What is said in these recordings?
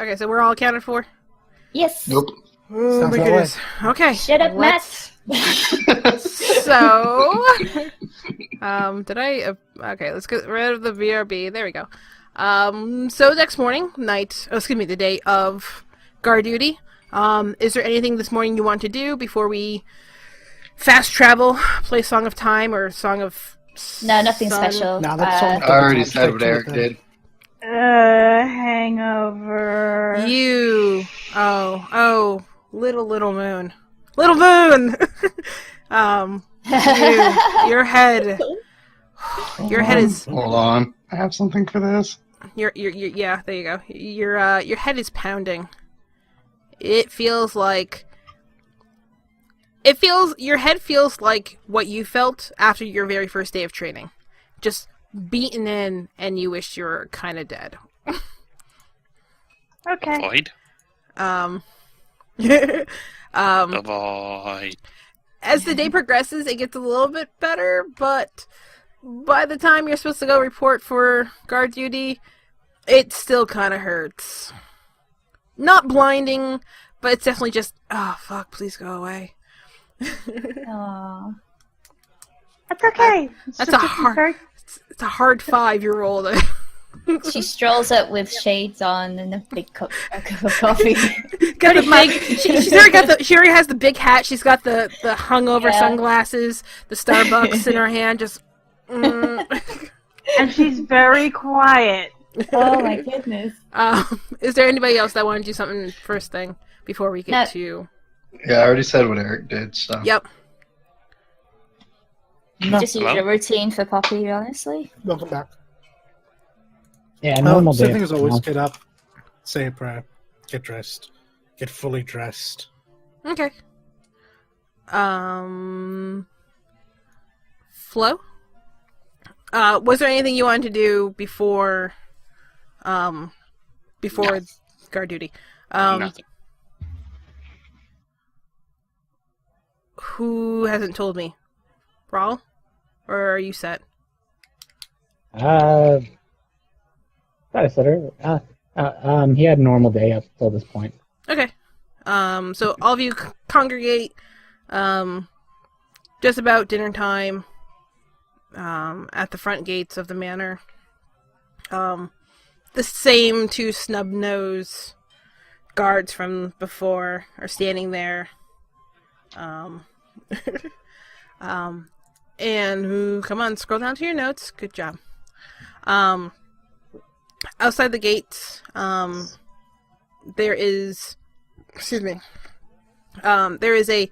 Okay, so we're all accounted for? Yes. Nope. Oh my goodness. Okay. Shut up, Matt. So, did I? Okay, let's get rid of the VRB. There we go. So next morning, the day of guard duty. Is there anything this morning you want to do before we fast travel, play Song of Time or Song of No, nothing Sun? special. No, that's all. I already said what Eric did. Hangover. Little moon. Little moon! Your head is... Hold on. I have something for this. Yeah, there you go. Your head is pounding. Your head feels like what you felt after your very first day of training. Just beaten in, and you wish you were kind of dead. Okay. Avoid. Avoid. As the day progresses, it gets a little bit better, but by the time you're supposed to go report for guard duty, it still kind of hurts. Not blinding, but it's definitely just, oh, fuck, please go away. Aww. That's okay. It's a hard 5-year-old. She strolls up with shades on and a big cup of coffee. She already has the big hat. She's got the hungover sunglasses, the Starbucks in her hand. Just. And she's very quiet. Oh my goodness. Is there anybody else that wanted to do something first thing before we get to? Yeah, I already said what Eric did. So. Yep. Just use your routine for Poppy, honestly. Welcome back. Yeah, normal day. Same thing as always. Get up, say a prayer, get dressed, get fully dressed. Okay. Flo? Was there anything you wanted to do before guard duty? Nothing. Who hasn't told me? Raul? Or are you set? I said earlier. He had a normal day up till this point. Okay. So all of you congregate, just about dinner time, at the front gates of the manor. The same 2 snub-nosed guards from before are standing there. And come on, scroll down to your notes. Good job. Outside the gates, there is a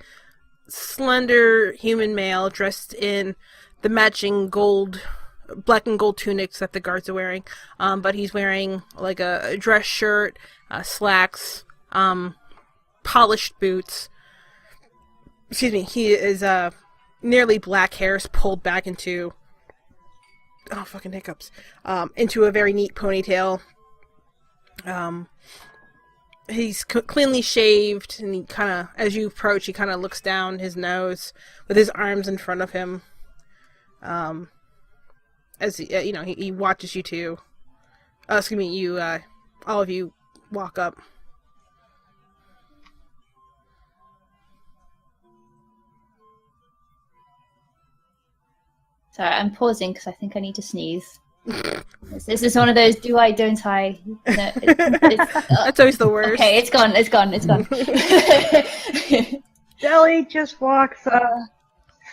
slender human male dressed in the matching black and gold tunics that the guards are wearing. But he's wearing like a dress shirt, slacks, polished boots. He is nearly black hairs pulled back into fucking hiccups. Into a very neat ponytail. He's cleanly shaved, and he kind of, as you approach, he kind of looks down his nose with his arms in front of him. As he watches you two. All of you walk up. Sorry, I'm pausing because I think I need to sneeze. This is one of those do I, don't I? No, That's always the worst. Okay, it's gone. Deli just walks up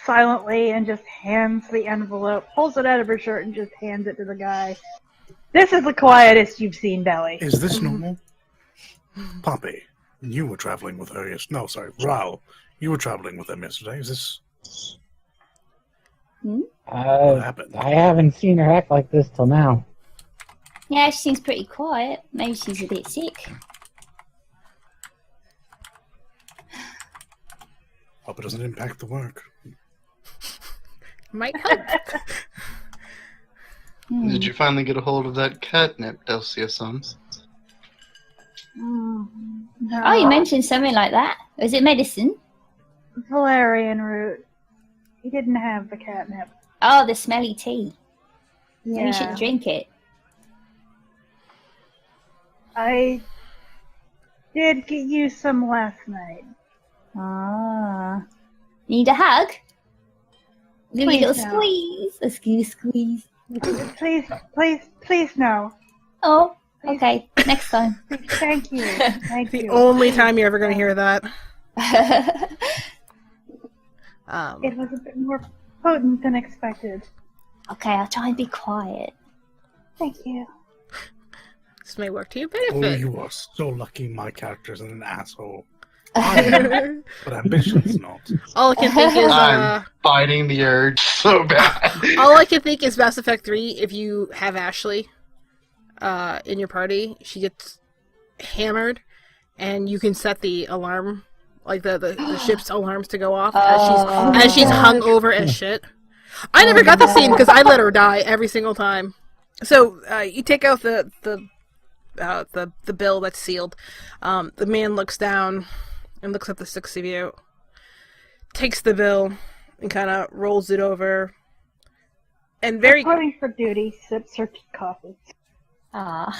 silently and just hands the envelope, pulls it out of her shirt and just hands it to the guy. This is the quietest you've seen Deli. Is this normal? Poppy, you were traveling with her No, sorry, Raul. You were traveling with them yesterday. Is this... What happened? I haven't seen her act like this till now. Yeah, she seems pretty quiet. Maybe she's a bit sick. Hope it doesn't impact the work. Might help. Did you finally get a hold of that catnip, Delcia-san? No. Oh, you mentioned something like that. Was it medicine? Valerian root. He didn't have the catnip. Oh, the smelly tea. Yeah. Maybe you should drink it. I did get you some last night. Ah. Need a hug? Give me a Please little no. squeeze. A squeeze. Please no. Oh, okay. Next time. Thank you. Thank The you. only time you're ever going to hear that. It was a bit more potent than expected. Okay, I'll try and be quiet. Thank you. This may work to your Oh, benefit. you are so lucky my character's an asshole. But ambition's not. All I can think is, I'm fighting the urge so bad. all I can think is Mass Effect 3. If you have Ashley, in your party, she gets hammered, and you can set the alarm, like the ship's alarms to go off as she's hung over as shit. I never got the scene because I let her die every single time. So you take out the bill that's sealed. The man looks down and looks at the six of you, takes the bill and kind of rolls it over, and very Reporting for duty, sips her coffee. Ah.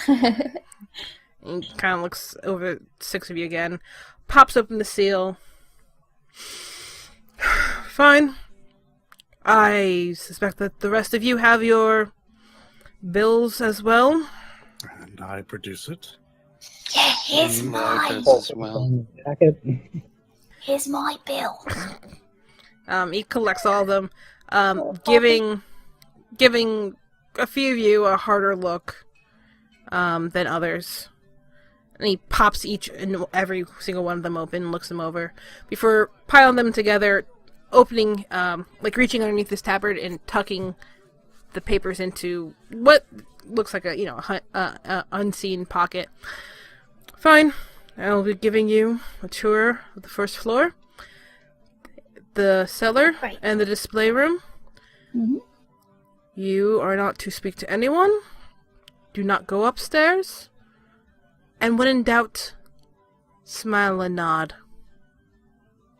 and kind of looks over six of you again, pops open the seal. Fine. I suspect that the rest of you have your bills as well. And I produce it. Yeah, here's I mine. guess as well. Jacket. Here's my bill. He collects all of them, giving a few of you a harder look than others. And he pops each and every single one of them open and looks them over before piling them together, opening, reaching underneath his tabard and tucking the papers into what looks like a unseen pocket. Fine. I'll be giving you a tour of the first floor, the cellar, Right. and the display room. Mhm. You are not to speak to anyone. Do not go upstairs. And when in doubt, smile and nod.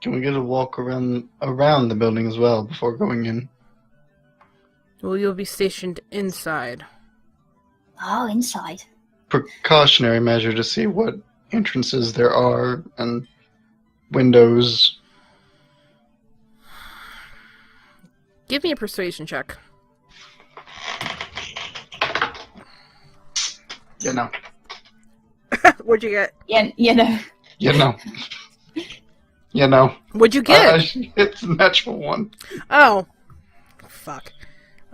Can we get a walk around the building as well before going in? Well, you'll be stationed inside. Oh, inside. Precautionary measure to see what entrances there are and windows. Give me a persuasion check. You know. What'd you get? Yeah, you know. You know. You know. What'd you get? It's a natural one. Oh. Fuck.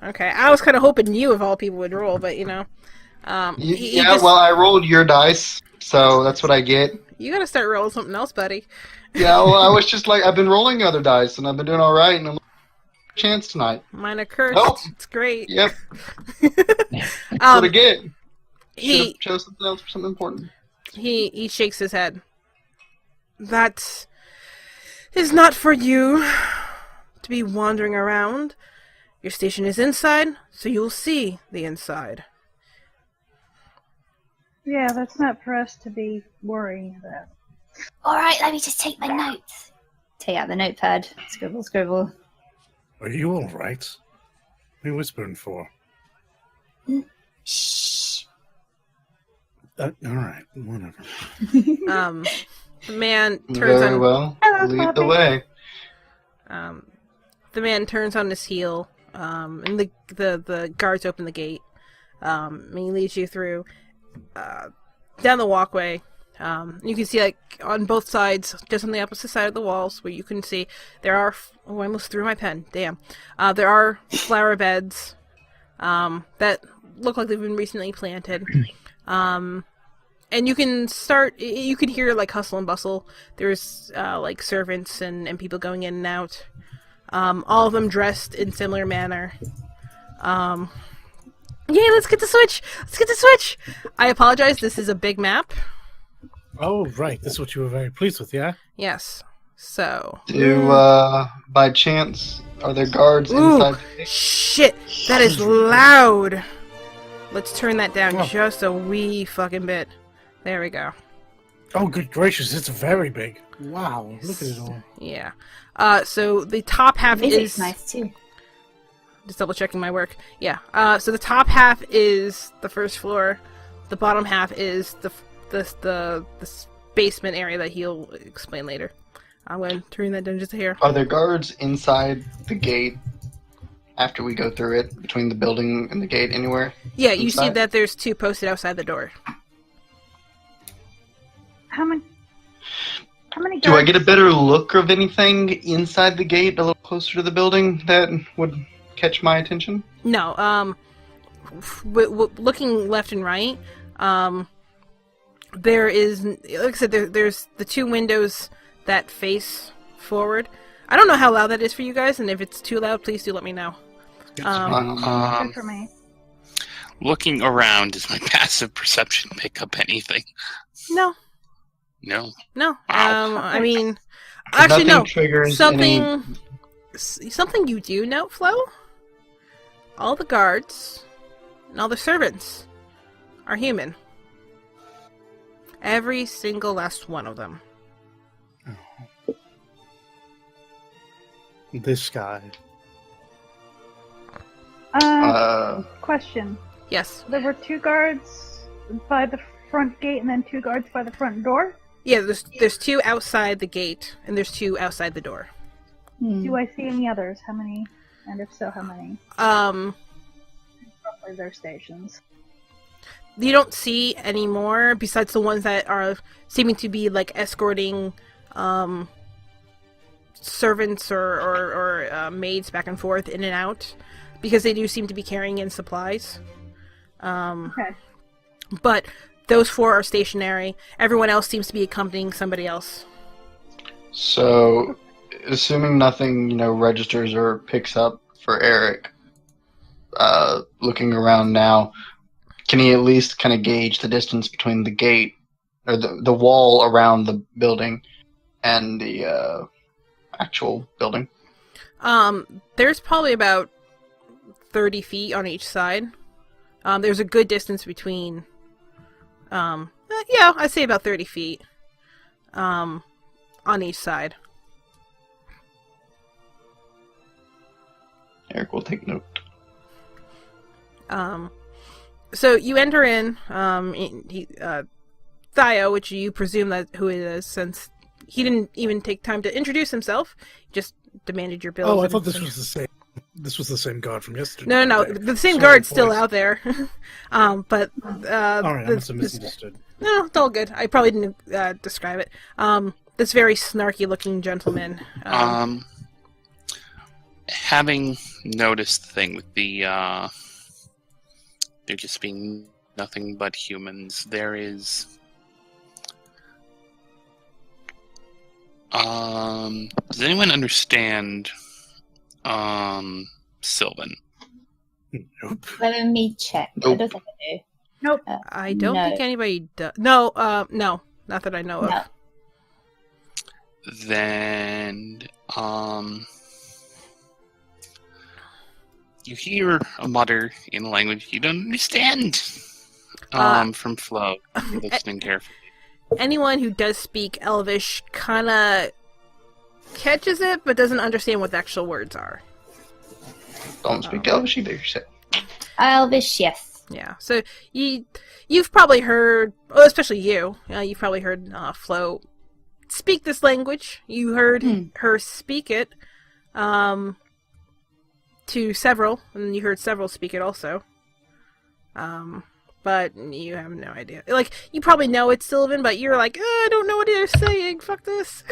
Okay, I was kind of hoping you, of all people, would roll, but, he Well, I rolled your dice, so that's what I get. You gotta start rolling something else, buddy. Yeah, well, I was just like, I've been rolling other dice, and I've been doing all right, and I'm chance tonight. Mine are cursed. Nope. It's great. Yep, that's what I get. he Should've chose something else for something important. he shakes his head. That is not for you to be wandering around. Your station is inside, so you'll see the inside. Yeah, that's not for us to be worrying about. Alright, let me just take my notes. Take out the notepad. Scribble, scribble. Are you all right? What are you whispering for? Shh. All right, whatever. The man turns Very on well. Hello, Lead the Poppy. way. the man turns on his heel, and the guards open the gate. And he leads you through down the walkway. You can see, like, on both sides, just on the opposite side of the walls, where you can see, there are... Oh, I almost threw my pen. Damn. There are flower beds that look like they've been recently planted. And you can hear, like, hustle and bustle. There's, like, servants and people going in and out. All of them dressed in similar manner. Yay, let's get the switch! Let's get the switch! I apologize, this is a big map. Oh, right. This is what you were very pleased with, yeah? Yes. So... By chance, are there guards Ooh, inside the gate? shit! That is loud! Let's turn that down Oh. just a wee fucking bit. There we go. Oh, good gracious. It's very big. Wow. Look at it all. Yeah. So the top half Music's is... nice too. Just double checking my work. Yeah. So the top half is the first floor. The bottom half is the basement area that he'll explain later. I'm going to turn that down just here. Are there guards inside the gate after we go through it, between the building and the gate, anywhere? Yeah, you see inside? that there's 2 posted outside the door. How many guards? Do I get a better look of anything inside the gate, a little closer to the building, that would catch my attention? No, looking left and right, there is, like I said, there's the 2 windows that face forward. I don't know how loud that is for you guys, and if it's too loud, please do let me know. Good for me. Looking around, does my passive perception pick up anything? No. No. No. Wow. I mean, actually, Nothing no. triggers Something you do note, Flo? All the guards and all the servants are human. Every single last one of them. This guy. Question. Yes. There were 2 guards by the front gate and then 2 guards by the front door? Yeah, there's 2 outside the gate, and there's 2 outside the door. Do I see any others? How many? And if so, how many? Roughly their stations. You don't see any more besides the ones that are seeming to be like escorting servants or maids back and forth in and out, because they do seem to be carrying in supplies. Okay. But those 4 are stationary. Everyone else seems to be accompanying somebody else. So, assuming nothing, registers or picks up for Eric, looking around now, can he at least kind of gauge the distance between the gate, or the wall around the building, and the actual building? There's probably about 30 feet on each side. There's a good distance between, I'd say about 30 feet, on each side. Eric will take note. So you enter in, Thio, which you presume that who it is, since he didn't even take time to introduce himself, just demanded your bill. Oh, I thought this was the same. This was the same guard from yesterday. No, the same guard's still out there. But all right, I must have misunderstood. No, it's all good. I probably didn't describe it. This very snarky-looking gentleman. Having noticed the thing with the there just being nothing but humans, there is does anyone understand Sylvan? Nope. Let me check. Nope. I don't think I do. Nope. I don't no. think anybody does. No, no, not that I know No. of. Then you hear a mutter in a language you don't understand from Flo. You're listening carefully. Anyone who does speak Elvish kind of catches it, but doesn't understand what the actual words are. Don't speak Elvish either, you said. Elvish, yes. Yeah, so you've probably heard, well, especially you've probably heard Flo speak this language. You heard her speak it to several, and you heard several speak it also. But you have no idea. Like, you probably know it's Sylvan, but you're like, I don't know what they're saying. Fuck this.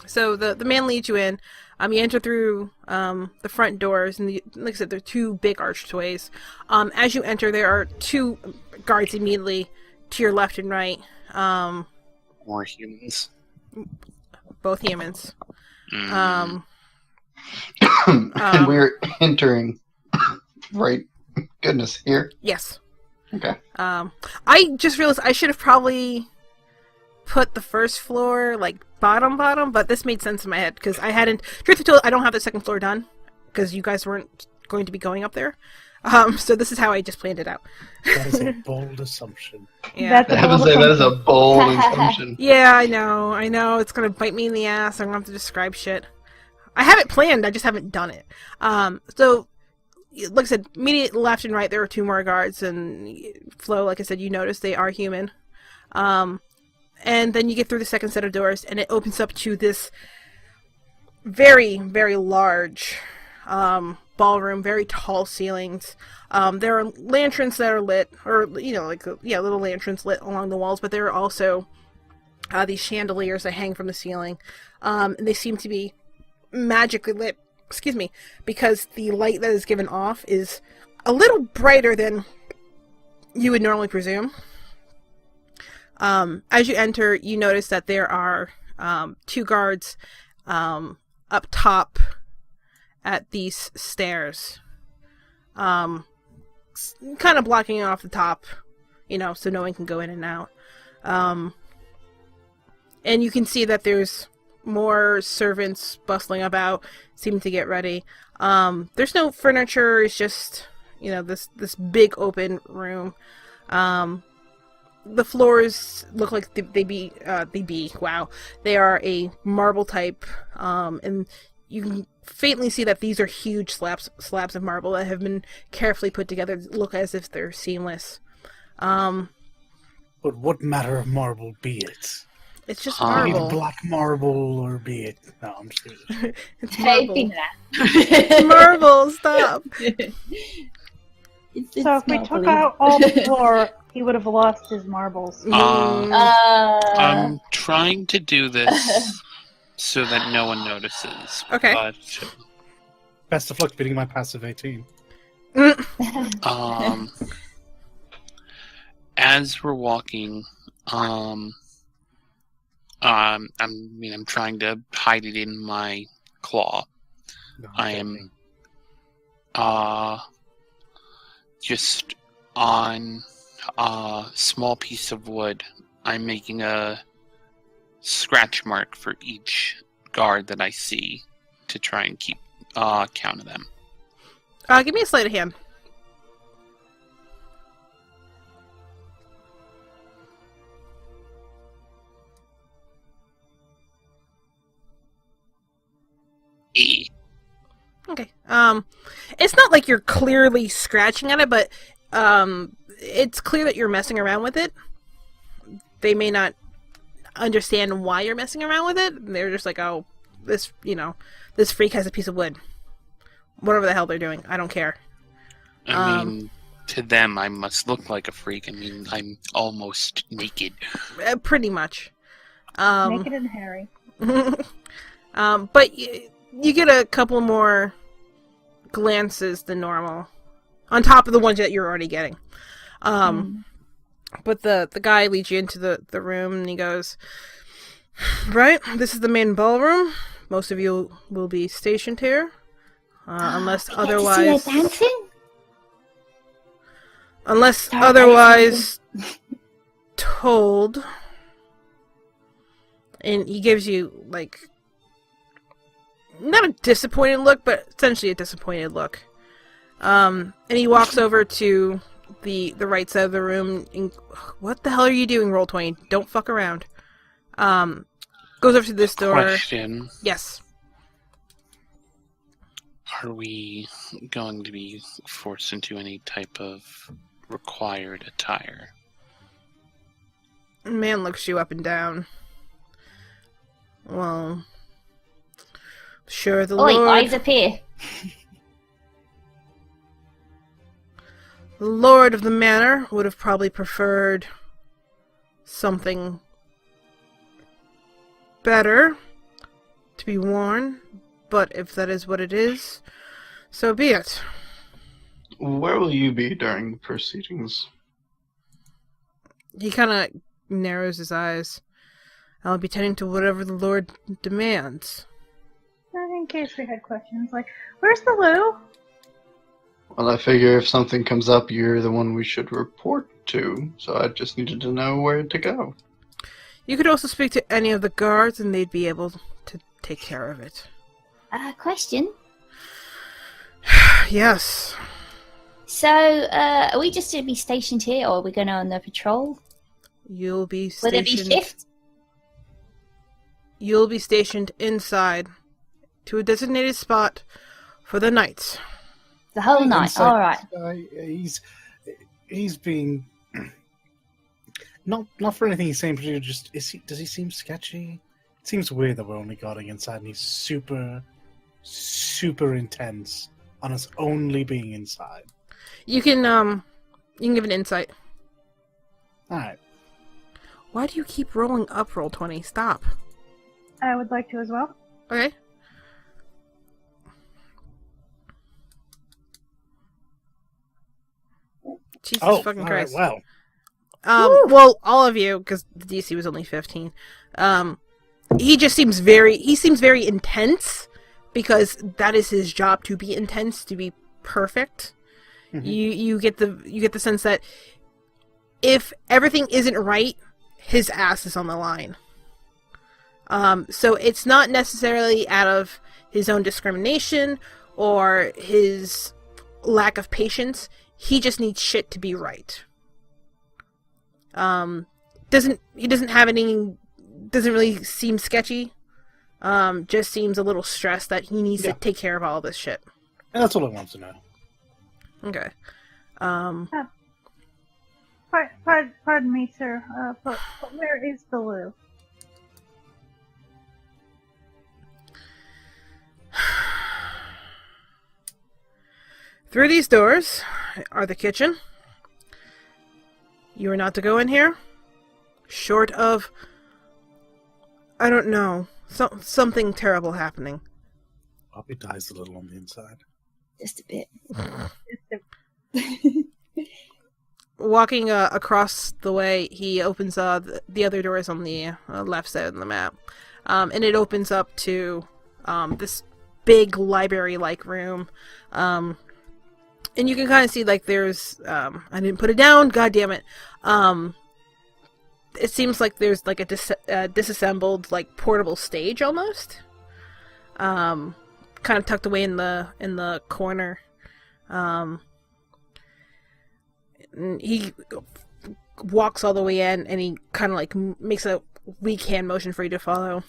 So the man leads you in. You enter through the front doors, and like I said, there are 2 big archways. As you enter, there are 2 guards immediately to your left and right. More humans. Both humans. And we're entering, right? Goodness, here? Yes. Okay. I just realized I should have probably put the first floor, like, bottom, but this made sense in my head, because I hadn't... Truth be told, I don't have the second floor done, because you guys weren't going to be going up there. So this is how I just planned it out. That is a bold assumption. Yeah. That's a I would bold say that is a assumption. bold assumption. Yeah, I know, it's gonna bite me in the ass, I'm gonna have to describe shit. I have it planned, I just haven't done it. So, like I said, immediate left and right, there are 2 more guards, and Flo, like I said, you notice they are human. And then you get through the second set of doors, and it opens up to this very, very large ballroom, very tall ceilings. There are lanterns that are lit, or, little lanterns lit along the walls, but there are also these chandeliers that hang from the ceiling. And they seem to be magically lit, because the light that is given off is a little brighter than you would normally presume. As you enter, you notice that there are 2 guards up top at these stairs, kind of blocking off the top, so no one can go in and out. And you can see that there's more servants bustling about, seeming to get ready. There's no furniture, it's just, this big open room. The floors look like they are a marble type, and you can faintly see that these are huge slabs of marble that have been carefully put together to look as if they're seamless. But what matter of marble be it? It's just Be marble. it black marble or be it... No, I'm just kidding. It's Hey, marble. that. Marble, stop! So if we took out all the floor, he would have lost his marbles. I'm trying to do this so that no one notices. Okay. But, Best of luck beating my passive 18. as we're walking, I'm trying to hide it in my claw. No, I am just on a small piece of wood. I'm making a scratch mark for each guard that I see to try and keep count of them. Give me a sleight of hand. E. Okay. It's not like you're clearly scratching at it, but it's clear that you're messing around with it. They may not understand why you're messing around with it. They're just like, oh, this freak has a piece of wood. Whatever the hell they're doing, I don't care. I mean, to them, I must look like a freak. I mean, I'm almost naked. Pretty much. Naked and hairy. But you get a couple more glances than normal, on top of the ones that you're already getting. But the guy leads you into the room, and he goes, right, this is the main ballroom. Most of you will be stationed here, unless otherwise... dancing? Unless Sorry, otherwise told. And he gives you, like, not a disappointed look, but essentially a disappointed look. And he walks over to the right side of the room. And, what the hell are you doing, Roll20? Don't fuck around. Goes over to this door. Question. Yes. Are we going to be forced into any type of required attire? Man looks you up and down. Well, sure, the Oi, Lord... eyes appear. The Lord of the Manor would have probably preferred something better to be worn, but if that is what it is, so be it. Where will you be during the proceedings? He kind of narrows his eyes. I'll be tending to whatever the Lord demands. In case we had questions, like, where's the loo? Well, I figure if something comes up, you're the one we should report to, so I just needed to know where to go. You could also speak to any of the guards, and they'd be able to take care of it. Question. Yes. So, are we just going to be stationed here, or are we going on the patrol? You'll be Will there be stationed... shift? You'll be stationed inside to a designated spot for the night. The whole night. Insight, All right. He's being not for anything he's saying, but does he seem sketchy? It seems weird that we're only guarding inside, and he's super intense on us only being inside. You can give an insight. All right. Why do you keep rolling up roll 20? Stop. I would like to as well. Okay. Jesus fucking all right, Christ. well. Well, all of you, because the DC was only 15. He just seems very intense, because that is his job, to be intense, to be perfect. Mm-hmm. You get the sense that if everything isn't right, his ass is on the line. So it's not necessarily out of his own discrimination or his lack of patience. He just needs shit to be right. Doesn't really seem sketchy. Just seems a little stressed that he needs to take care of all this shit. And that's all I want to know. Okay. Pardon me, sir. But where is the loo? Through these doors are the kitchen. You are not to go in here. Short of, I don't know, something terrible happening. Poppy dies a little on the inside. Just a bit. Walking across the way, he opens the other doors on the left side of the map. And it opens up to this big library-like room. And you can kind of see, like, there's... I didn't put it down, god damn it. It seems like there's, like, a disassembled, like, portable stage, almost. Kind of tucked away in the corner. He walks all the way in, and he kind of, like, makes a weak hand motion for you to follow.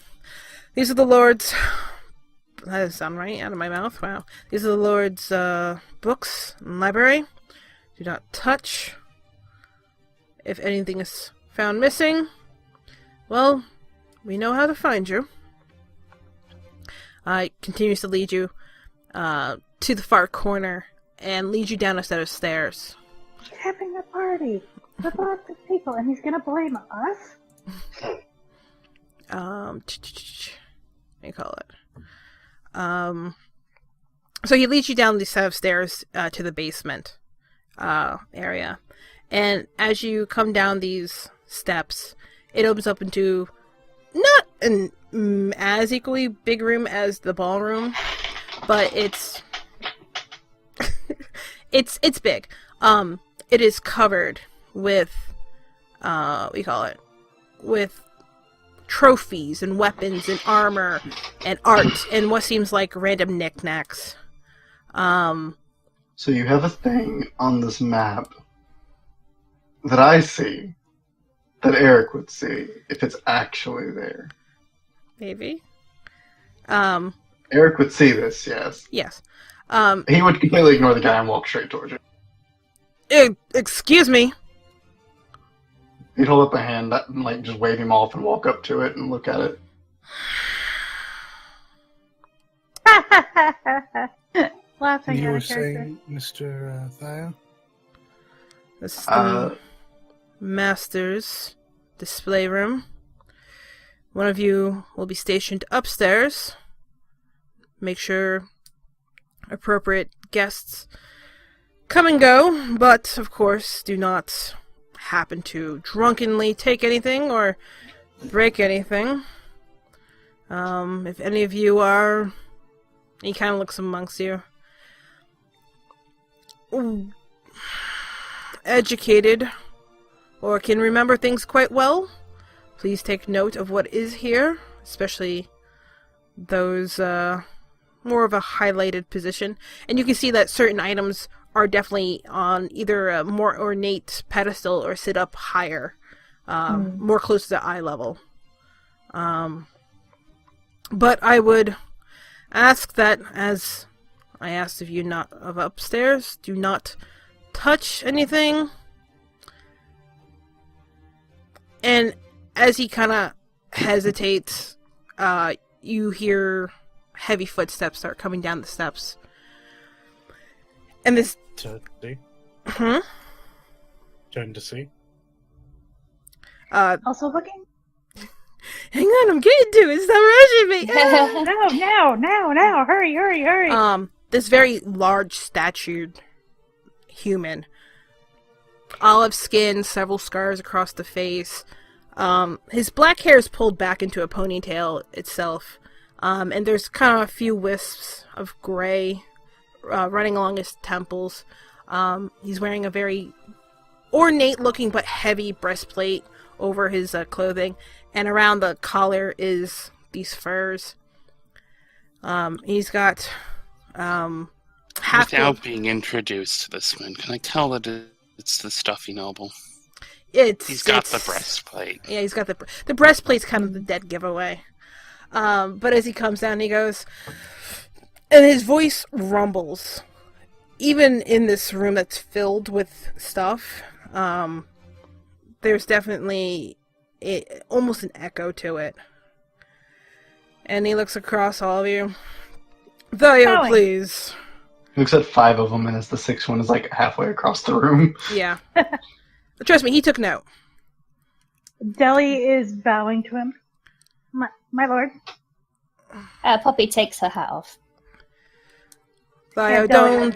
These are the Lord's... That doesn't sound right out of my mouth. Wow. These are the Lord's books and library. Do not touch. If anything is found missing, well, we know how to find you. Continues to lead you to the far corner and leads you down a set of stairs. He's having a party with lots of people, and he's gonna blame us? What do you call it? So he leads you down these set of stairs to the basement area. And as you come down these steps, it opens up into not an as equally big room as the ballroom, but it's it's big. It is covered with what do you call it? With trophies and weapons and armor and art and what seems like random knickknacks. So you have a thing on this map that I see that Eric would see if it's actually there. Maybe. Eric would see this, yes. Yes. He would completely ignore the guy and walk straight towards you. Excuse me. He'd hold up a hand and like just wave him off and walk up to it and look at it. Laughing You at were a character. saying, Mr. Theo? This is the master's display room. One of you will be stationed upstairs. Make sure appropriate guests come and go, but of course do not happen to drunkenly take anything or break anything. If any of you are... He kind of looks amongst you. Educated, or can remember things quite well, please take note of what is here, especially those more of a highlighted position. And you can see that certain items are definitely on either a more ornate pedestal or sit up higher, more close to eye level. But I would ask that as I asked if you not of upstairs. Do not touch anything. And as he kind of hesitates, you hear heavy footsteps start coming down the steps. And this... To see? Hmm? Turn to see? Also looking? Hang on, I'm getting to it. Stop rushing me. No, hurry. This very large statured human. Olive skin, several scars across the face. His black hair is pulled back into a ponytail itself. And there's kind of a few wisps of gray running along his temples. He's wearing a very ornate looking but heavy breastplate over his clothing. And around the collar is these furs. He's got half... Without being introduced to this one, can I tell that it's the stuffy noble? He's got the breastplate. Yeah, he's got the breastplate's kind of the dead giveaway. But as he comes down, he goes, and his voice rumbles. Even in this room that's filled with stuff, there's definitely almost an echo to it. And he looks across all of you. Thayo, please. He looks at 5 of them, and as the 6th one is like halfway across the room. Yeah. Trust me, he took note. Deli is bowing to him. My lord. Poppy takes her hat off. Thayo, Deli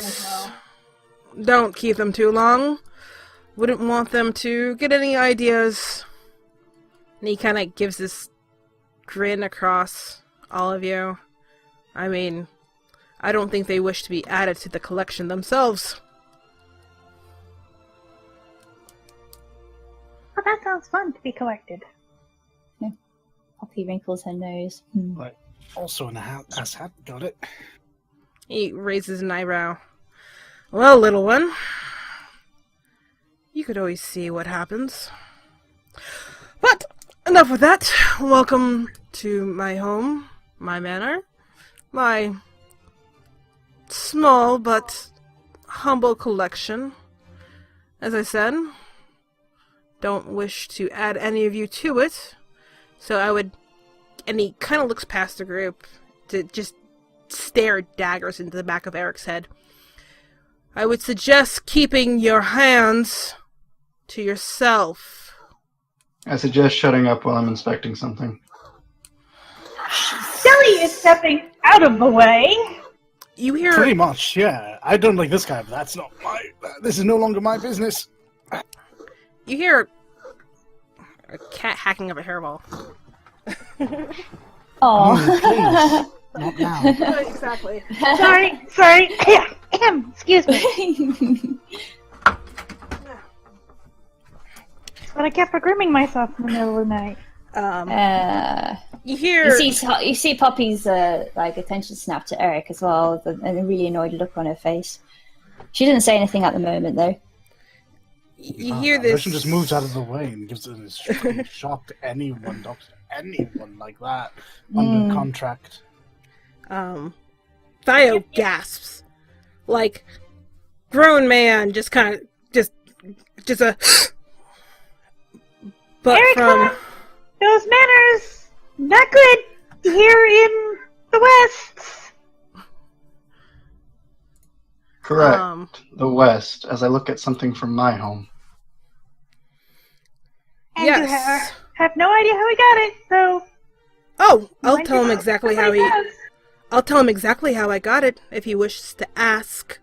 don't keep them too long. Wouldn't want them to get any ideas. And he kind of gives this grin across all of you. I mean, I don't think they wish to be added to the collection themselves. Oh, that sounds fun to be collected. Poppy wrinkles her nose. Right. Also in a ass hat. Got it. He raises an eyebrow. Well, little one, you could always see what happens. But enough with that. Welcome to my home, my manor, my small but humble collection. As I said, don't wish to add any of you to it, so I would... And he kind of looks past the group to just stare daggers into the back of Eric's head. I would suggest keeping your hands to yourself. I suggest shutting up while I'm inspecting something. Deli is stepping out of the way. You hear... Pretty much, yeah. I don't like this guy, but that's not my... This is no longer my business. You hear a cat hacking up a hairball. Oh. Not now. Exactly. Sorry. Excuse me. But I kept grooming myself in the middle of the night. You hear... You see Poppy's attention snap to Eric as well, and a really annoyed look on her face. She doesn't say anything at the moment, though. You hear this... Person just moves out of the way and gives a shock to anyone, doctor. Anyone like that under contract. Thayo gasps. Like, grown man, just kind of, just a... But Erica, those manners, not good here in the West. Correct. The West, as I look at something from my home. And Yes. you have no idea how he got it, so... Oh, I'll Might tell him be exactly how somebody he... does. I'll tell him exactly how I got it, if he wishes to ask.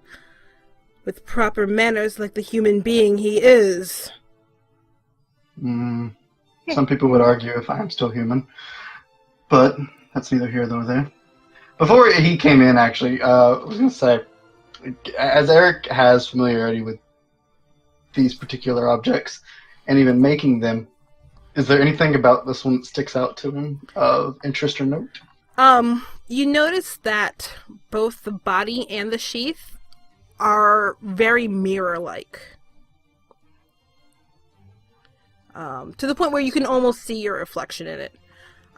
With proper manners like the human being he is. Some people would argue if I am still human. But that's neither here nor there. Before he came in, actually, I was going to say, as Eric has familiarity with these particular objects, and even making them, is there anything about this one that sticks out to him of interest or note? You notice that both the body and the sheath are very mirror-like. To the point where you can almost see your reflection in it.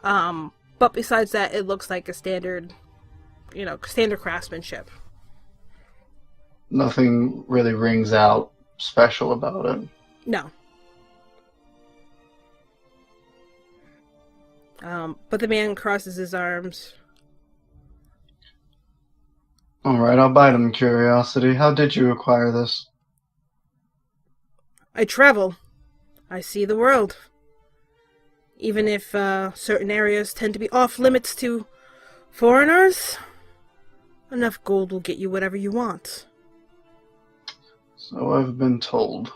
But besides that, it looks like a standard, standard craftsmanship. nothing really rings out special about it. No. But the man crosses his arms. Alright, I'll bite him, curiosity. How did you acquire this? I travel. I see the world. Even if certain areas tend to be off limits to foreigners, enough gold will get you whatever you want. So I've been told.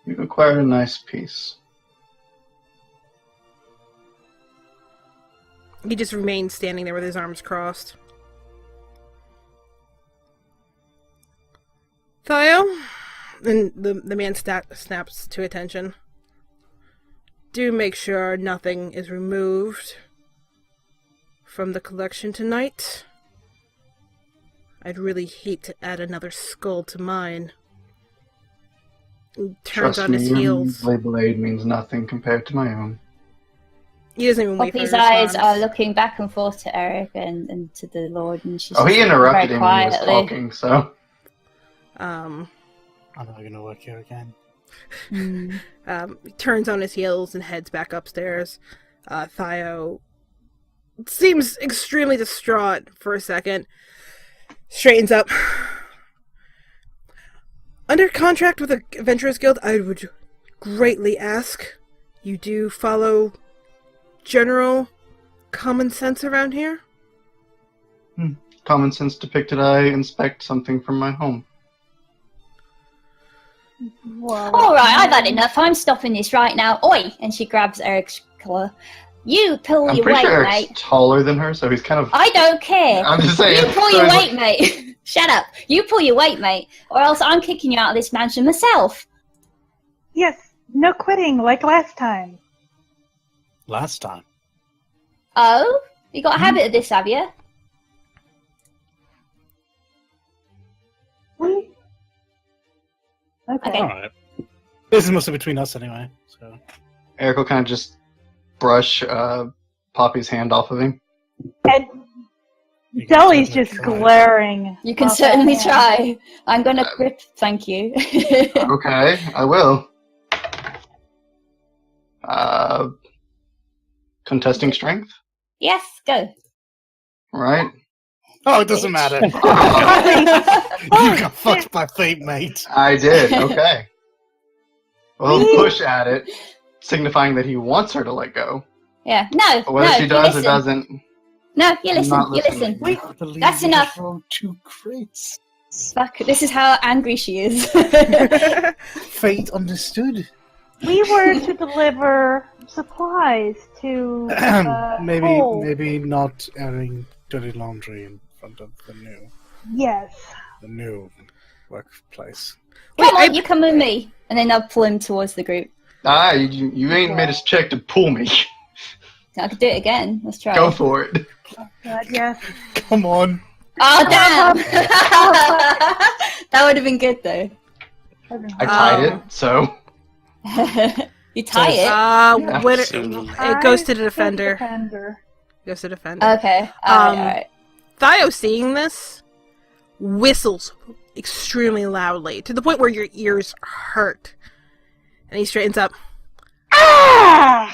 You've acquired a nice piece. He just remains standing there with his arms crossed. Theo? And the man snaps to attention. Do make sure nothing is removed from the collection tonight. I'd really hate to add another skull to mine. He turns Trust on me, his your heels. blade means nothing compared to my own. He doesn't even wait for a Poppy's eyes response. are looking back and forth to Eric and to the Lord, and she's Oh, he just interrupted very him when he was quietly. talking, so... I'm not going to work here again. He turns on his heels and heads back upstairs. Theo seems extremely distraught for a second. Straightens up. Under contract with the Adventurers Guild, I would greatly ask you do follow general common sense around here. Common sense depicted I inspect something from my home. Well, All right, I've had enough. I'm stopping this right now. Oi! And she grabs Eric's collar. You pull I'm your pretty weight, sure Eric's mate. taller than her, so he's kind of... I don't care. I'm just saying. You pull so your he's weight, mate. Shut up. You pull your weight, mate, or else I'm kicking you out of this mansion myself. yes, no quitting like last time. Last time. Oh? You got a habit of this, have you? We. Okay. Okay. Alright. This is mostly between us anyway, so... Eric will kind of just brush Poppy's hand off of him. And You can Deli's certainly just try. glaring. You can off certainly at him. try. I'm gonna grip, thank you. Okay, I will. Contesting strength, Yes, go. right? Oh, it doesn't matter. You got fucked by fate, mate. I did, okay. Well, he'll push at it, signifying that he wants her to let go. Yeah, no, But whether no, she you does or listen. doesn't, No, you I'm listen, not you listening. listen. I believe That's you enough. just rolled 2 crates. Fuck, this is how angry she is. Fate understood. We were to deliver supplies to Cole. maybe not airing dirty laundry in front of the Yes. new workplace. Come on, you come with me. And then I'll pull him towards the group. you ain't made us check to pull me. I could do it again. Let's try. Go for it. God, yes. Come on. Oh, damn! That would have been good, though. I tied it, so You tie it? Yeah. When So- it goes to the defender. Goes to defender. Okay. Alright. Theo, seeing this, whistles extremely loudly to the point where your ears hurt, and he straightens up. Ah!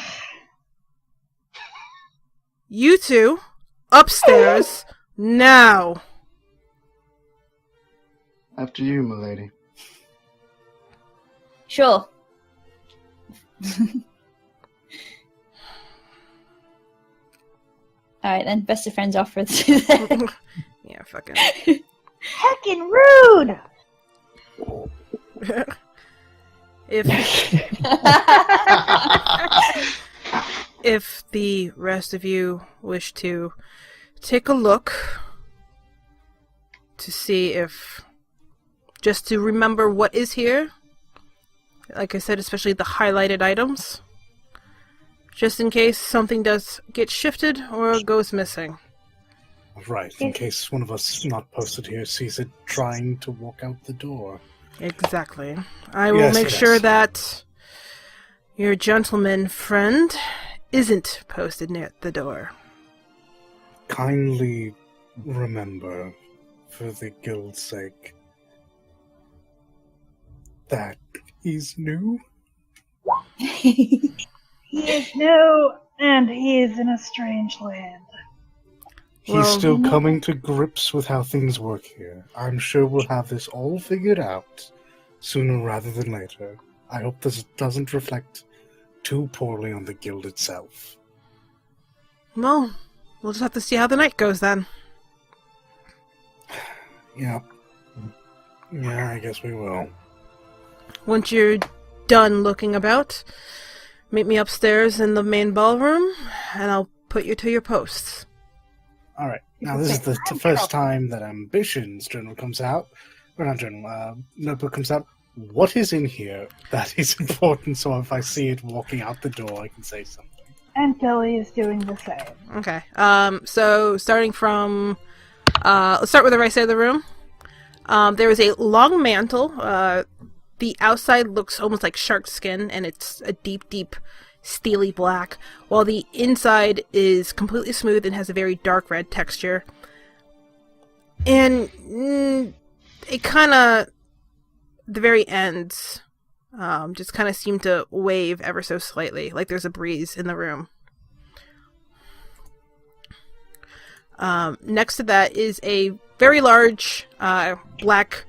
You two, upstairs now. after you, milady. Sure. Alright then, best of friends offer. Yeah, fucking. Heckin' rude! If the rest of you wish to take a look to see if, just to remember what is here, like I said, especially the highlighted items, just in case something does get shifted or goes missing. Right, in case one of us not posted here sees it trying to walk out the door. Exactly. I will Yes, make yes. sure that your gentleman friend isn't posted near the door. Kindly remember, for the guild's sake, that he's new? He is new, and he is in a strange land. He's Well, still coming to grips with how things work here. I'm sure we'll have this all figured out sooner rather than later. I hope this doesn't reflect too poorly on the guild itself. Well, we'll just have to see how the night goes then. Yeah. Yeah, I guess we will. Once you're done looking about, meet me upstairs in the main ballroom, and I'll put you to your posts. Alright, now this is the first time that Ambition's journal comes out. Or not journal, notebook comes out. What is in here that is important so if I see it walking out the door, I can say something? And Kelly is doing the same. Okay. So starting from, let's start with the right side of the room. There is a long mantle. The outside looks almost like shark skin, and it's a deep, deep, steely black, while the inside is completely smooth and has a very dark red texture. And it kind of, the very ends, just kind of seem to wave ever so slightly, like there's a breeze in the room. Next to that is a very large black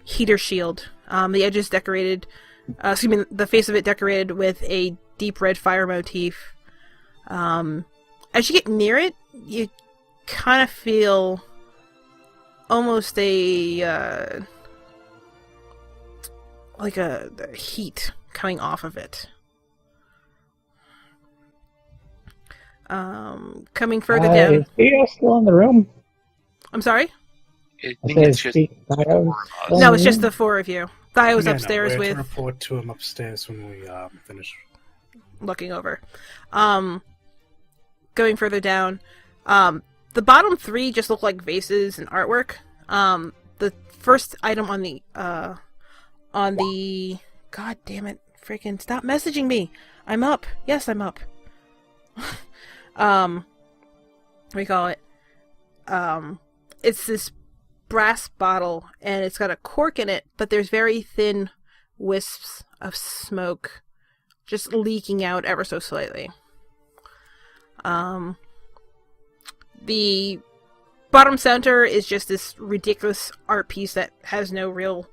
heater shield. The edges decorated, the face of it decorated with a deep red fire motif. As you get near it, you kind of feel almost a like a heat coming off of it. Coming further down. Is Theo still in the room? I'm sorry? I I think said, it's just Theo four of us. No, it's just the four of you. Thio's No, upstairs we're with to report to him upstairs when we finish. looking over. Going further down, the bottom three just look like vases and artwork. The first item on the God damn it, freaking stop messaging me. I'm up. Yes, I'm up. What do you call it? It's this brass bottle, and it's got a cork in it, but there's very thin wisps of smoke just leaking out ever so slightly. The bottom center is just this ridiculous art piece that has no real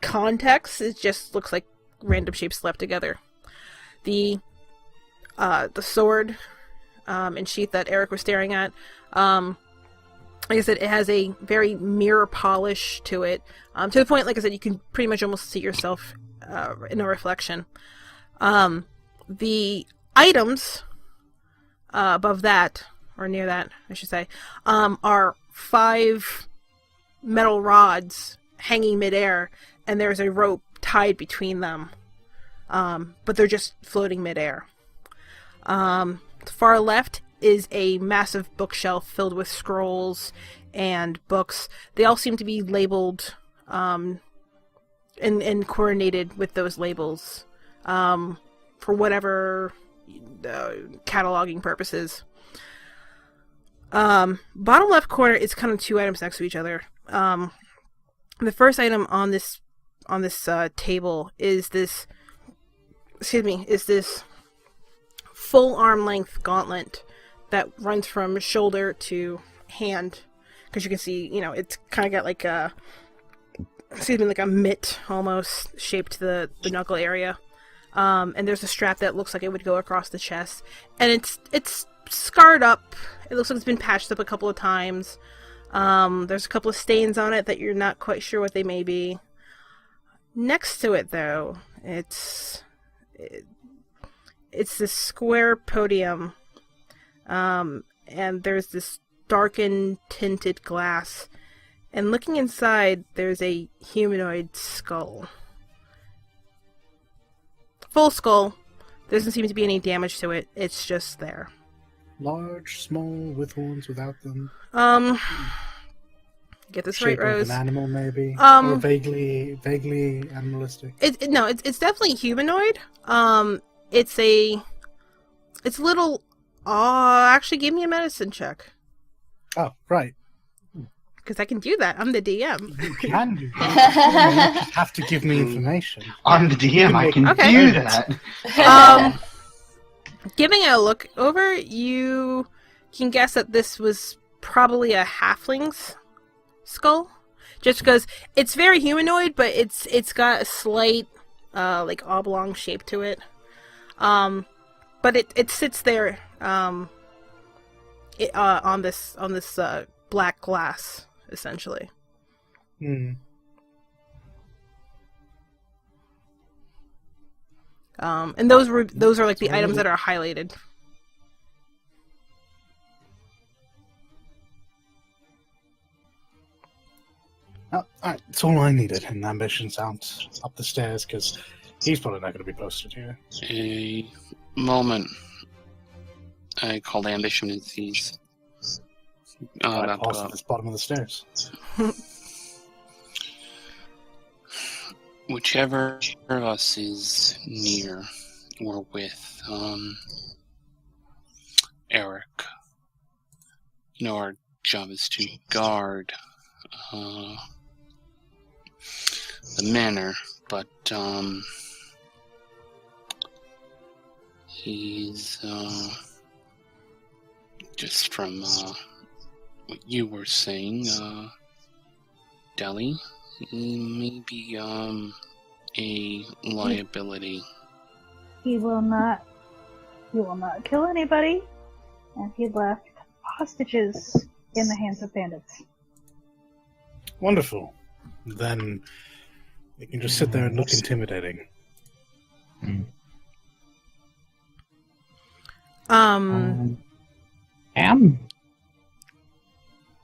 context. It just looks like random shapes slapped together. The sword and sheath that Eric was staring at, like I said, it has a very mirror polish to it, to the point, like I said, you can pretty much almost see yourself in a reflection. The items above that, or near that, I should say, are 5 metal rods hanging midair, and there's a rope tied between them, but they're just floating midair. Far left is a massive bookshelf filled with scrolls and books. They all seem to be labeled and coordinated with those labels for whatever cataloging purposes. Bottom left corner is kind of 2 items next to each other. The first item on this table is this full arm length gauntlet that runs from shoulder to hand, because you can see, it's kind of got like a mitt almost shaped to the knuckle area. And there's a strap that looks like it would go across the chest, and it's scarred up. It looks like it's been patched up a couple of times. There's a couple of stains on it that you're not quite sure what they may be. Next to it, though, it's this square podium, and there's this darkened tinted glass, and looking inside, there's a humanoid skull. Full skull. There doesn't seem to be any damage to it. It's just there. Large, small, with horns, without them. Get this Shape right, Rose. of an animal, maybe. Or vaguely animalistic. It's definitely humanoid. It's a little. Actually, give me a medicine check. Oh, right. because I can do that. I'm the DM. You can do that. You just have to give me information. I'm the DM. I can Okay. do that. Giving it a look over, you can guess that this was probably a halfling's skull, just because it's very humanoid, but it's got a slight like oblong shape to it. But it sits there on this black glass, essentially. Hmm. And those are like the items that are highlighted. Alright, that's all I needed in Ambition's out up the stairs, because he's probably not going to be posted here. A moment. I called Ambition and sees. I Not paused at this bottom of the stairs. whichever of us is near or with Eric. Our job is to guard the manor, but he's just from what you were saying, Delhi, he may be a liability. He will not kill anybody, and he left hostages in the hands of bandits. Wonderful. Then you can just sit there and look intimidating.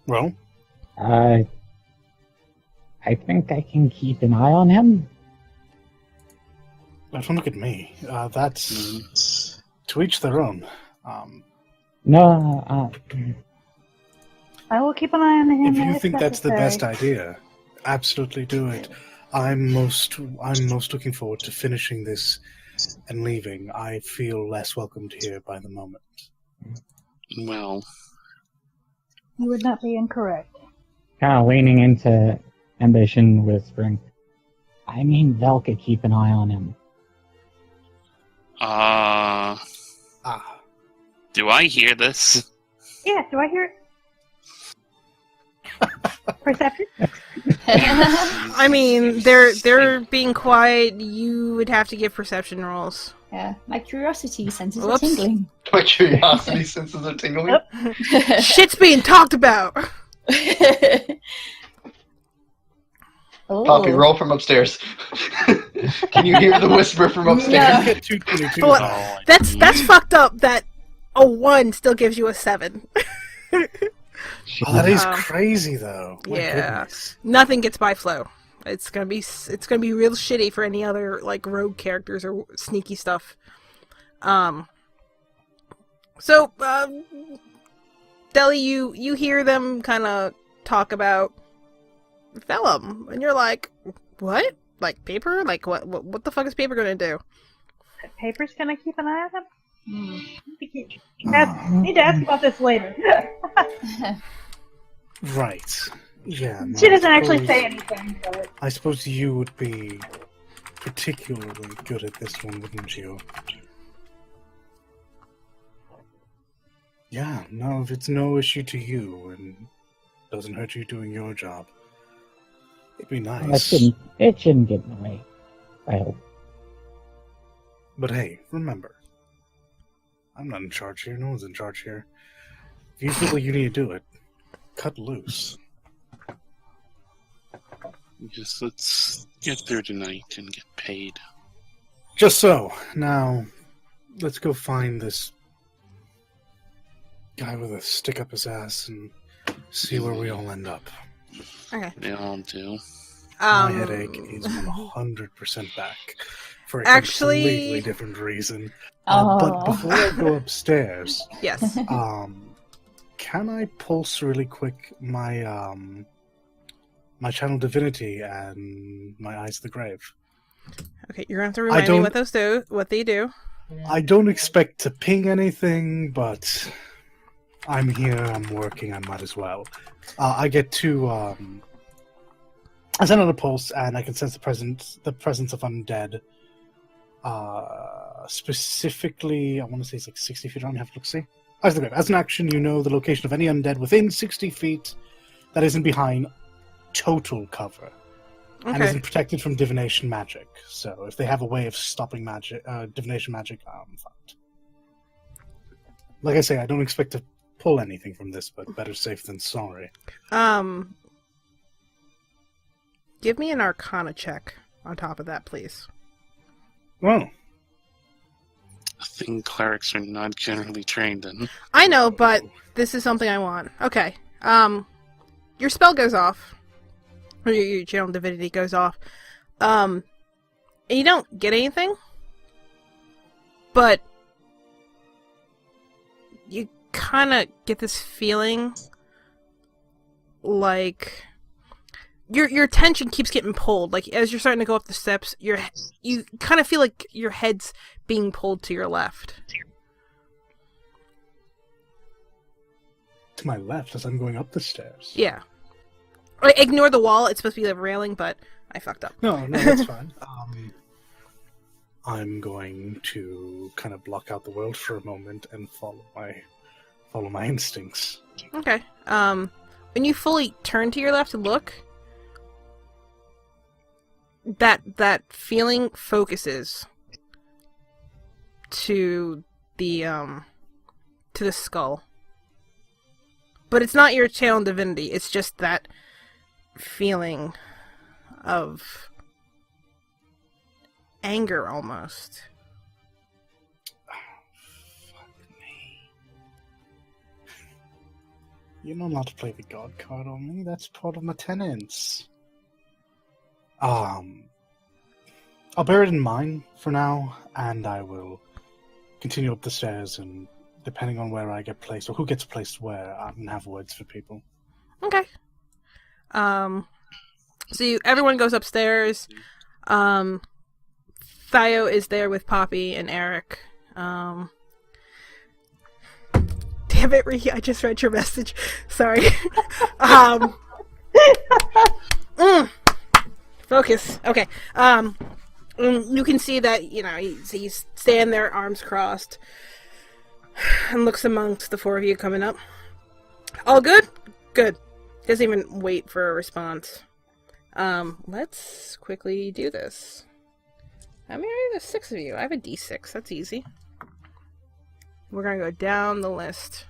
Well, I think I can keep an eye on him. don't look at me. That's to each their own. No, I will keep an eye on him. If you think that's the best necessary. idea, absolutely do it. I'm most looking forward to finishing this and leaving. I feel less welcomed here by the moment. Well, You would not be incorrect. kind of leaning into Ambition, whispering, I mean, Vel could keep an eye on him. do I hear this? Yeah, do I hear it? Perception? I mean, they're being quiet. You would have to give perception rolls. Yeah, my curiosity senses Whoops. are tingling. My curiosity senses are tingling. Yep. Shit's being talked about. Oh. Poppy, roll from upstairs. Can you hear the whisper from upstairs? Yeah. Get 222. Well, That's fucked up. That a 1 still gives you a 7. Oh, that is Um, crazy, though. My yeah. goodness. Nothing gets by flow. It's gonna be real shitty for any other like rogue characters or sneaky stuff. So Deli, you hear them kind of talk about vellum, and you're like, what? Like paper? Like what the fuck is paper gonna do? Paper's gonna keep an eye on him? Hmm. Need to ask about this later. Right. Yeah. no, She I doesn't actually suppose- say anything, but I suppose you would be particularly good at this one, wouldn't you? Yeah, no, if it's no issue to you and doesn't hurt you doing your job, it'd be nice. It shouldn't get in the way. I hope. But hey, remember, I'm not in charge here. No one's in charge here. If you feel like you need to do it, cut loose. Just let's get through tonight and get paid. Just so. Now, let's go find this guy with a stick up his ass and see where we all end up. Okay. They all do. My headache is 100% back for a Actually- completely different reason. Oh. But before I go upstairs, Yes. can I pulse really quick my my channel divinity and my eyes of the grave? Okay, you're gonna have to remind me what they do. I don't expect to ping anything, but I'm here, I'm working, I might as well. I get to, I send out a pulse, and I can sense the presence of undead. Specifically, I want to say it's like 60 feet. I don't have to look see. As an action, you know the location of any undead within 60 feet that isn't behind total cover. And Okay. isn't protected from divination magic. So if they have a way of stopping magic, divination magic, I'm fucked. Like I say, I don't expect to pull anything from this, but better safe than sorry. Give me an Arcana check on top of that, please. Well, I think clerics are not generally trained in. I know, but this is something I want. Okay. Your spell goes off. Or your channel divinity goes off. And you don't get anything. But you kind of get this feeling like your attention keeps getting pulled. Like as you're starting to go up the steps, you kind of feel like your head's being pulled to your left. to my left as I'm going up the stairs. Yeah. Ignore the wall. It's supposed to be the railing, but I fucked up. No, that's fine. I'm going to kind of block out the world for a moment and follow my instincts. Okay. When you fully turn to your left and look, that feeling focuses to the skull. But it's not your channel divinity, it's just that feeling of anger almost. Fuck me. You're not allowed to play the god card on me. That's part of my tenets. I'll bear it in mind for now, and I will continue up the stairs, and depending on where I get placed, or who gets placed where, I can have words for people. Okay. So everyone goes upstairs. Theo is there with Poppy and Eric. Damn it, Riki, I just read your message. Sorry. Focus. Okay. You can see that, he's standing there, arms crossed, and looks amongst the four of you coming up. All good? Good. Doesn't even wait for a response. Let's quickly do this. How many are there? 6 of you. I have a d6. That's easy. We're gonna go down the list.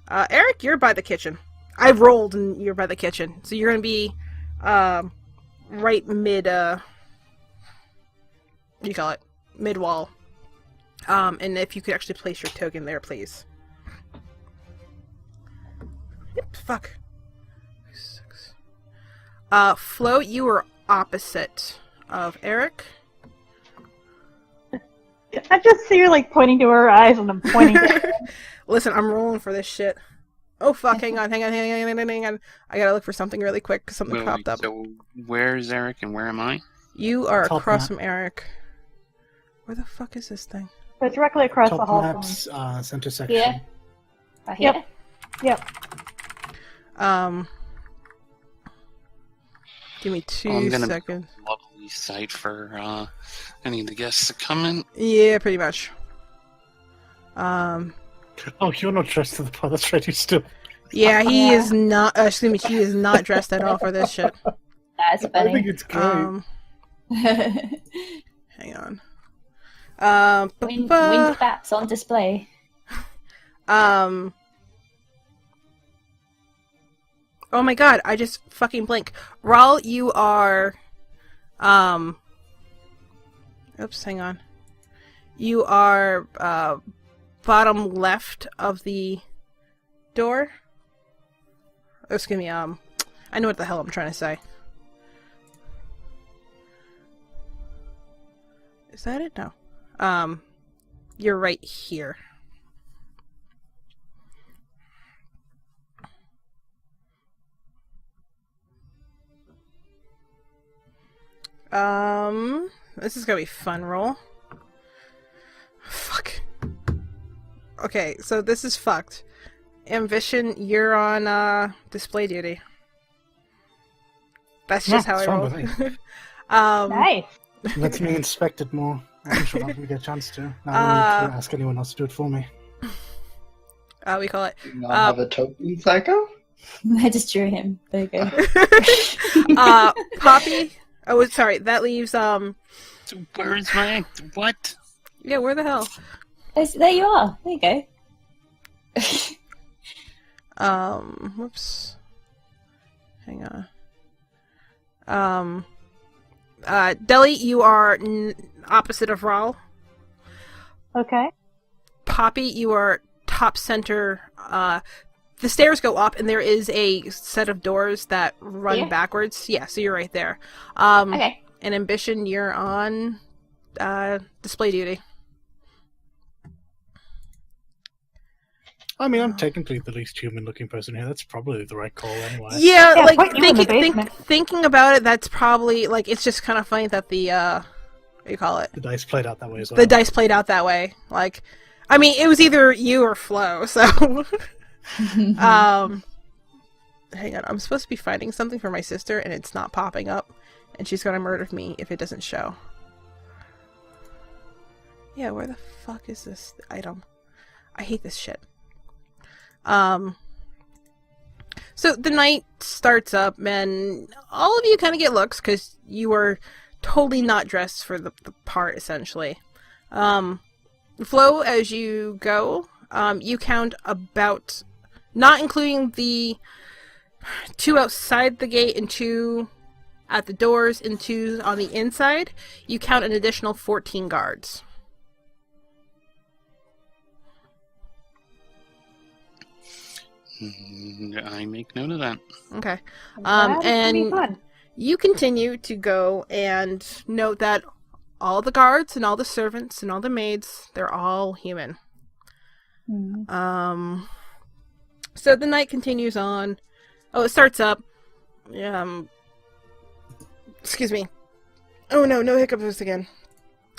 Eric, you're by the kitchen. I rolled and you're by the kitchen. So you're gonna be, right mid, what do you call it? Mid-wall. And if you could actually place your token there, please. Yep, fuck. 6. Flo, you are opposite of Eric. I just see her like pointing to her eyes and I'm pointing to her. Listen, I'm rolling for this shit. Oh fuck, hang on. I gotta look for something really quick because something popped up. So where's Eric and where am I? You are Top across map. from Eric. Where the fuck is this thing? But directly across the Top hall maps, center section. Yeah. Right here. Yep. Give me 2 I'm gonna seconds. Lovely sight for any of the guests to come in. Yeah, pretty much. Oh, you're not dressed to the part. That's right, you still. Yeah, he Yeah. is not. Excuse me, he is not dressed at all for this shit. That's I think funny. it's great. Hang on. Winged bats on display. Oh my god, I just fucking blink. Raul, you are, oops, hang on. You are, bottom left of the door. Oh, excuse me, I know what the hell I'm trying to say. Is that it? No. You're right here. This is gonna be a fun roll. Fuck. Okay, so this is fucked. Ambition, you're on display duty. That's just how I fine roll. with me. Nice. Lets me inspect it more. I'm sure I'll get a chance to. I don't need to ask anyone else to do it for me. We call it. Do you not have a token, Psycho? I just drew him. There you go. Poppy. Oh, sorry. That leaves. So where's my what? Yeah, where the hell? There you are. There you go. Whoops. Hang on. Deli, you are opposite of Rawl. Okay. Poppy, you are top center. The stairs go up, and there is a set of doors that run Here? backwards. Yeah, so you're right there. Okay. And Ambition, you're on display duty. I mean, I'm technically the least human-looking person here. That's probably the right call anyway. Yeah, Yeah, like put you in the basement. thinking about it, that's probably like it's just kind of funny that the what do you call it? The dice played out that way as well. The dice played out that way. Like, I mean, it was either you or Flo. So, hang on, I'm supposed to be finding something for my sister, and it's not popping up, and she's gonna murder me if it doesn't show. Yeah, where the fuck is this item? I hate this shit. So the night starts up, and all of you kind of get looks because you were totally not dressed for the part, essentially. Flo, as you go, you count about, not including the 2 outside the gate and 2 at the doors and 2 on the inside, you count an additional 14 guards. I make note of that. Okay. That's gonna be And fun. you continue to go and note that all the guards and all the servants and all the maids, they're all human. So the night continues on. Oh, it starts up. Excuse me. Oh no hiccups again.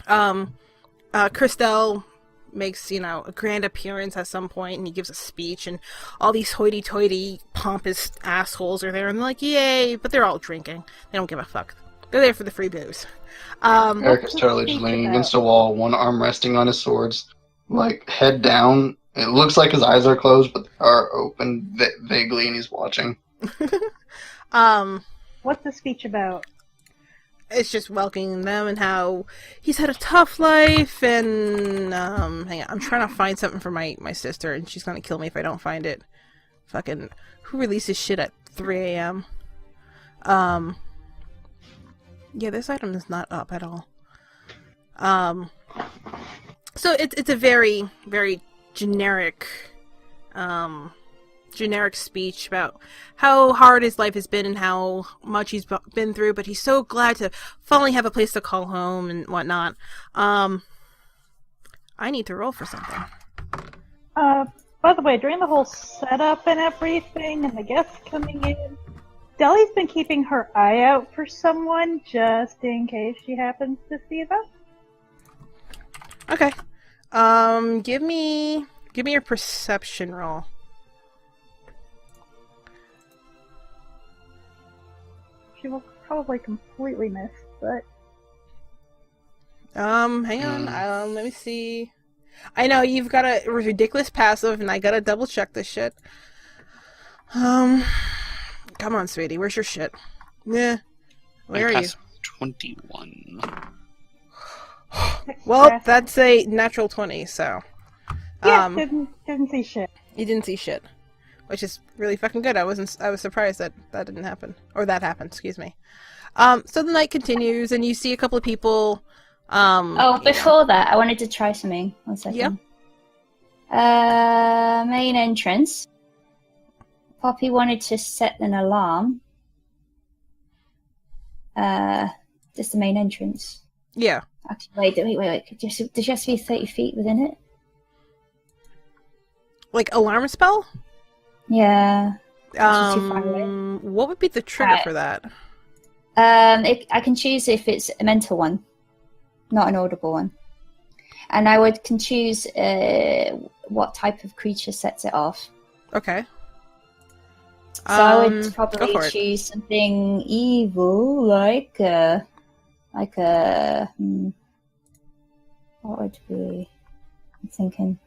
Christelle makes, a grand appearance at some point, and he gives a speech, and all these hoity-toity, pompous assholes are there, and they're like, yay, but they're all drinking. They don't give a fuck. They're there for the free booze. Eric is totally just leaning against the wall, one arm resting on his swords, like, head down. It looks like his eyes are closed, but they are open vaguely, and he's watching. What's the speech about? It's just welcoming them and how he's had a tough life, and hang on, I'm trying to find something for my sister, and she's gonna kill me if I don't find it. Fucking who releases shit at 3 a.m.? Yeah, this item is not up at all. So it's a very, very generic speech about how hard his life has been and how much he's been through, but he's so glad to finally have a place to call home and whatnot. I need to roll for something. By the way, during the whole setup and everything, and the guests coming in, Deli's been keeping her eye out for someone just in case she happens to see them. Okay. Give me your perception roll. She will probably completely miss, but Hang on. Let me see. I know you've got a ridiculous passive, and I gotta double check this shit. Come on, sweetie. Where's your shit? Yeah. Where are you? 21. Well, that's a natural 20, so. yeah, didn't see shit. You didn't see shit, which is really fucking good. I was surprised that didn't happen, or that happened. Excuse me. So the night continues, and you see a couple of people. Before that, I wanted to try something. 1 second. Yep. Main entrance. Poppy wanted to set an alarm. Just the main entrance. Yeah. Actually, wait. Does she have to be 30 feet within it? Like alarm spell? Yeah. She's too far away. What would be the trigger Right. for that? I can choose if it's a mental one, not an audible one. And can choose what type of creature sets it off. Okay. So I would Go for probably it. choose something evil, like a. What would be? I'm thinking.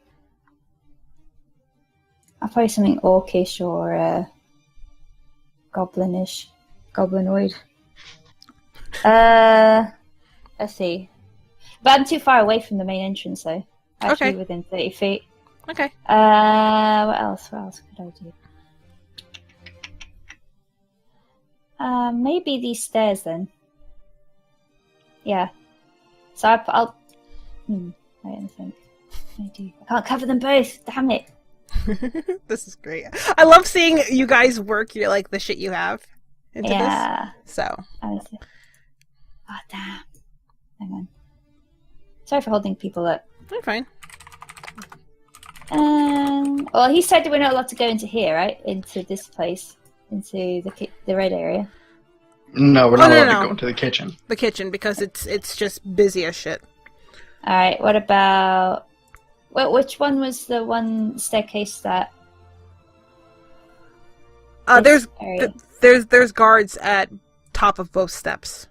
I'll probably something orcish or goblinish, goblinoid. Let's see. But I'm too far away from the main entrance, though. Actually, Okay. within 30 feet. Okay. What else? What else could I do? Maybe these stairs then. Yeah. So I'll. I don't think. I can't cover them both. Damn it. This is great. I love seeing you guys work your like the shit you have into Yeah. this. So. Oh damn. Hang on. Sorry for holding people up. I'm fine. Well, he said that we're not allowed to go into here, right? Into this place, into the red area. No, we're not no, allowed no. to go into the kitchen. The kitchen because it's just busy as shit. All right. What about? Which one was the one staircase that? There's area? there's guards at top of both steps.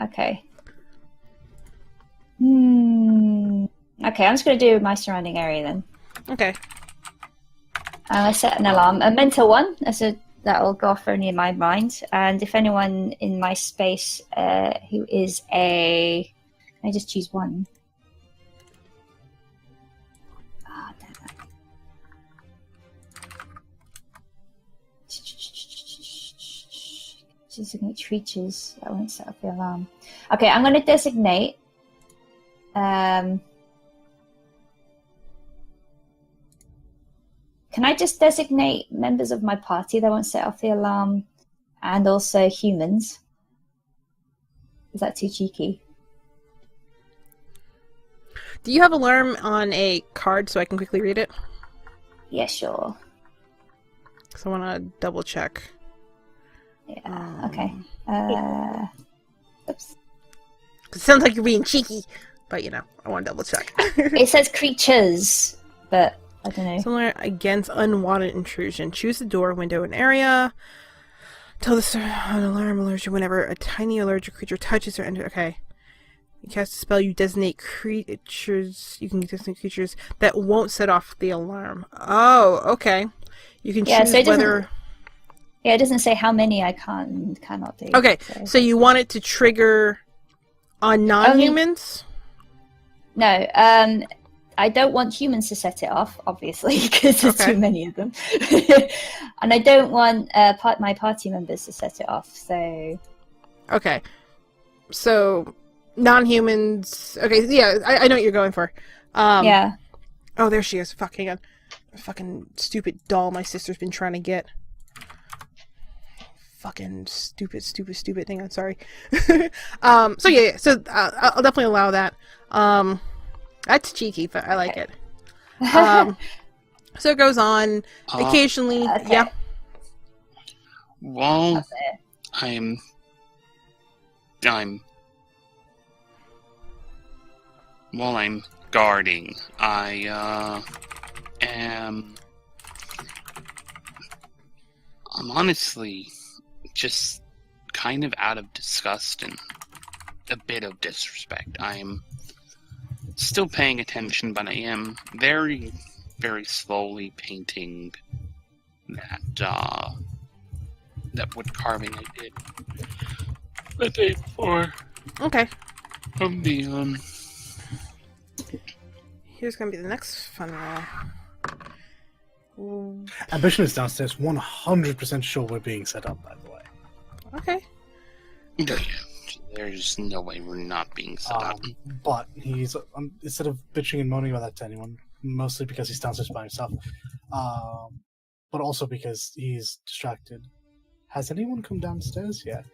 Okay. Okay, I'm just gonna do my surrounding area then. Okay. I set an alarm, a mental one, that will go off only in my mind. And if anyone in my space who is I just choose one. Ah, damn it. Designate creatures. I won't set up the alarm. Okay, I'm going to designate. Can I just designate members of my party that won't set off the alarm, and also humans? Is that too cheeky? Do you have alarm on a card so I can quickly read it? Yeah, sure. So I want to double check. Yeah. Okay. Oops. It sounds like you're being cheeky, but you know, I want to double check. It says creatures, but I don't know. Somewhere against unwanted intrusion. Choose the door, window, and area. Tell an alarm alerts you whenever a tiny allergic creature touches or enters. Okay. You cast a spell, you designate creatures. You can designate creatures that won't set off the alarm. Oh, okay. You can choose so it doesn't- whether. Yeah, it doesn't say how many I cannot do. Okay, so you want it to trigger on non-humans? No, I don't want humans to set it off, obviously, because there's too many of them. And I don't want my party members to set it off, so... Okay. So, non-humans... Okay, yeah, I know what you're going for. Yeah. Oh, there she is. Fuck, hang on. Fucking stupid doll my sister's been trying to get. Fucking stupid. Hang on, sorry. So yeah, so I'll definitely allow that. That's cheeky, but I like it. So it goes on. Occasionally, yeah. Well, I'm while I'm guarding, I'm honestly just kind of out of disgust and a bit of disrespect. I'm still paying attention, but I am very, very slowly painting that wood carving I did the day before. Okay. Of the Here's gonna be the next fun roll. Ambition is downstairs, 100% sure we're being set up, by the way. Okay. There's no way we're not being set up. But he's, instead of bitching and moaning about that to anyone, mostly because he's downstairs by himself, but also because he's distracted. Has anyone come downstairs yet?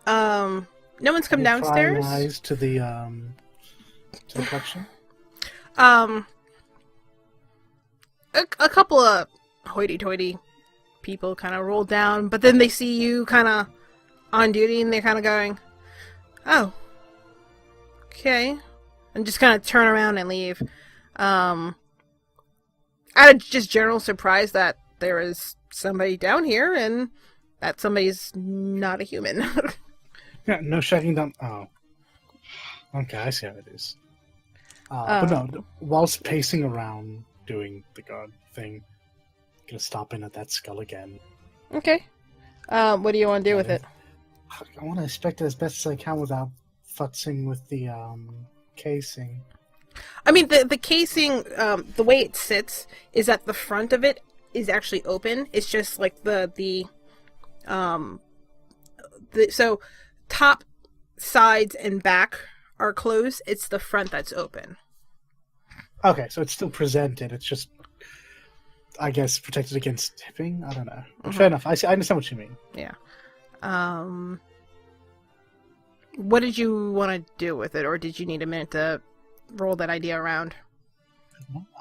No one's come Any downstairs. prying eyes to the collection? A couple of hoity-toity people kind of roll down, but then they see you kind of on duty, and they're kind of going, "Oh, okay," and just kind of turn around and leave. Out of just general surprise that there is somebody down here and that somebody's not a human. Yeah, no shutting down. Oh. Okay, I see how it is. But no, whilst pacing around doing the guard thing, I'm gonna stop in at that skull again. Okay. What do you want to do with it? I want to inspect it as best as I can without futzing with the casing. I mean, the casing, the way it sits is that the front of it is actually open. It's just like so top, sides, and back are closed. It's the front that's open. Okay, so it's still presented. It's just, I guess, protected against tipping. I don't know. But fair enough. I understand what you mean. Yeah. What did you want to do with it, or did you need a minute to roll that idea around?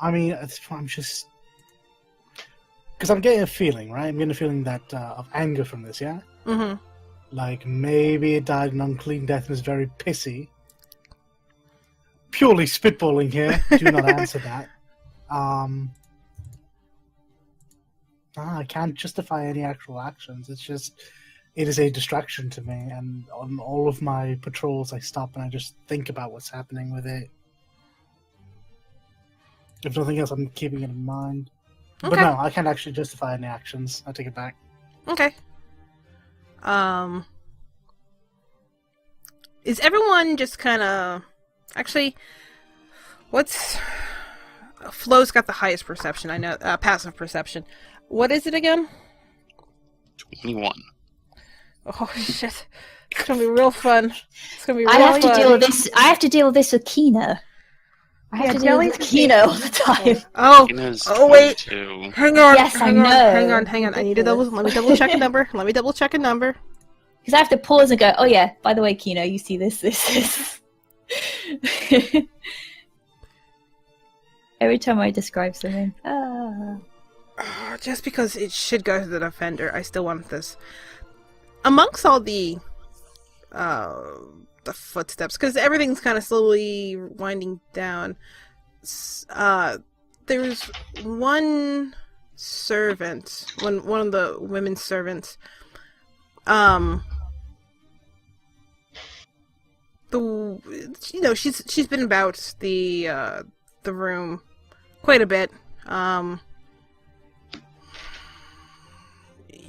I mean, I'm just because I'm getting a feeling, right? I'm getting a feeling that of anger from this. Yeah. Mm-hmm. Like maybe it died an unclean death and is very pissy. Purely spitballing here. Do not answer that. I can't justify any actual actions. It's just, it is a distraction to me. And on all of my patrols, I stop and I just think about what's happening with it. If nothing else, I'm keeping it in mind. Okay. But no, I can't actually justify any actions. I take it back. Okay. Is everyone just kind of... Actually, Flo's got the highest perception, I know, passive perception. What is it again? 21. Oh, shit. It's gonna be real fun. It's gonna be real I have fun. to deal with this. I have to deal with this with Kino. I have to deal with Kino all the time. Wait. 22. Hang on. Yes, hang I on. know. Hang on. Let me double check a number. Because I have to pause and go, oh yeah, by the way, Kino, you see this. Every time I describe something. Just because it should go to the defender, I still want this. Amongst all the footsteps, because everything's kind of slowly winding down, there's one servant, one of the women's servants, she's been about the room quite a bit.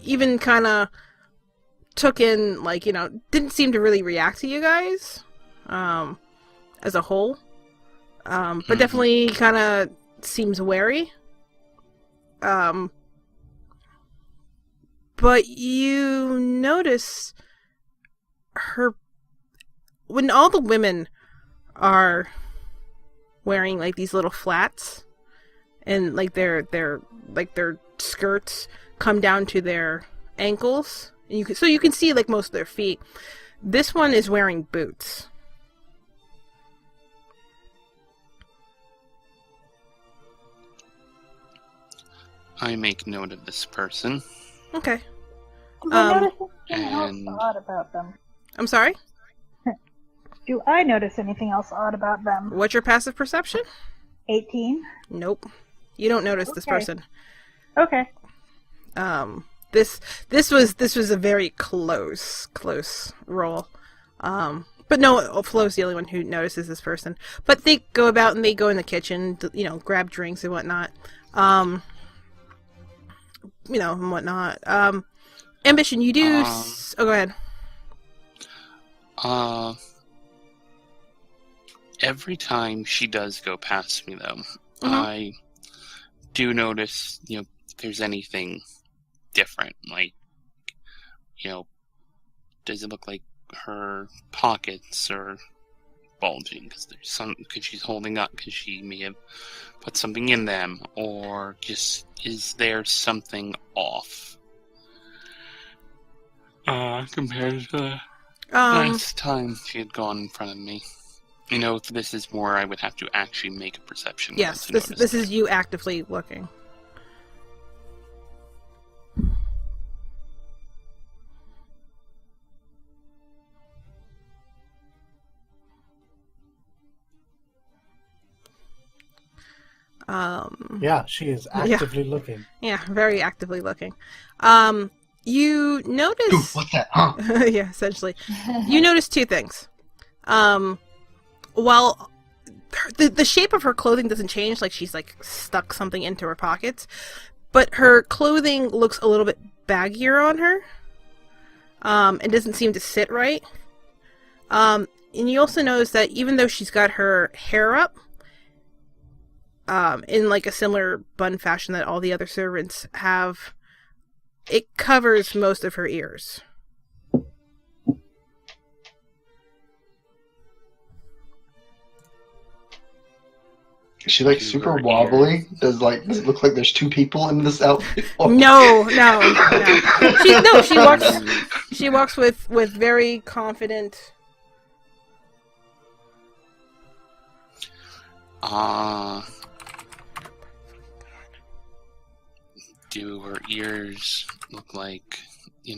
Even kind of took in, didn't seem to really react to you guys, as a whole. But definitely kind of seems wary. But you notice her, when all the women are wearing like these little flats, and like their skirts come down to their ankles, and you can see like most of their feet. This one is wearing boots. I make note of this person. Okay. Do I notice anything and- else odd about them? I'm sorry? Do I notice anything else odd about them? What's your passive perception? 18. Nope. You don't notice this Okay. person. Okay. This was a very close roll. But no, Flo's the only one who notices this person. But they go about and they go in the kitchen, grab drinks and whatnot. And whatnot. Ambition, you do... go ahead. Every time she does go past me, though, I do notice, if there's anything different. Like, does it look like her pockets are bulging because she's holding up because she may have put something in them, or just is there something off compared to the last time she had gone in front of me? This is more I would have to actually make a perception. Yes, this is you actively looking. Yeah, she is actively looking. Yeah, very actively looking. You Dude, notice... what's that? Huh? yeah, essentially. You notice two things. While the shape of her clothing doesn't change, like she's like stuck something into her pockets, but her clothing looks a little bit baggier on her. It doesn't seem to sit right. And you also notice that even though she's got her hair up, in like a similar bun fashion that all the other servants have, it covers most of her ears. Is she like super wobbly? Does it look like there's two people in this outfit? No. She walks with very confident. Do her ears look like, they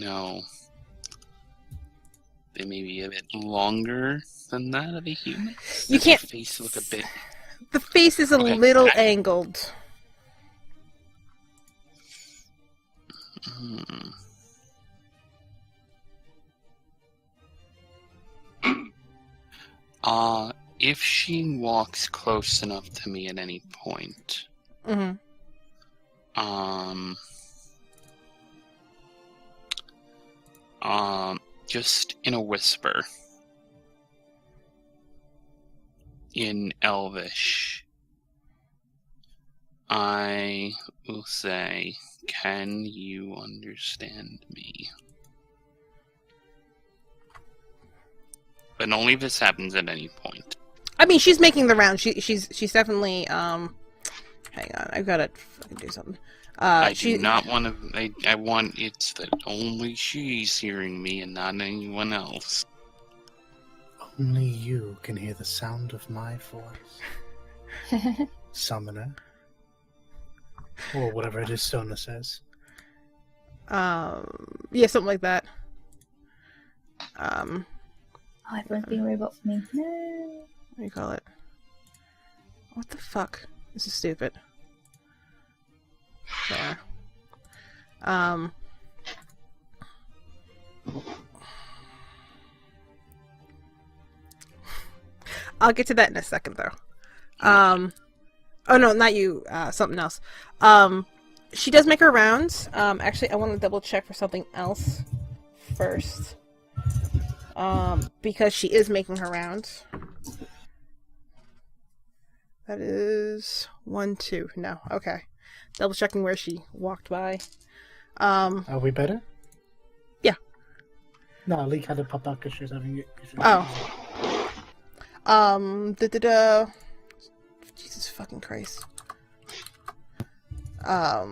may be a bit longer than that of a human? You Does can't. her face look a bit... The face is a Okay. little angled. If she walks close enough to me at any point, Mm-hmm. just in a whisper, in Elvish, I will say, "Can you understand me?" But only if this happens at any point. I mean, she's making the round. She's definitely Hang on, I've got to fucking do something. I do not want to. I want it's that only she's hearing me and not anyone else. Only you can hear the sound of my voice. Summoner. Or whatever it is Sona says. Yeah, something like that. Oh, everyone's being a robot for me. No. What do you call it? What the fuck? This is stupid. There. I'll get to that in a second, though. Oh no, not you. Something else. She does make her rounds. Actually, I want to double check for something else first. Because she is making her rounds. That is 1, 2. No, okay. Double checking where she walked by. Are we better? Yeah. No, Leek had to pop out because she was having issues. Oh. Jesus fucking Christ. What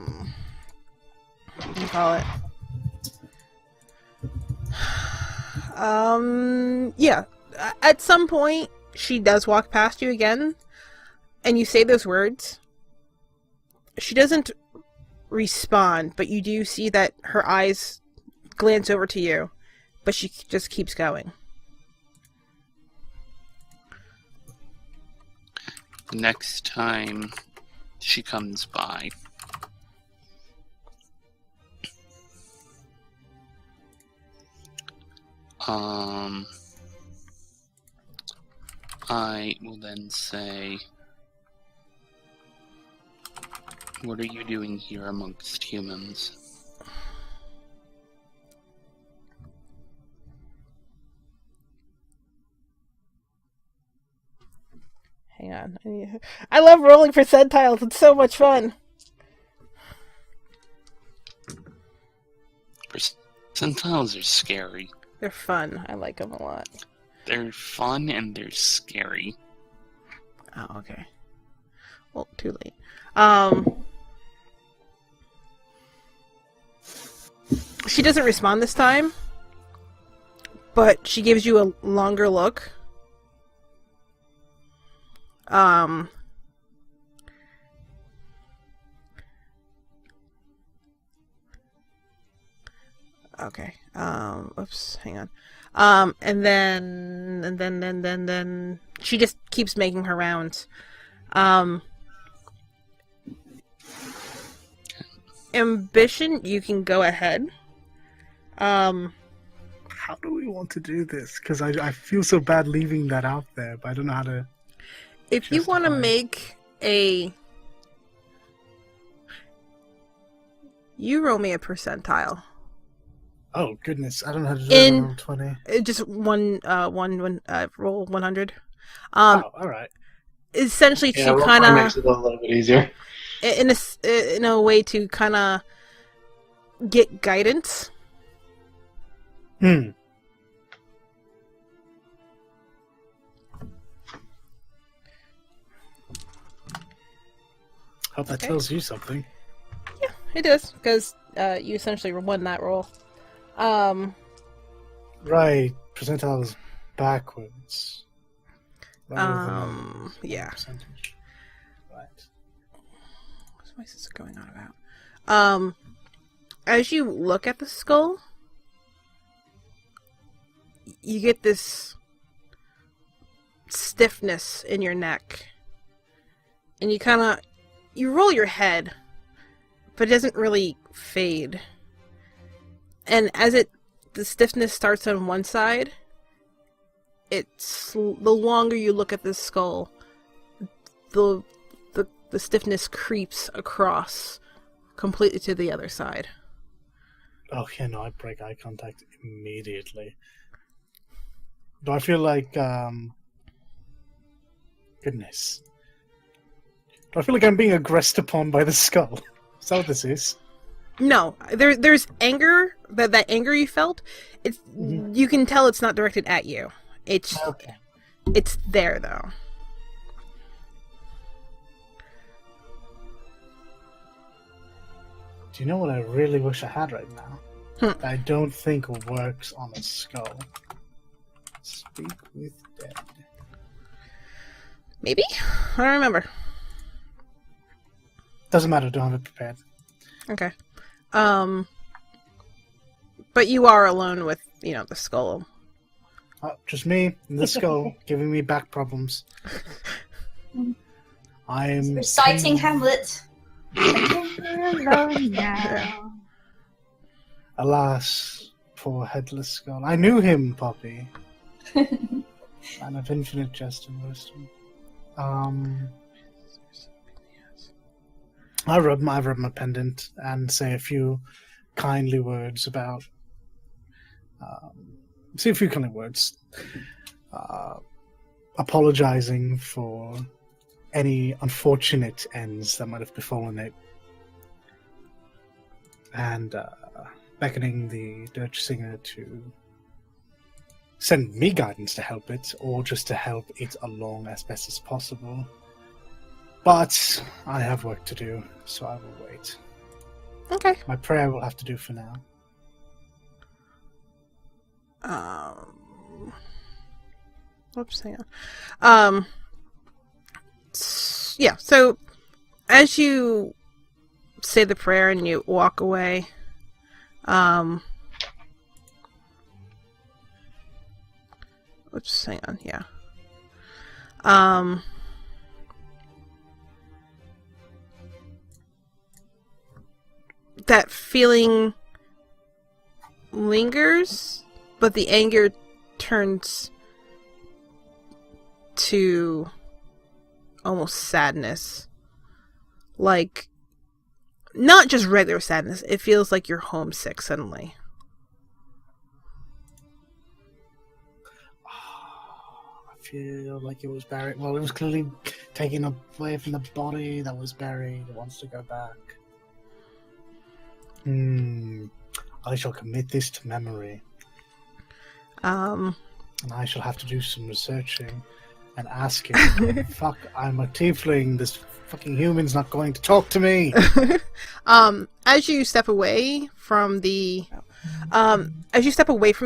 do you call it? Yeah. At some point, she does walk past you again, and you say those words. She doesn't respond, but you do see that her eyes glance over to you, but she just keeps going. Next time she comes by, I will then say, "What are you doing here amongst humans?" Hang on. I love rolling percentiles. It's so much fun. Percentiles are scary. They're fun. I like them a lot. They're fun and they're scary. Oh, okay. Well, too late. She doesn't respond this time, but she gives you a longer look. Okay. Oops. Hang on. And then she just keeps making her rounds. ambition, you can go ahead. How do we want to do this? Because I feel so bad leaving that out there, but I don't know how to. If you want to Justify. make a... You roll me a percentile. Oh goodness, I don't know how to do In- that on roll 20. Just roll 100. Oh, all right. Essentially Yeah, to roll kind four of... makes it a little bit easier. In a way to kind of get guidance. Hmm. Hope that Okay. tells you something. Yeah, it does, because you essentially won that roll. Right, percentiles backwards. rather than Yeah. percentage. Right. What is this going on about? As you look at the skull, you get this stiffness in your neck. And you roll your head, but it doesn't really fade. And as the stiffness starts on one side, the longer you look at this skull, the stiffness creeps across completely to the other side. Oh, yeah, no, I break eye contact immediately. Do I feel like, goodness. Do I feel like I'm being aggressed upon by the skull? Is that what this is? No, there's anger, that anger you felt, it's you can tell it's not directed at you. Okay. It's there, though. Do you know what I really wish I had right now? Hmm. I don't think works on a skull. Speak with dead. Maybe? I don't remember. Doesn't matter, don't have it prepared. Okay. But you are alone with, the skull. Just me and the skull giving me back problems. I'm Reciting Hamlet. Alone now. Alas, poor headless skull. I knew him, Poppy. Man of infinite jest and wisdom. I rub my pendant and say a few kindly words about. Say a few kindly words, apologizing for any unfortunate ends that might have befallen it, and beckoning the dirge singer to send me guidance to help it, or just to help it along as best as possible. But I have work to do, so I will wait. Okay. My prayer will have to do for now. Oops, hang on. Yeah, so as you say the prayer and you walk away, oops, hang on, yeah. That feeling lingers, but the anger turns to almost sadness. Like, not just regular sadness, it feels like you're homesick suddenly. I feel like it was buried. Well, it was clearly taken away from the body that was buried. It wants to go back. I shall commit this to memory. And I shall have to do some researching and ask him, fuck, I'm a tiefling, this fucking human's not going to talk to me. As you step away from the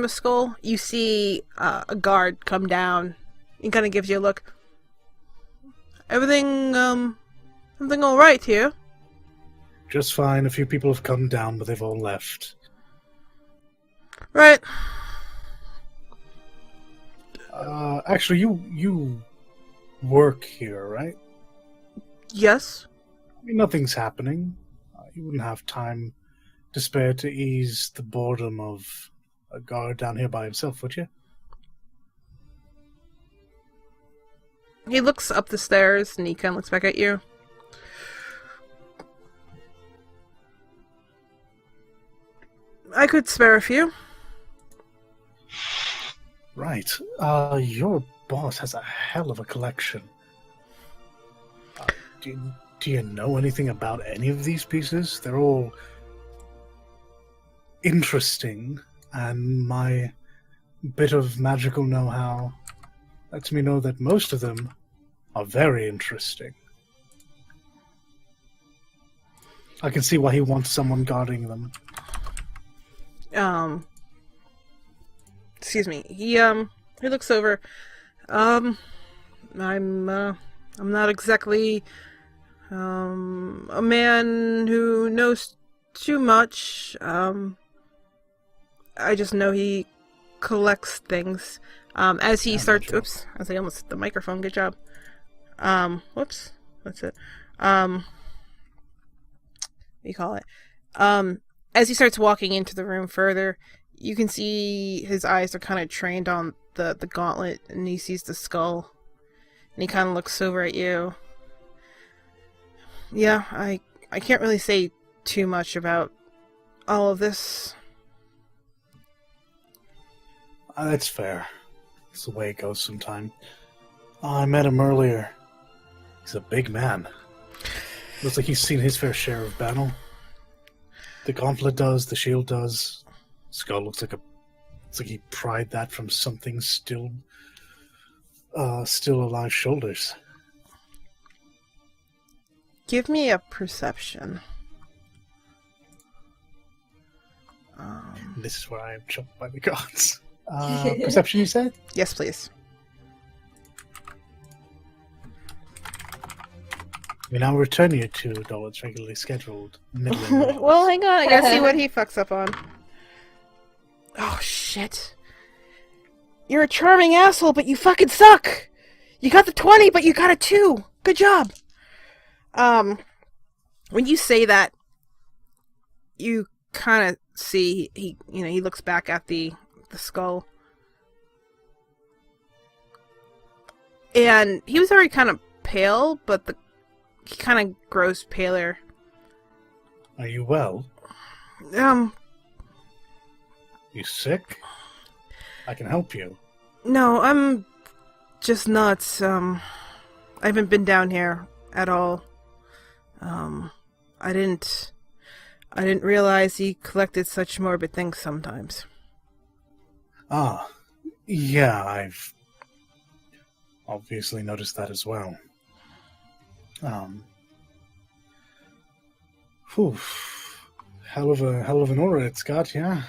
skull, you see a guard come down and kind of gives you a look. Everything all right here? Just fine. A few people have come down, but they've all left. Right. Actually, you work here, right? Yes. I mean, nothing's happening. You wouldn't have time to spare to ease the boredom of a guard down here by himself, would you? He looks up the stairs and he kind of looks back at you. I could spare a few. Right. Your boss has a hell of a collection. Do you know anything about any of these pieces? They're all interesting, and my bit of magical know-how lets me know that most of them are very interesting. I can see why he wants someone guarding them. Excuse me. He looks over. I'm not exactly a man who knows too much. I just know he collects things. As he starts, oops, as I almost hit the microphone. Good job. Whoops, that's it. What do you call it? As he starts walking into the room further, you can see his eyes are kind of trained on the gauntlet, and he sees the skull, and he kind of looks over at you. Yeah, I can't really say too much about all of this. That's fair. It's the way it goes sometimes. I met him earlier. He's a big man. Looks like he's seen his fair share of battle. The gauntlet does, the shield does. Skull looks like he pried that from something still alive shoulders. Give me a perception. This is where I am choked by the gods. Perception, you said? Yes, please. I mean, I'll return you $2 regularly scheduled. Well, hang on. I gotta see what he fucks up on. Oh, shit. You're a charming asshole, but you fucking suck! You got the 20, but you got a 2! Good job! When you say that, you kind of see, he looks back at the skull. And he was already kind of pale, but he kind of grows paler. Are you well? You sick? I can help you. No, I'm just not, I haven't been down here at all. I didn't realize he collected such morbid things sometimes. Ah, yeah, I've obviously noticed that as well. Hell of an aura it's got, yeah.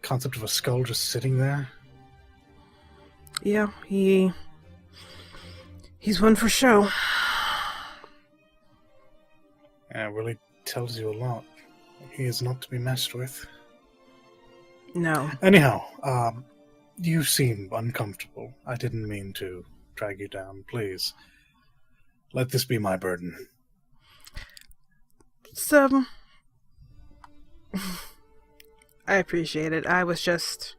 Concept of a skull just sitting there. Yeah, he's one for show. Yeah, it really tells you a lot. He is not to be messed with. No. Anyhow, you seem uncomfortable. I didn't mean to drag you down. Please, let this be my burden. I appreciate it. I was just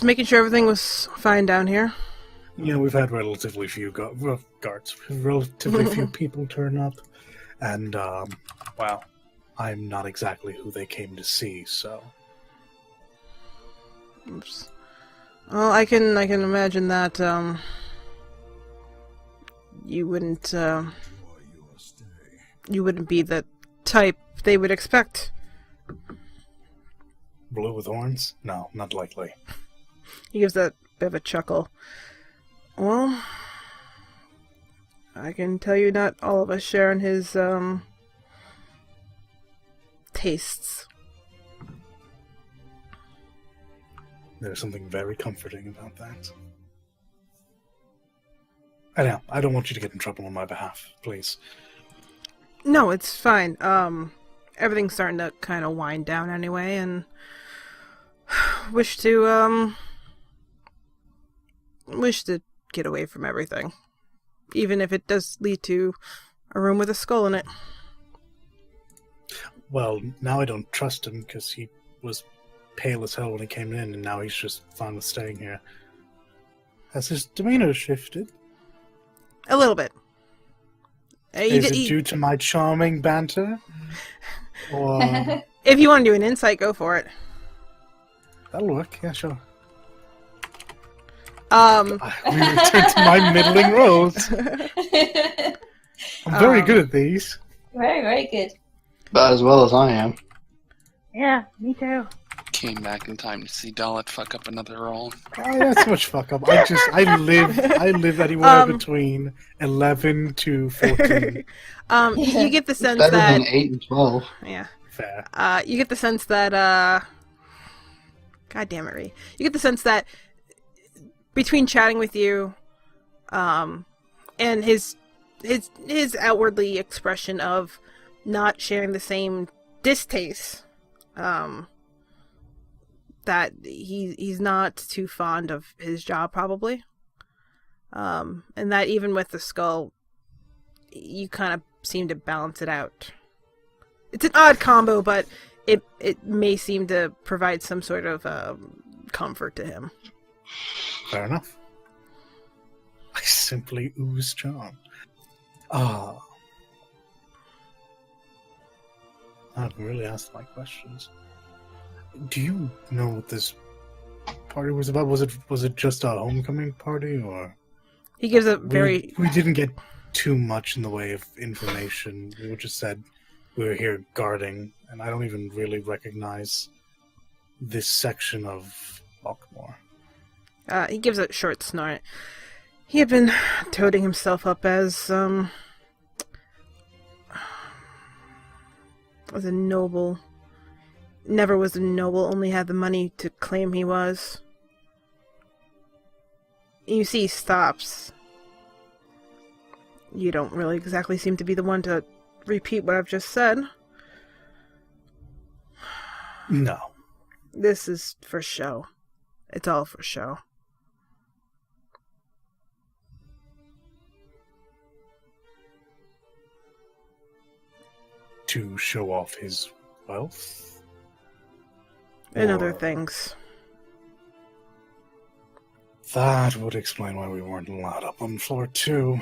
making sure everything was fine down here. Yeah, we've had relatively few guards, relatively few people turn up, and well, I'm not exactly who they came to see, so. Oops. Well, I can imagine that you wouldn't be the type they would expect. Blue with horns? No, not likely. He gives that bit of a chuckle. Well, I can tell you not all of us share in his tastes. There's something very comforting about that. Anyhow, I don't want you to get in trouble on my behalf, please. No, it's fine. Everything's starting to kind of wind down anyway, and wish to get away from everything. Even if it does lead to a room with a skull in it. Well, now I don't trust him because he was pale as hell when he came in, and now he's just fine with staying here. Has his demeanor shifted? A little bit. Is it due to my charming banter? Or If you want to do an insight, go for it. that'll work. Yeah, sure. Um, We return to my middling rolls. I'm very good at these. Very, very good. About as well as I am. Yeah, me too. Came back in time to see Dalit fuck up another roll. Oh, that's so much fuck up. I live anywhere between 11 to 14. You get the sense Better that than 8 and 12. yeah. Fair. You get the sense that God damn it, Ree. You get the sense that between chatting with you, and his outwardly expression of not sharing the same distaste, that he's not too fond of his job probably, and that even with the skull, you kind of seem to balance it out. It's an odd combo, but it may seem to provide some sort of comfort to him. Fair enough. I simply ooze charm. Ah. I've really asked my questions. Do you know what this party was about? Was it just a homecoming party, or He gives a very we didn't get too much in the way of information. We just said we were here guarding, and I don't even really recognize this section of Baltimore. he gives a short snort. He had been toting himself up as a noble. Never was a noble, only had the money to claim he was. You see he stops. You don't really exactly seem to be the one to repeat what I've just said. No. This is for show. It's all for show. To show off his wealth? And Or- other things. That would explain why we weren't allowed up on floor 2.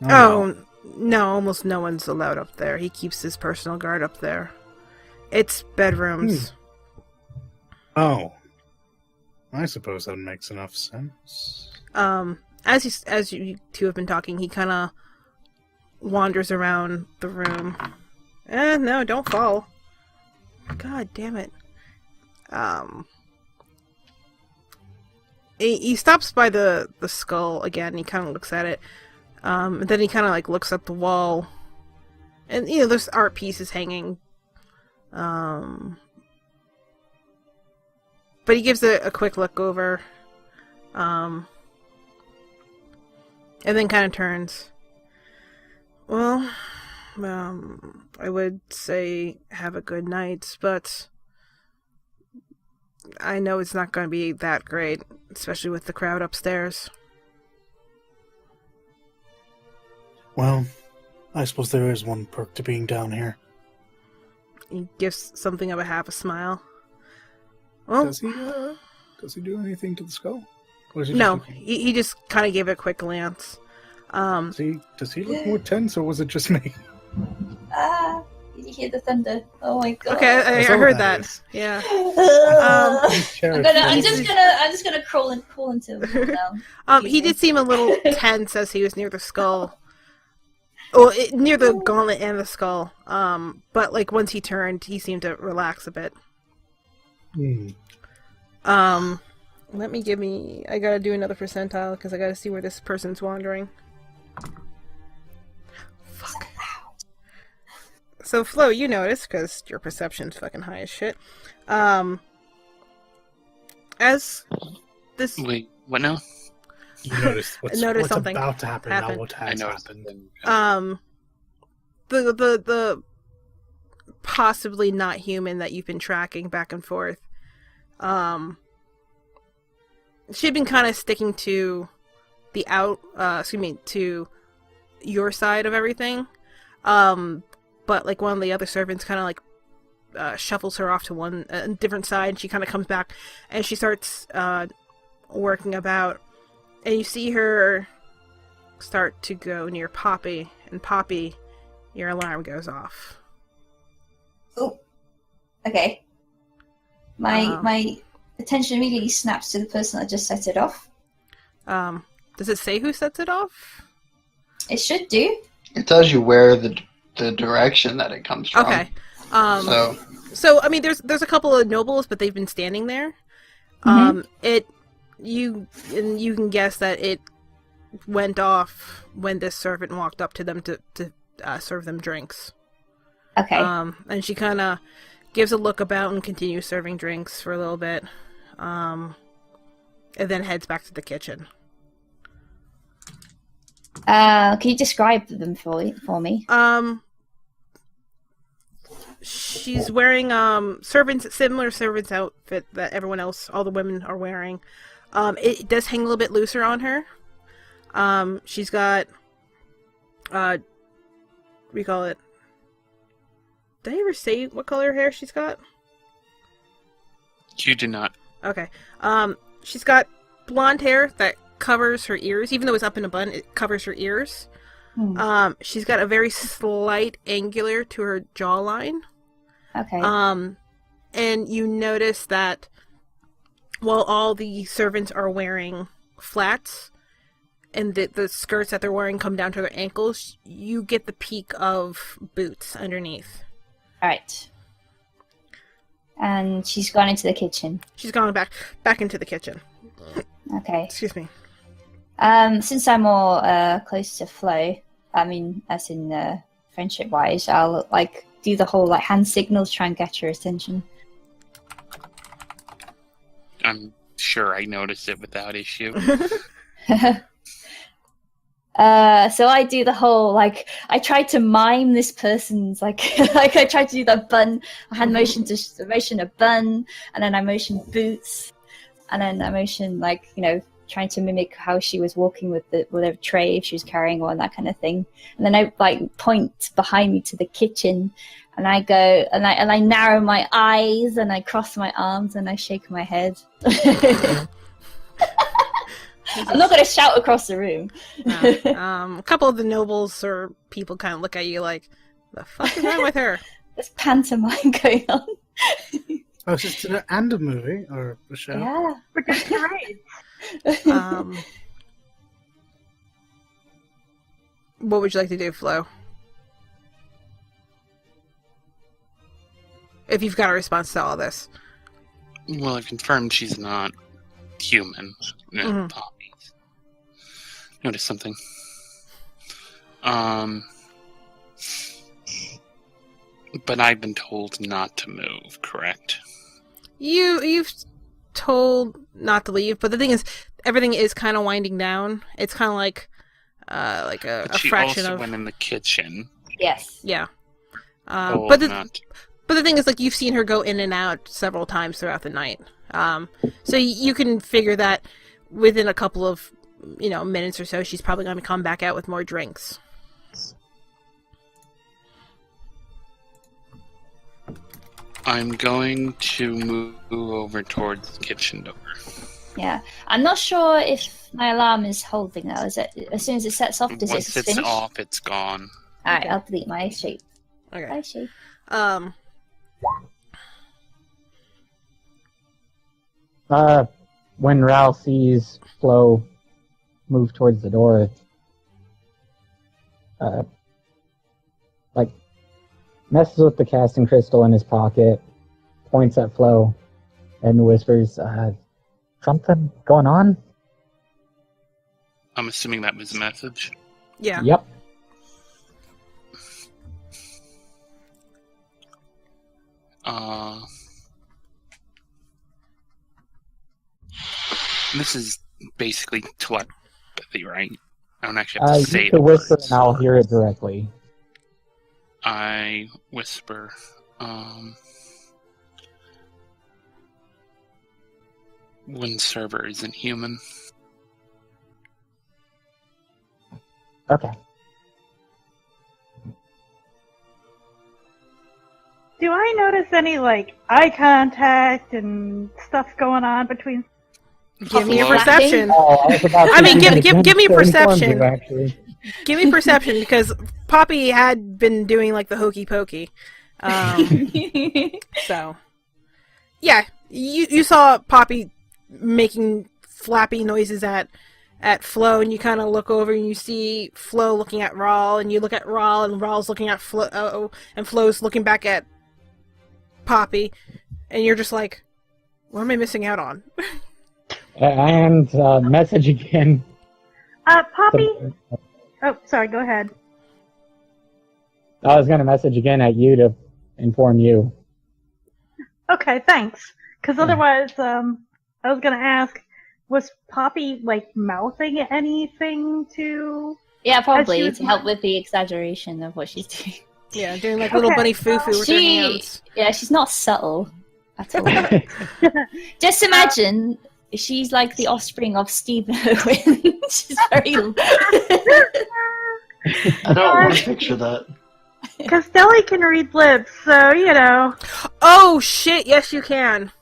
Oh, no, almost no one's allowed up there. He keeps his personal guard up there. It's bedrooms. Oh. I suppose that makes enough sense. As you two have been talking, he kind of wanders around the room. No, don't fall. God damn it. He stops by the skull again. He kind of looks at it. And then he kind of like looks at the wall. And, you know, there's art pieces hanging. But he gives it a quick look over. And then kind of turns. Well, I would say have a good night, but I know it's not going to be that great, especially with the crowd upstairs. Well, I suppose there is one perk to being down here. He gives something of a half a smile. Well, Does he do anything to the skull? Or is he no, just looking- he just kind of gave it a quick glance. Does he look more tense, or was it just me? Ah, did you hear the thunder? Oh my god. Okay, I That's all heard that that. is. Yeah. I'm just gonna crawl into him now. He did seem a little tense as he was near the skull. Well, near the gauntlet and the skull. But like once he turned, he seemed to relax a bit. I gotta do another percentile because I gotta see where this person's wandering. Fuck. So Flo, you notice because your perception's fucking high as shit. As this Wait, what now? You noticed what's something about to happen, happened. not what I has noticed. happened. The possibly not human that you've been tracking back and forth, she'd been kind of sticking to to your side of everything, but like one of the other servants kind of like shuffles her off to one different side, and she kind of comes back, and she starts working about, and you see her start to go near Poppy, and Poppy, your alarm goes off. Oh, okay. My attention immediately snaps to the person that just set it off. Does it say who sets it off? It should do. It tells you where the direction that it comes from. Okay. So So I mean, there's a couple of nobles, but they've been standing there. You can guess that it went off when this servant walked up to them to serve them drinks. Okay. And she kind of gives a look about and continues serving drinks for a little bit, and then heads back to the kitchen. Can you describe them for me? She's wearing similar servants outfit that everyone else, all the women are wearing. It does hang a little bit looser on her. She's got what do we call it? Did I ever say what color hair she's got? You did not. Okay. She's got blonde hair that covers her ears, even though it's up in a bun, it covers her ears. She's got a very slight angular to her jawline. Okay. And you notice that while all the servants are wearing flats, and the skirts that they're wearing come down to their ankles, you get the peak of boots underneath. All right. And she's gone into the kitchen. She's gone back into the kitchen. Okay. Excuse me. Since I'm more close to Flo, I mean, as in friendship-wise, I'll do the whole hand signals, try and get her attention. I'm sure I noticed it without issue. So I do the whole I try to mime this person's I try to do that bun. I hand motion a bun, and then I motion boots, and then I motion trying to mimic how she was walking with a tray if she was carrying one, that kind of thing. And then I point behind me to the kitchen, and I go and I narrow my eyes, and I cross my arms, and I shake my head. I'm not going to shout across the room. A couple of the nobles or people kind of look at you like, the fuck is wrong with her? There's pantomime going on. Oh, it's just a movie or a show? Yeah. We're just great. What would you like to do, Flo? If you've got a response to all this. Well, I've confirmed she's not human. No, Poppy. Notice something. But I've been told not to move, correct? You've told not to leave, but the thing is, everything is kind of winding down. It's kind of like a But she fraction also of. went in the kitchen. Yes. Yeah. Oh, But not. the thing is, you've seen her go in and out several times throughout the night. So you can figure that within a couple of minutes or so, she's probably going to come back out with more drinks. I'm going to move over towards the kitchen door. Yeah. I'm not sure if my alarm is holding though. Is it as soon as it sets off? Does Once it it's finish? off, it's gone. All right. I'll delete my shape. Okay. Bye, shape. When Ral sees Flo move towards the door, messes with the casting crystal in his pocket, points at Flo, and whispers, something going on? I'm assuming that was a message. Yeah. Yep. This is basically telepathy, right? I don't actually have to say You the can whisper words. and I'll hear it directly. I whisper, one server isn't human. Okay. I notice any, like, eye contact and stuff going on between... Give me a Hello? perception. Oh, I was about I to mean, use give it me to inform perception. you, actually. Give me perception, because Poppy had been doing, like, the hokey pokey. So, yeah, you saw Poppy making flappy noises at Flo, and you kind of look over and you see Flo looking at Rawl, and you look at Rawl, and Rawl's looking at Flo, and Flo's looking back at Poppy, and you're just like, what am I missing out on? And message again. Poppy? Oh, sorry, go ahead. I was going to message again at you to inform you. Okay, thanks. Because otherwise, I was gonna ask, was Poppy, like, mouthing anything to... Yeah, probably was- to help with the exaggeration of what she's doing. Yeah, doing like little Okay, bunny foo-foo with her hands. Yeah, she's not subtle at all. Just imagine she's like the offspring of Steve Irwin. She's very. I don't want to picture that. Because Deli can read lips, so, you know. Oh shit! Yes, you can.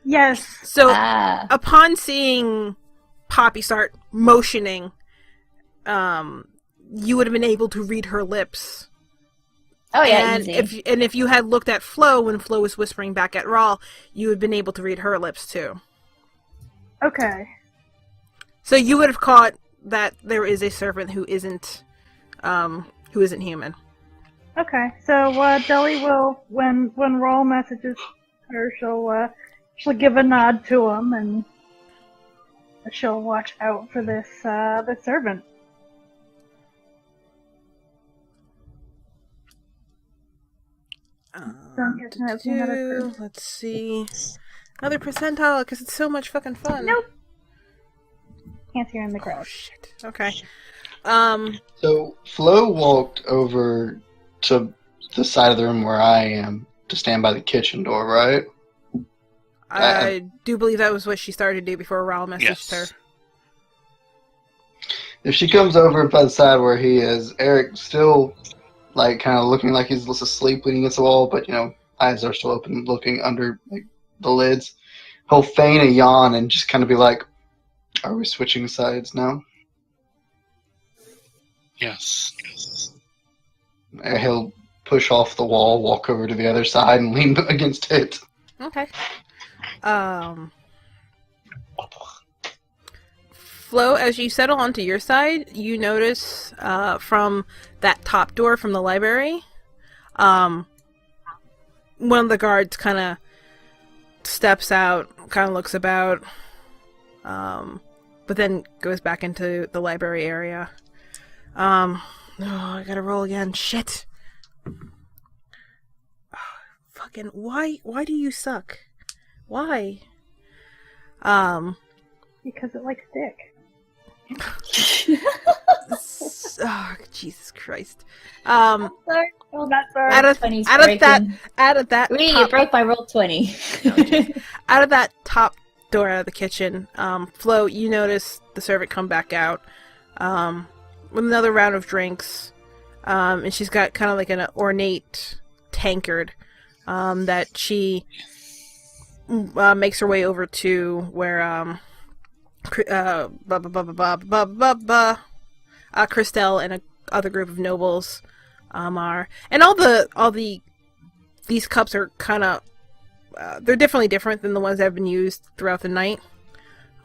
Yes. So Ah, upon seeing Poppy start motioning, you would have been able to read her lips. oh yeah, and easy. if you had looked at Flo when Flo was whispering back at Rawl, you would have been able to read her lips too. Okay. So you would have caught that there is a servant who isn't human. Okay, so Deli will, when Rawl messages her, she'll give a nod to him, and she'll watch out for this servant. Don't get to have another person. Let's see. Another percentile, because it's so much fucking fun. Nope. Can't hear in the Oh crowd. shit. Okay. So Flo walked over to the side of the room where I am to stand by the kitchen door, right? I do believe that was what she started to do before Raul messaged Yes. her. If she comes over by the side where he is, Eric still, like, kind of looking like he's just asleep, leaning against the wall, but, you know, eyes are still open, looking under, like, the lids. He'll feign a yawn and just kind of be like, are we switching sides now? Yes. And he'll push off the wall, walk over to the other side, and lean against it. Okay. Flo, as you settle onto your side, you notice from that top door from the library, one of the guards kind of steps out, kind of looks about, but then goes back into the library area. Oh, I gotta roll again. Shit. Fucking why do you suck? Why? Because it likes dick. Oh, Jesus Christ. Sorry. Oh, Not sorry. Out of 20's that Really, top, it broke my roll 20. out of that top door out of the kitchen, Flo, you notice the servant come back out with another round of drinks, and she's got kind of like an ornate tankard that she makes her way over to where Christelle and a other group of nobles are, and these cups are kind of they're definitely different than the ones that have been used throughout the night.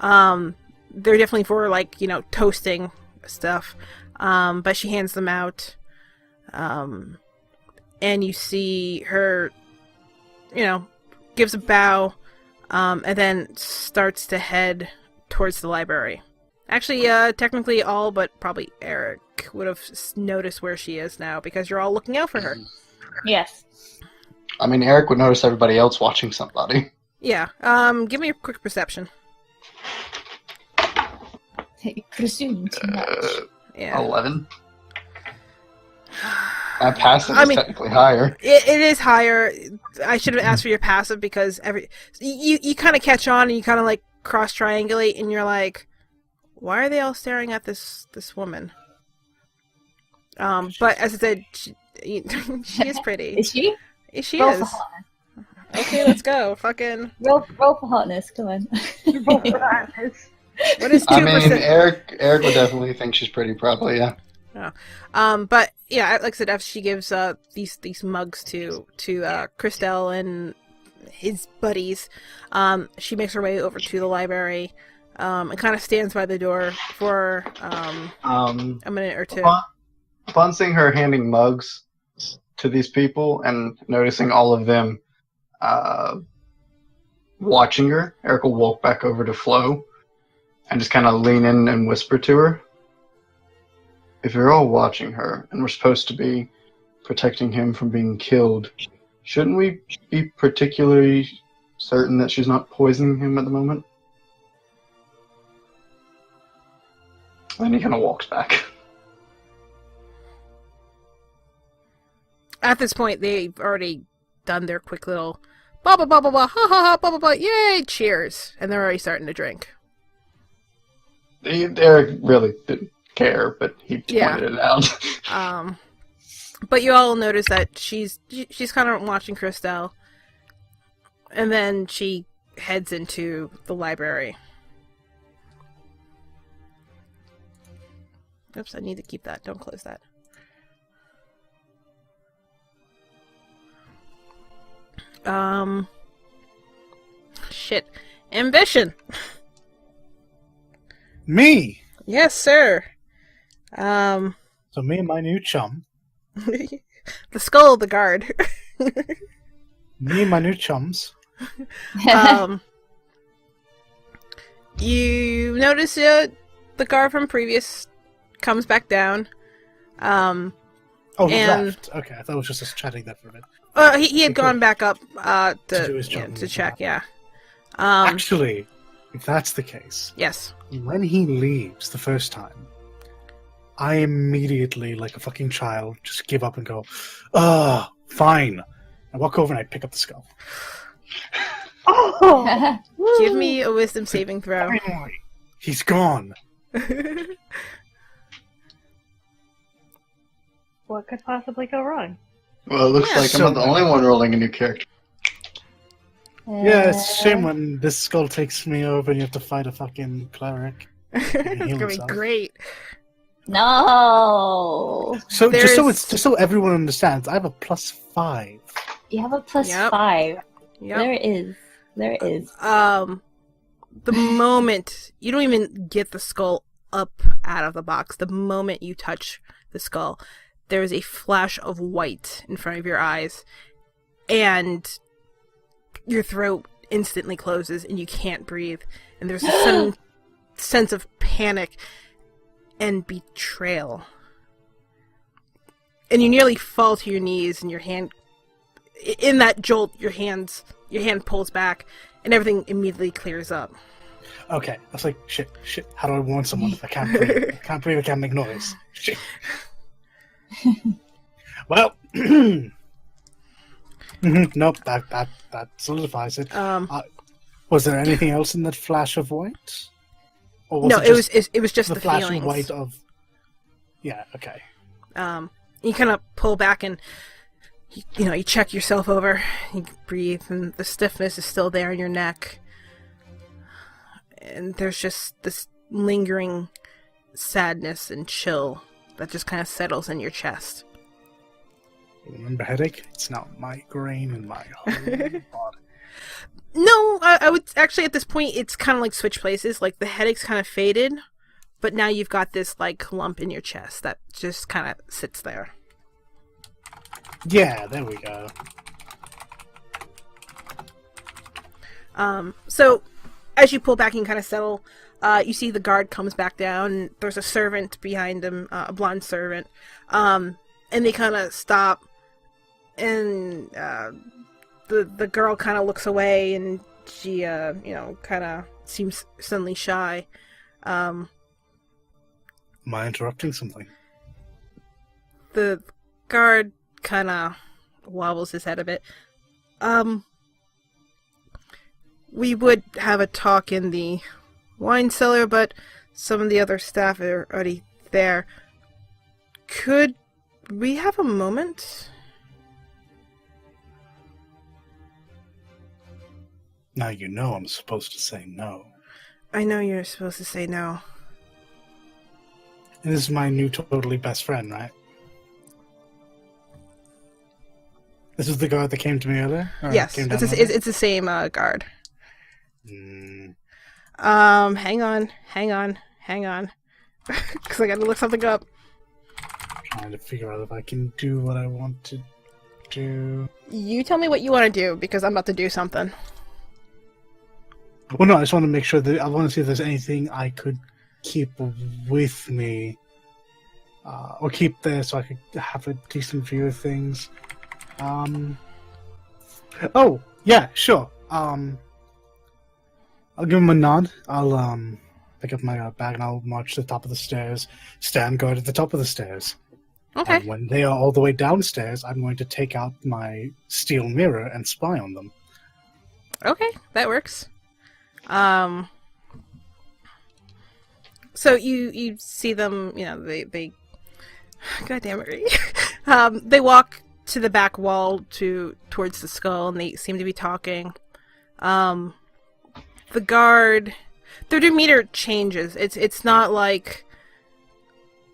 They're definitely for, like, you know, toasting stuff, but she hands them out, and you see her, you know, gives a bow, and then starts to head towards the library. Actually, technically all but probably Eric would have noticed where she is now, because you're all looking out for her. Yes. I mean, Eric would notice everybody else watching somebody. Yeah, give me a quick perception. Presume too much. Yeah. 11. My passive is technically higher. It is higher. I should have asked for your passive, because you kind of catch on and you kind of like cross triangulate, and you're like, why are they all staring at this woman? But as I said, she is pretty. Is she? She Roll for is. hotness. Okay, let's go. Fucking. Roll for hotness. Come on. Roll for hotness. What is I 2%? mean, Eric would definitely think she's pretty, probably, yeah. But yeah, like I said, after she gives these mugs to Christelle and his buddies, she makes her way over to the library, and kind of stands by the door for a minute or two. Upon seeing her handing mugs to these people and noticing all of them watching her, Eric will walk back over to Flo and just kind of lean in and whisper to her. If you're all watching her, and we're supposed to be protecting him from being killed, shouldn't we be particularly certain that she's not poisoning him at the moment? And he kind of walks back. At this point, they've already done their quick little blah blah blah blah blah ha ha ha blah blah blah yay cheers, and they're already starting to drink. Eric really didn't care, but he pointed it out. But you all notice that she's kind of watching Christelle, and then she heads into the library. Oops, I need to keep that. Don't close that. Shit. Ambition! Me! Yes, sir! So me and my new chum. The skull of the guard. Me and my new chums. You notice the guard from previous comes back down. Oh, he and- left. Okay, I thought it was just us chatting there for a bit. He had Okay. gone back up To do his job. to check, yeah. Actually, if that's the case, Yes. when he leaves the first time, I immediately, like a fucking child, just give up and go, fine. I walk over and I pick up the skull. Oh! Give me a wisdom saving throw. Finally, he's gone. What could possibly go wrong? Well, it looks Yeah, like I'm not the only one rolling a new character. Yeah, it's a shame when this skull takes me over and you have to fight a fucking cleric. It's gonna be himself. great. No. So There's- just so everyone understands, I have a +5. You have a plus Yep. 5. Yep. There it is. There it is. The moment you don't even get the skull up out of the box, the moment you touch the skull, there is a flash of white in front of your eyes, and your throat instantly closes, and you can't breathe. And there's a sudden sense of panic and betrayal, and you nearly fall to your knees, and your hand, in that jolt, your hand pulls back, and everything immediately clears up. Okay, I was like, shit, how do I warn someone if I can't breathe? I can't breathe, I can't make noise. Shit. Well, nope, that solidifies it. Was there anything else in that flash of white? Or No, it was just the the flash feelings. of white of... Yeah, okay. You kind of pull back and you check yourself over. You breathe, and the stiffness is still there in your neck, and there's just this lingering sadness and chill that just kind of settles in your chest. Remember headache? It's not migraine in my whole body. No, I would actually at this point it's kind of like switch places. Like the headache's kind of faded, but now you've got this like lump in your chest that just kind of sits there. Yeah, there we go. So as you pull back and kind of settle, you see the guard comes back down. And there's a servant behind him, a blonde servant, and they kind of stop, and the girl kind of looks away, and she kind of seems suddenly shy. Am I interrupting something? The guard kind of wobbles his head a bit. We would have a talk in the wine cellar, but some of the other staff are already there. Could we have a moment? Now you know I'm supposed to say no. I know you're supposed to say no. And this is my new totally best friend, right? This is the guard that came to me earlier? Yes, Came down it's the same guard. Mm. Hang on. Because I gotta look something up. Trying to figure out if I can do what I want to do. You tell me what you want to do, because I'm about to do something. Well, no, I just want to make sure that I want to see if there's anything I could keep with me, or keep there so I could have a decent view of things. Oh, yeah, sure. I'll give him a nod. I'll pick up my bag and I'll march to the top of the stairs, stand guard at the top of the stairs. Okay. And when they are all the way downstairs, I'm going to take out my steel mirror and spy on them. Okay, that works. So you see them, they God damn it. They walk to the back wall towards the skull, and they seem to be talking. The guard, their demeanor changes. It's not like,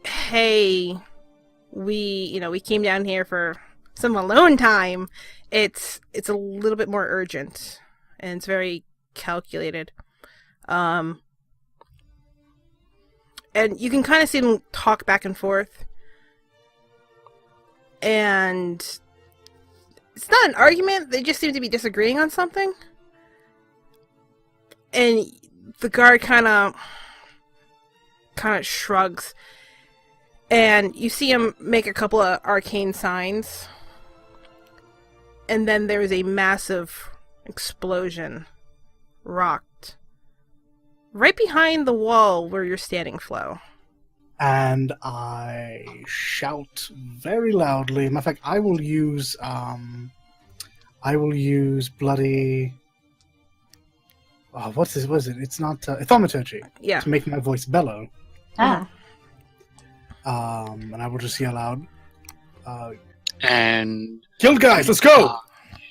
hey, we came down here for some alone time. It's a little bit more urgent, and it's very calculated. And you can kind of see them talk back and forth. And it's not an argument, they just seem to be disagreeing on something. And the guard kind of shrugs. And you see him make a couple of arcane signs. And then there's a massive explosion. Rocked. Right behind the wall where you're standing, Flo. And I shout very loudly. Matter of fact, I will use bloody. Oh, what is it? It's not thaumaturgy. Yeah. To make my voice bellow. Ah. And I will just yell out. And Guild guys, let's go!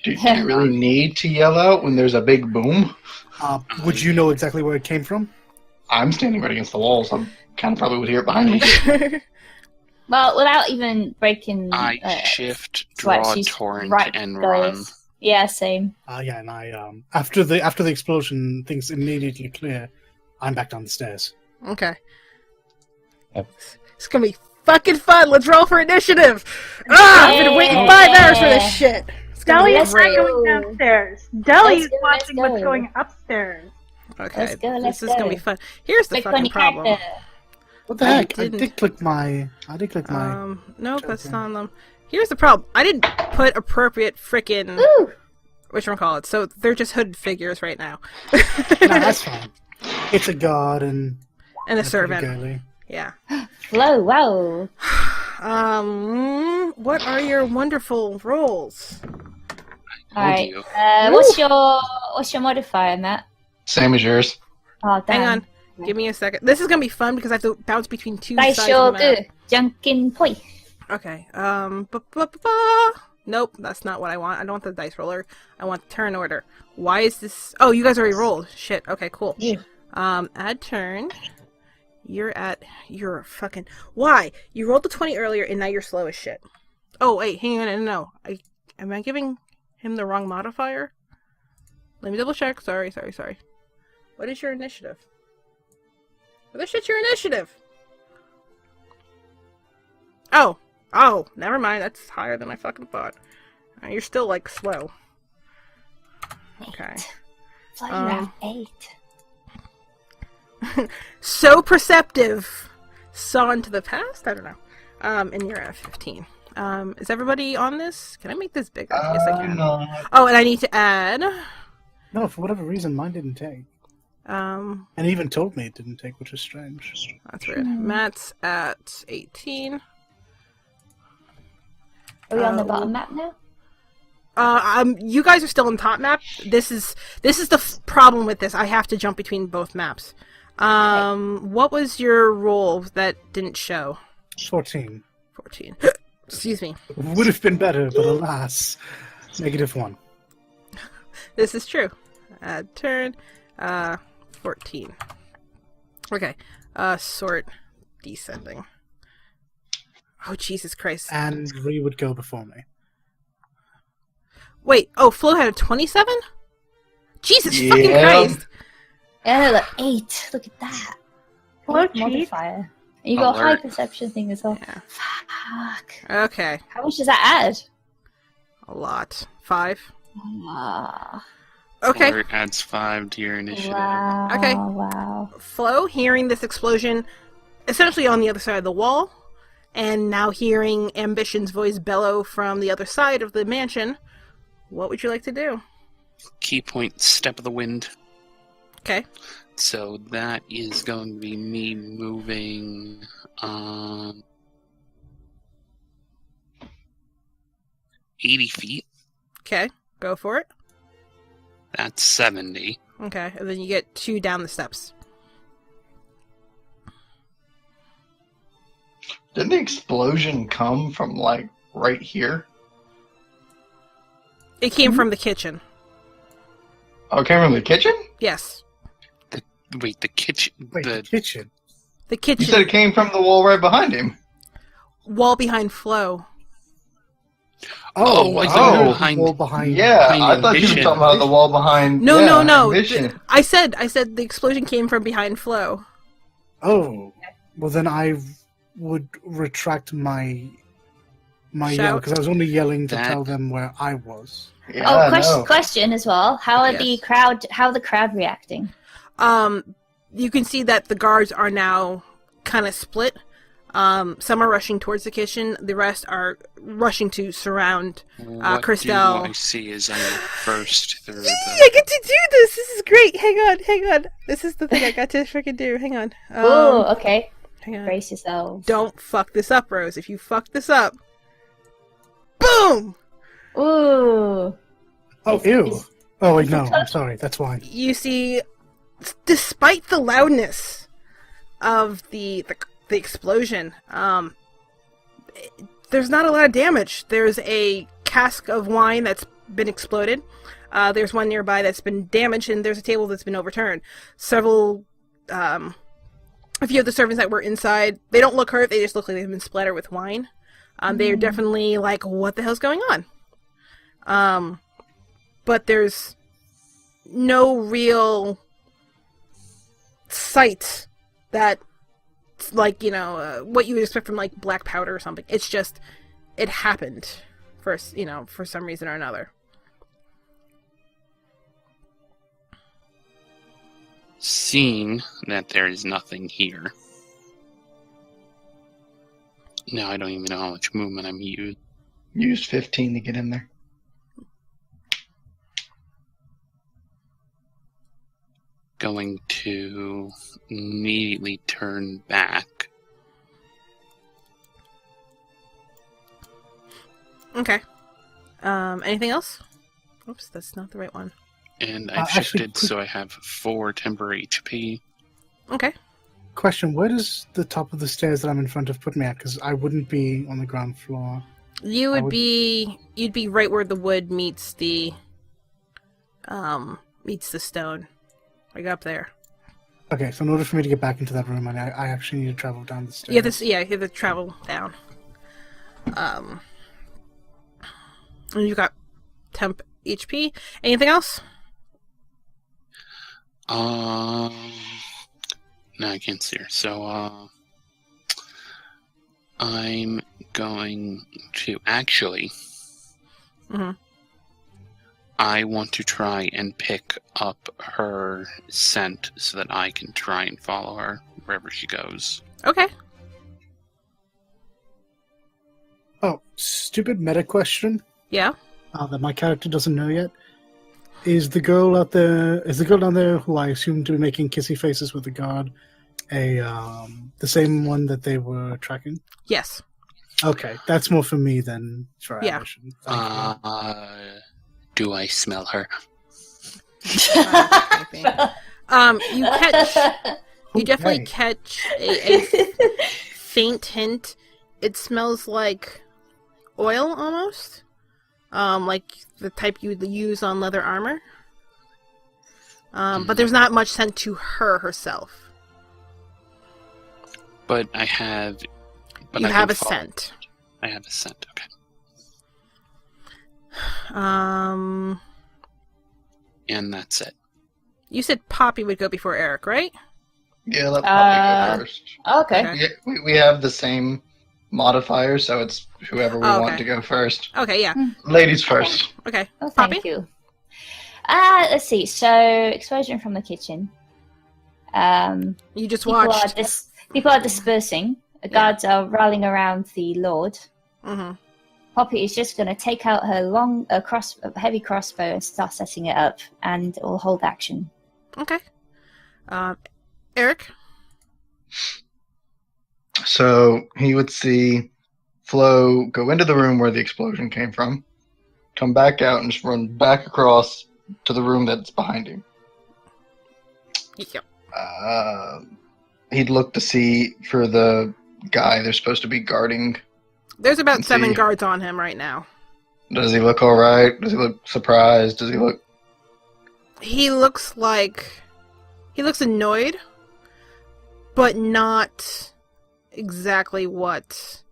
Do you really need to yell out when there's a big boom? Would you know exactly where it came from? I'm standing right against the wall, so I kind of probably would hear it behind me. Well, without even breaking. I shift, sweat, draw, she's torrent, right and there. run. Yeah, same. Yeah, and I after the explosion, things immediately clear. I'm back down the stairs. Okay. Yep. It's gonna be fucking fun. Let's roll for initiative. I've been waiting 5 hours for this shit. It's gonna be Deli's not great. going downstairs. Deli's Let's go, watching let's what's go. going upstairs. Okay, Let's go, let's this is gonna go. be fun. Here's the Big fucking funny problem. character. What the I heck? didn't. I did click my. Nope, that's not on them. Here's the problem. I didn't put appropriate frickin' Woo! whatchamacallit, so they're just hooded figures right now. No, that's fine. It's a god and And a pretty servant. girly. Yeah. Whoa, wow. What are your wonderful rolls? Alright. you. What's your modifier, Matt? Same as yours. Oh, damn. Hang on. Give me a second. This is gonna be fun because I have to bounce between two Dice sides of the map. shogu. Junkin poi. Okay. Nope, that's not what I want. I don't want the dice roller. I want the turn order. Why is this? Oh, you guys already rolled. Shit. Okay, cool. Yeah. Add turn. You're fucking. Why? You rolled the 20 earlier and now you're slow as shit. Oh wait, hang on. No. Am I giving him the wrong modifier? Let me double check. Sorry. What is your initiative? What the shit's your initiative? Oh, never mind. That's higher than I fucking thought. You're still, like, slow. Okay. Flying around 8. So perceptive. Saw into the past? I don't know. And you're at 15. Is everybody on this? Can I make this bigger? Yes, I can. No. Oh, and I need to add... No, for whatever reason, mine didn't take. And it even told me it didn't take, which is strange. That's weird. Matt's at 18. Are we on the bottom map now? You guys are still on top map. This is the problem with this. I have to jump between both maps. What was your roll that didn't show? 14. 14. Excuse me. Would have been better, but alas, -1. This is true. Add turn. 14. Okay. Sort descending. Oh, Jesus Christ. And Ree would go before me. Wait, Flo had a 27? Jesus Yeah. fucking Christ. Yeah, look, 8. Look at that. Hello, What cheat. modifier. And you got a high Alert. perception thing as well. Yeah. Fuck. Okay. How much does that add? A lot. 5. Ah. Okay. Alert adds 5 to your initiative. Wow. Okay. Wow. Flo, hearing this explosion essentially on the other side of the wall, and now hearing Ambition's voice bellow from the other side of the mansion, what would you like to do? Key point, step of the wind. Okay. So that is going to be me moving 80 feet. Okay. Go for it. That's 70. Okay. And then you get 2 down the steps. Didn't the explosion come from, like, right here? It came from the kitchen. Oh, it came from the kitchen? Yes. Wait, the kitchen. Wait, the kitchen. The You kitchen. said it came from the wall right behind him. Wall behind Flo. Oh, I thought I you were heard behind- the wall behind. Yeah, Behind I thought you were Ambition. talking about the wall behind. No, yeah, no, no. Ambition. I said the explosion came from behind Flo. Oh, well then I would retract my yell Shout? because I was only yelling to That- tell them where I was. Yeah, Oh, I know. question as well. How are Yes. the crowd reacting? You can see that the guards are now kind of split. Some are rushing towards the kitchen. The rest are rushing to surround What Christelle. do I see as I'm first through I get to do this! This is great! Hang on. This is the thing I got to freaking do. Hang on. Oh, okay. Hang on. Brace yourselves. Don't fuck this up, Rose. If you fuck this up... Boom! Ooh. Oh, ew. Oh, wait, no, I'm sorry. That's why. You see, despite the loudness of the explosion, there's not a lot of damage. There's a cask of wine that's been exploded. There's one nearby that's been damaged, and there's a table that's been overturned. Several, a few of the servants that were inside, they don't look hurt. They just look like they've been splattered with wine. They are definitely like, what the hell's going on? But there's no real sight that, like, what you would expect from, like, black powder or something. It's just, it happened for some reason or another. Seeing that there is nothing here. Now I don't even know how much movement I'm using. Used 15 to get in there. Going to immediately turn back. Okay. Anything else? Oops, that's not the right one. And I've actually, shifted, so I have 4 temporary HP. Okay. Question, where does the top of the stairs that I'm in front of put me at? Because I wouldn't be on the ground floor. You'd be right where the wood meets the stone. Like up there. Okay, so in order for me to get back into that room, I actually need to travel down the stairs. You have to travel down. And you got temp HP. Anything else? No, I can't see her. So, I'm going to actually. Mm-hmm. I want to try and pick up her scent so that I can try and follow her wherever she goes. Okay. Oh, stupid meta question Yeah. that my character doesn't know yet. Is the girl down there who I assume to be making kissy faces with the guard the same one that they were tracking? Yes. Okay, that's more for me than for Yeah. Ambition. Thank you. Do I smell her? You definitely Okay. catch a faint hint. It smells like oil almost. Like the type you would use on leather armor. But there's not much sent to her herself. But I have. But You I have can a follow. scent. I have a scent. Okay. And that's it. You said Poppy would go before Eric, right? Yeah, let Poppy go first. Okay. Okay. We have the same modifier, so it's whoever we Oh, want okay. to go first. Okay, yeah. Ladies first. Okay. Oh, Poppy? thank you. Let's see. So, explosion from the kitchen. You just People watched. people are dispersing. The guards are rallying around the Lord. Mm-hmm. Poppy is just going to take out her heavy crossbow and start setting it up, and it will hold action. Okay. Eric? So he would see Flo go into the room where the explosion came from, come back out, and just run back across to the room that's behind him. Yep. He'd look to see for the guy they're supposed to be guarding. There's about Let's 7 see. guards on him right now. Does he look alright? Does he look surprised? Does he look... He looks annoyed, but not exactly what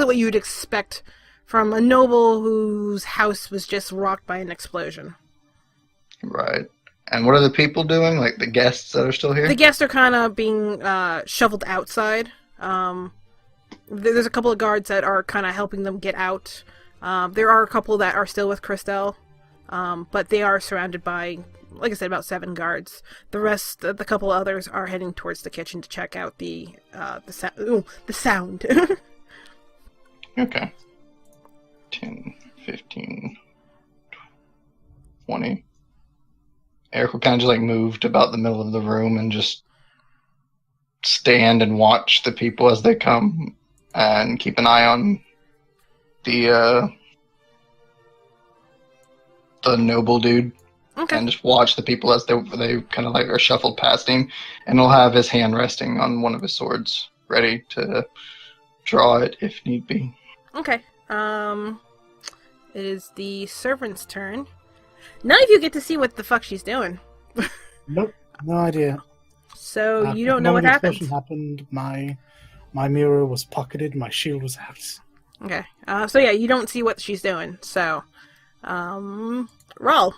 you'd expect from a noble whose house was just rocked by an explosion. Right. And what are the people doing? Like the guests that are still here? The guests are kind of being shoveled outside. There's a couple of guards that are kind of helping them get out. There are a couple that are still with Christelle, but they are surrounded by, like I said, about 7 guards. The rest, the couple others, are heading towards the kitchen to check out the sound. Okay. 10, 15, 20. Eric will kind of just like move to about the middle of the room and just stand and watch the people as they come and keep an eye on the noble dude. Okay. And just watch the people as they kind of like are shuffled past him, and he'll have his hand resting on one of his swords, ready to draw it if need be. Okay. It is the servant's turn. None of you get to see what the fuck she's doing. Nope, no idea. So you don't know what when the happens. explosion happened, my mirror was pocketed, my shield was out. Okay. So yeah, you don't see what she's doing. So, roll.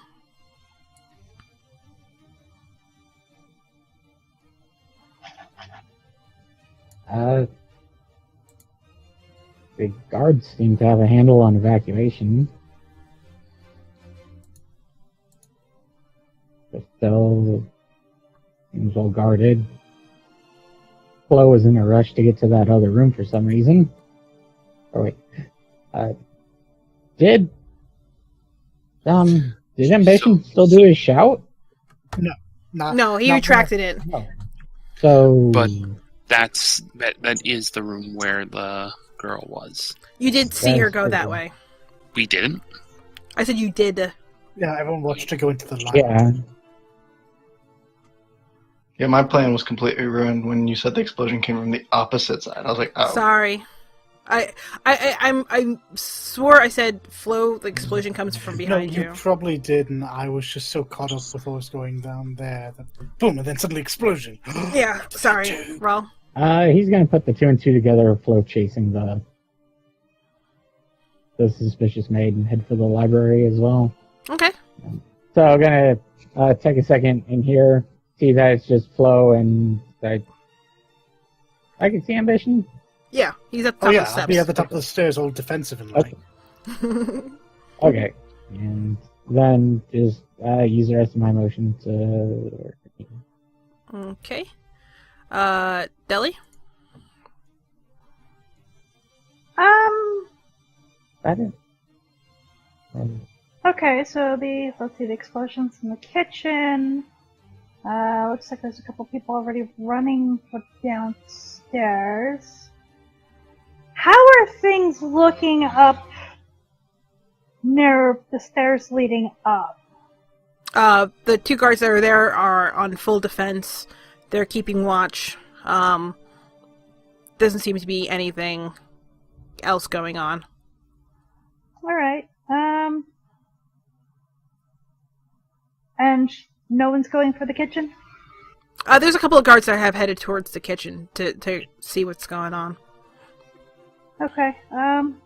The guards seem to have a handle on evacuation. But still seems well guarded. Flo was in a rush to get to that other room for some reason. Oh wait. Did Ambition still do his shout? No, he not retracted it. No. So But that is the room where the girl was. You did see her That's go pretty that good. way. We didn't. I said you did. Yeah, everyone watched her go into the light. yeah. Yeah, my plan was completely ruined when you said the explosion came from the opposite side. I was like, oh. Sorry. I swore I said Flo, the explosion comes from No, behind you you. probably did, and I was just so caught up with what was going down there that boom, and then suddenly explosion. Yeah, sorry. Roll. He's gonna put the 2 and 2 together of Flo chasing the suspicious maid and head for the library as well. Okay. So I'm gonna take a second in here, see that it's just Flo, and I can see Ambition. Yeah, he's at the Oh top yeah, of the I'll be steps. at the top of the stairs, all defensive and like. Okay, and then just use the rest of my motion to. Okay. Deli? That is. Okay, so let's see, the explosions in the kitchen. Looks like there's a couple people already running downstairs. How are things looking up near the stairs leading up? The 2 guards that are there are on full defense. They're keeping watch. Doesn't seem to be anything else going on. Alright, And no one's going for the kitchen? There's a couple of guards that have headed towards the kitchen to see what's going on. Okay, I'm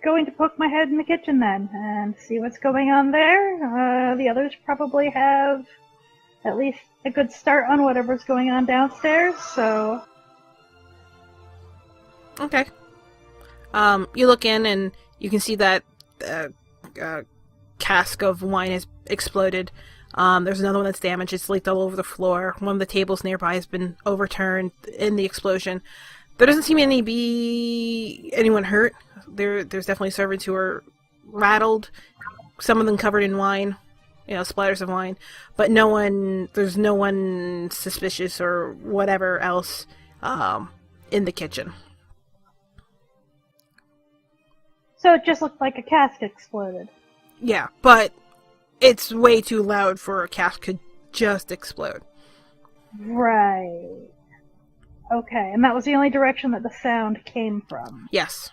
going to poke my head in the kitchen then and see what's going on there. The others probably have at least a good start on whatever's going on downstairs, so... Okay. You look in and you can see that cask of wine has exploded. There's another one that's damaged. It's leaked all over the floor. One of the tables nearby has been overturned in the explosion. There doesn't seem to be anyone hurt. There's definitely servants who are rattled. Some of them covered in wine, splatters of wine. But there's no one suspicious or whatever else in the kitchen. So it just looked like a cask exploded. Yeah, but it's way too loud for a cask to just explode. Right. Okay, and that was the only direction that the sound came from. Yes.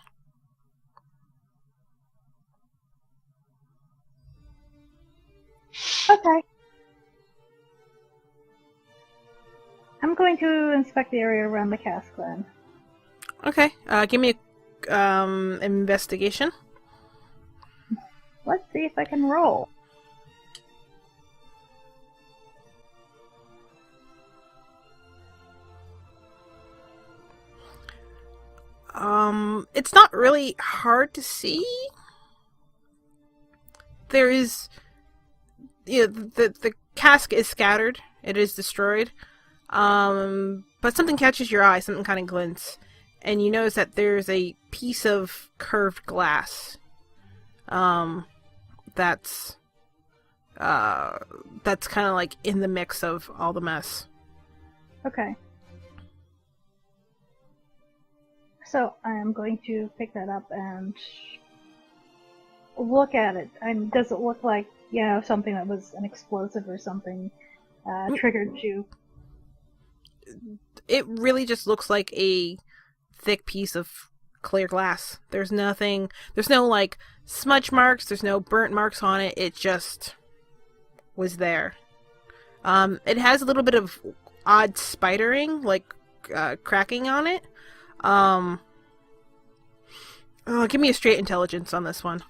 Okay. I'm going to inspect the area around the cask then. Okay, give me a investigation. Let's see if I can roll. It's not really hard to see. There is, the cask is scattered. It is destroyed. But something catches your eye. Something kind of glints, and you notice that there's a piece of curved glass. That's kind of like in the mix of all the mess. Okay. So I'm going to pick that up and look at it. Does it look like, something that was an explosive or something triggered you? It really just looks like a thick piece of clear glass. There's no like smudge marks, there's no burnt marks on it. It just was there. It has a little bit of odd spidering, like cracking on it. Give me a straight intelligence on this one.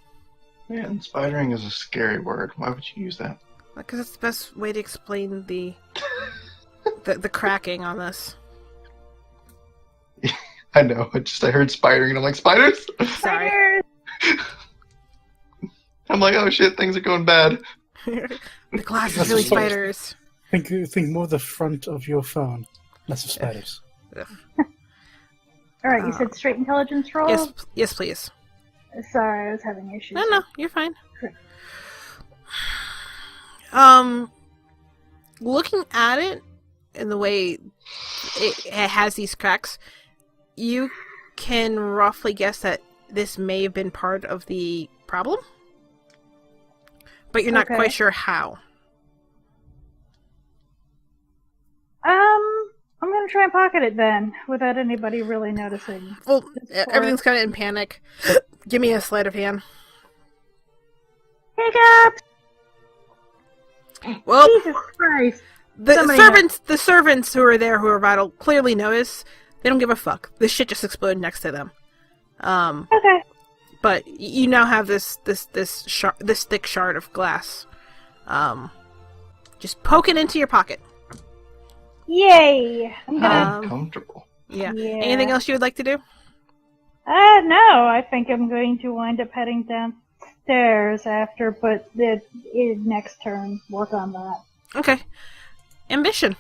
Yeah, and spidering is a scary word. Why would you use that? Because it's the best way to explain the cracking on this. I know. I heard spidering and I'm like, spiders? Sorry. I'm like, oh shit, things are going bad. The glass is really spiders. Think more the front of your phone, less of spiders. Alright, you said straight intelligence roll? Yes, please. Sorry, I was having issues. No, you're fine. Sure. Looking at it in the way it has these cracks, you can roughly guess that this may have been part of the problem, but you're not quite sure how. I'm gonna try and pocket it then, without anybody really noticing. Well, everything's kind of in panic. Give me a sleight of hand. Hiccups! Well, Jesus Christ! the servants who are there who are rattled clearly notice. They don't give a fuck. This shit just exploded next to them. Okay. But you now have this thick shard of glass. Just poke it into your pocket. Yay! I'm gonna... Uncomfortable. Yeah. Anything else you would like to do? No. I think I'm going to wind up heading downstairs after, but next turn, work on that. Okay. Ambition.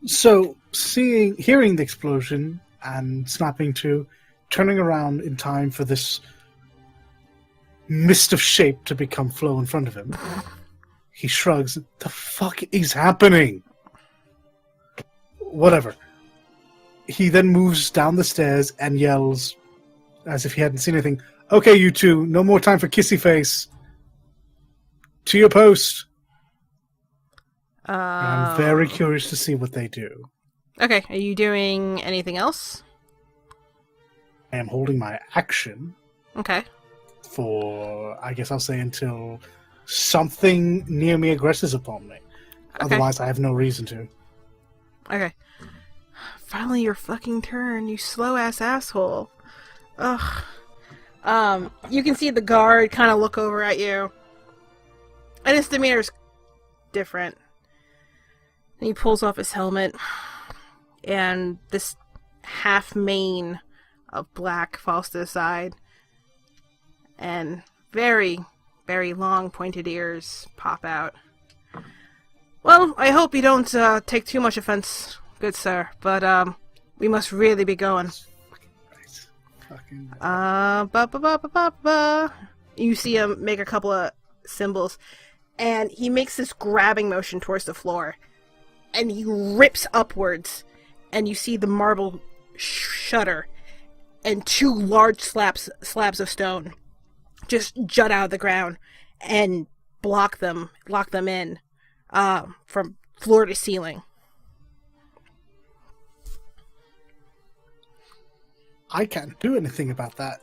So, hearing the explosion and snapping to, turning around in time for this mist of shape to become flow in front of him, he shrugs. The fuck is happening? Whatever. He then moves down the stairs and yells, as if he hadn't seen anything, "Okay, you two, no more time for kissy face. To your post." And I'm very curious to see what they do. Okay, are you doing anything else? I am holding my action. Okay. for, I guess I'll say, until something near me aggresses upon me. Okay. Otherwise, I have no reason to. Okay. Finally your fucking turn, you slow-ass asshole. Ugh. You can see the guard kind of look over at you. And his demeanor's different. And he pulls off his helmet. And this half mane of black falls to the side. And very, very long pointed ears pop out. Well, I hope you don't take too much offense, good sir, but we must really be going. Fucking Ba ba ba ba ba ba. You see him make a couple of symbols, and he makes this grabbing motion towards the floor, and he rips upwards, and you see the marble shudder, and two large slabs of stone just jut out of the ground and lock them in from floor to ceiling. I can't do anything about that.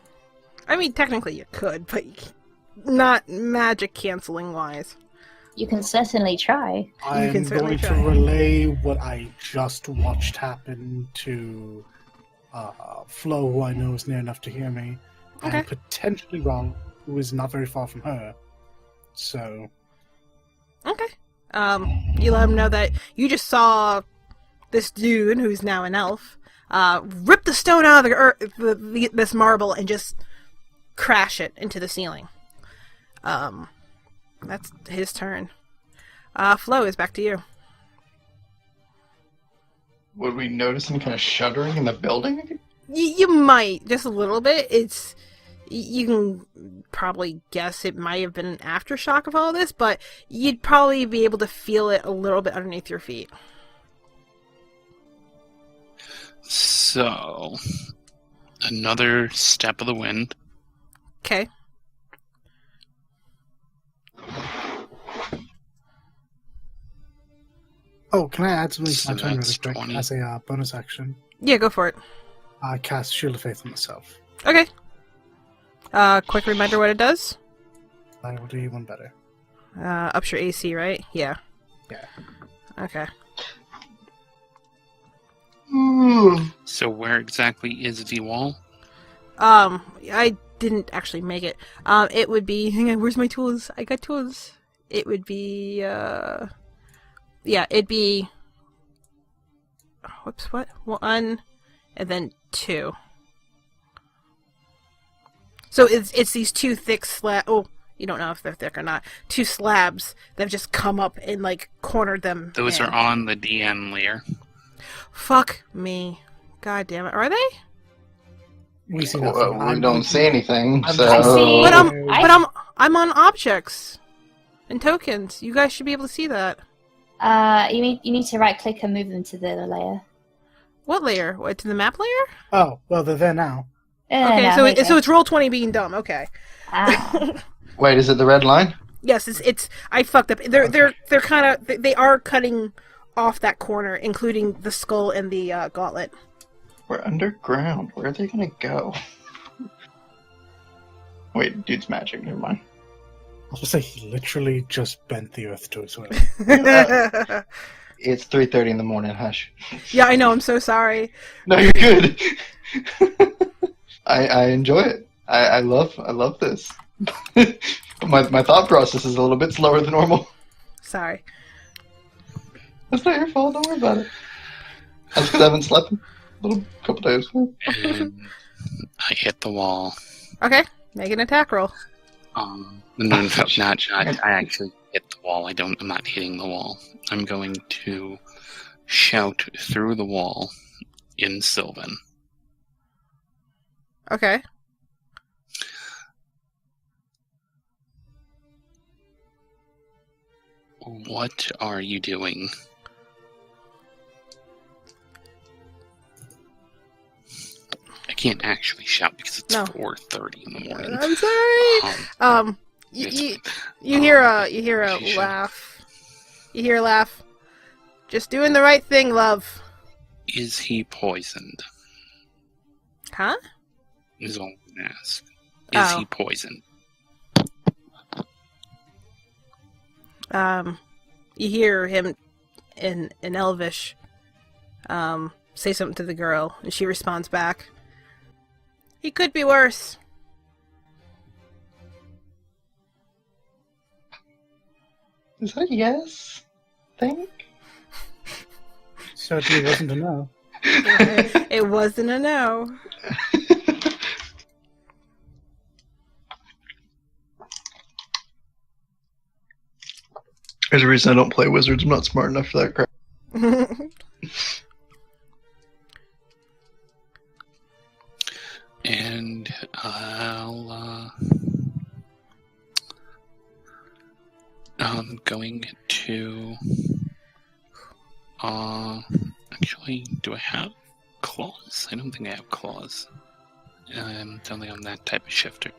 I mean, technically you could, but not magic canceling wise. You can certainly try. I'm can certainly going to try. relay what I just watched happen to Flo, who I know is near enough to hear me, Okay. and potentially Ron, who is not very far from her. So, Okay. You let him know that you just saw this dude, who's now an elf, rip the stone out of the earth, this marble, and just crash it into the ceiling. That's his turn. Flo, is back to you. Would we notice any kind of shuddering in the building? You might, just a little bit. You can probably guess it might have been an aftershock of all this, but you'd probably be able to feel it a little bit underneath your feet. So, another step of the wind. Okay. oh, can I add something to So my turn really that's quick 20. as a bonus action? Yeah, go for it. I cast Shield of Faith on myself. Okay. Quick reminder what it does. I will do you one better. Ups your AC, right? Yeah. Yeah. Okay. So where exactly is the wall? I didn't actually make it. It would be... Hang on, where's my tools? I got tools. It would be, yeah, it'd be... Whoops, what? 1, and then 2. So it's these two thick slabs... Oh, you don't know if they're thick or not. 2 slabs that have just come up and, like, cornered them. Those in. are on the DM layer. Fuck me. God damn it. Are they? We see Well, nothing. we I'm don't looking- see anything, I'm so... I see- But I'm on objects and tokens. You guys should be able to see that. You need to right click and move them to the other layer. What layer? What, to the map layer? Oh, well, they're there now. Okay, No, so okay. so it's roll 20 being dumb. Okay. Ah. Wait, is it the red line? Yes, it's I fucked up. They're kind of they are cutting off that corner, including the skull and the gauntlet. We're underground. Where are they gonna go? Wait, dude's magic. Never mind. I was gonna say he literally just bent the earth to his will. It's 3:30 in the morning. Hush. Yeah, I know. I'm so sorry. No, you're good. I enjoy it. I love this. my thought process is a little bit slower than normal. Sorry. That's not your fault. Don't worry about it. That's because I haven't slept in a couple days. And I hit the wall. Okay, make an attack roll. No, not. I actually hit the wall. I'm not hitting the wall. I'm going to shout through the wall in Sylvan. Okay. What are you doing? I can't actually shout because it's No. 4:30 in the morning. I'm sorry. You hear a She should. laugh. You hear a laugh. Just doing the right thing, love. Is he poisoned? Huh? Is all I can ask. Is Oh. he poisoned? You hear him in Elvish say something to the girl, and she responds back, "He could be worse." Is that a yes? Think? Certainly wasn't a no. It wasn't a no. There's a reason I don't play wizards. I'm not smart enough for that crap. And I'm going to actually, do I have claws? I don't think I have claws. Don't think I'm that type of shifter.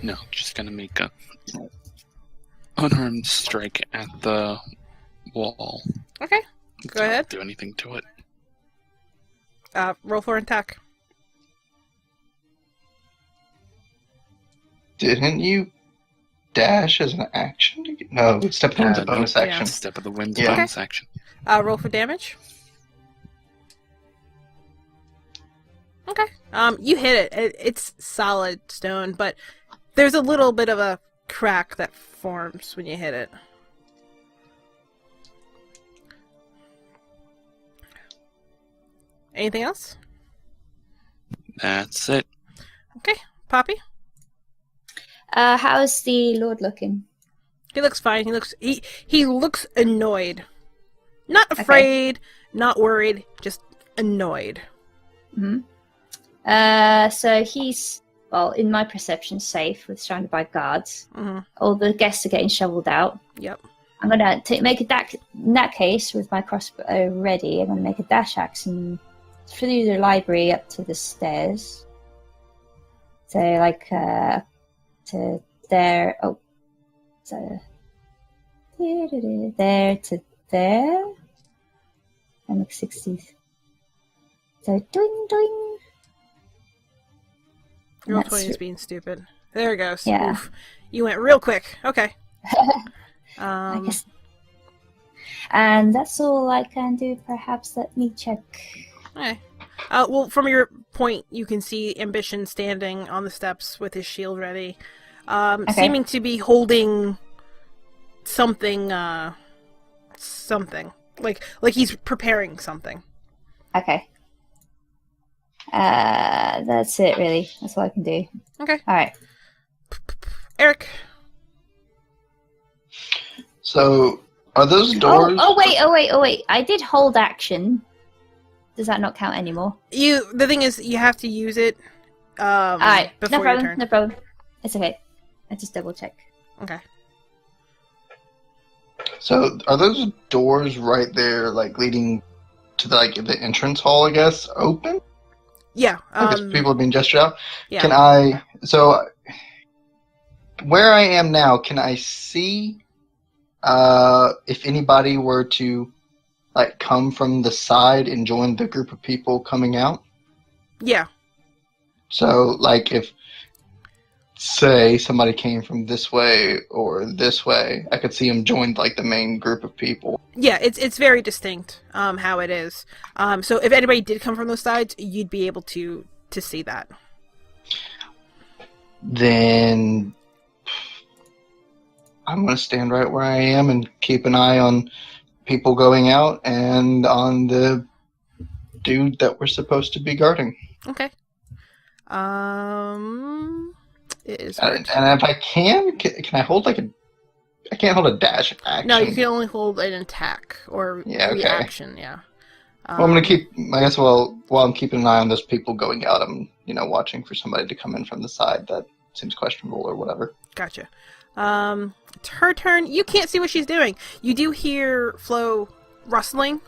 No, just gonna make a unarmed strike at the wall. Okay, go ahead. Do anything to it. Roll for an attack. Didn't you dash as an action? No, step of the bonus no, action. Step of the wind Yeah. bonus action. Roll for damage. Okay. You hit it. It's solid stone, but there's a little bit of a crack that forms when you hit it. Anything else? That's it. Okay. Poppy? How's the Lord looking? He looks fine. He looks annoyed. Not afraid, not worried, just annoyed. Hmm. So he's, well, in my perception, safe with surrounded by guards. Mm-hmm. All the guests are getting shoveled out. Yep. I'm gonna make a dash. In that case, with my crossbow ready, I'm gonna make a dash action through the library up to the stairs. So, like, to there. Oh, so there to there. And like 60. So doing. Roll That's 20 is being stupid. There it goes. Yeah. Oof. You went real quick. Okay. I guess. And that's all I can do. Perhaps let me check. Okay. Well, from your point, you can see Ambition standing on the steps with his shield ready, seeming to be holding something. Something like he's preparing something. Okay. That's it, really. That's all I can do. Okay. All right. Eric. So, are those doors? Oh wait! I did hold action. Does that not count anymore? The thing is, you have to use it. All right. Before No problem. your turn. No problem. It's okay. I just double check. Okay. So, are those doors right there, like leading to the entrance hall? I guess open. Yeah. Because people have been gestured out. Yeah. Can I? So, where I am now, can I see if anybody were to come from the side and join the group of people coming out? Yeah. So, if say somebody came from this way or this way, I could see them join the main group of people. Yeah, it's very distinct how it is. So if anybody did come from those sides, you'd be able to see that. Then I'm going to stand right where I am and keep an eye on people going out and on the dude that we're supposed to be guarding. Okay. It is. And if I can I hold I can't hold a dash action. No, you can only hold an attack or reaction. Yeah. Well, I'm gonna keep. I guess while I'm keeping an eye on those people going out, I'm watching for somebody to come in from the side that seems questionable or whatever. Gotcha. It's her turn. You can't see what she's doing. You do hear Flo rustling.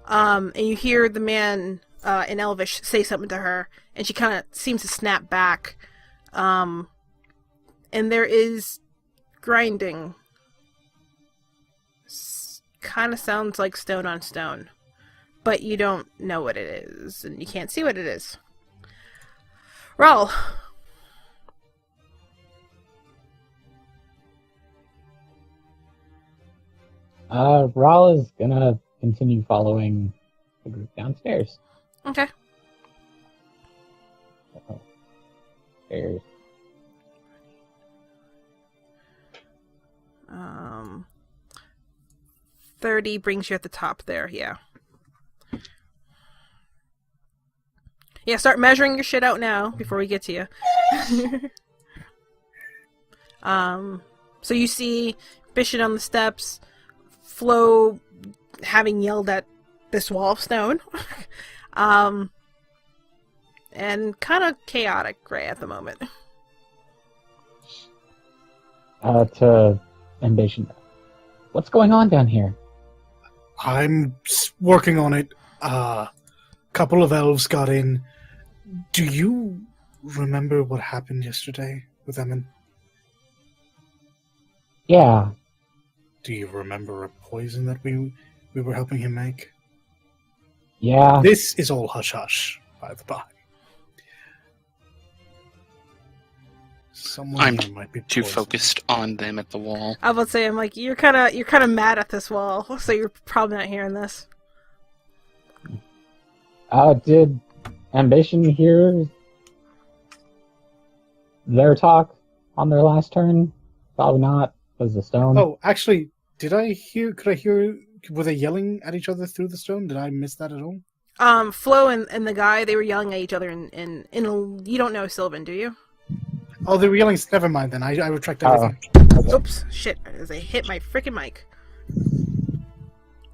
And you hear the man in Elvish say something to her, and she kind of seems to snap back. And there is grinding. Kind of sounds like stone on stone, but you don't know what it is, and you can't see what it is. Rawl. Rawl is gonna continue following the group downstairs. Okay. Stairs. 30 brings you at the top there, yeah. Yeah, start measuring your shit out now before we get to you. So you see Bishop on the steps, Flo having yelled at this wall of stone, and kind of chaotic Gray at the moment. To Ambition. What's going on down here? I'm working on it. Couple of elves got in. Do you remember what happened yesterday with Emin? Yeah. Do you remember a poison that we were helping him make? Yeah. This is all hush-hush, by the by. Someone I'm here might be too poisoned. focused on them at the wall. I would say, I'm like, you're kind of mad at this wall, so you're probably not hearing this. Did Ambition hear their talk on their last turn? Probably not, because the stone. Oh, actually, could I hear, were they yelling at each other through the stone? Did I miss that at all? Flo and the guy, they were yelling at each other in you don't know Sylvan, do you? Oh, they were yelling. Never mind then. I retract everything. Oops, shit, as I hit my freaking mic.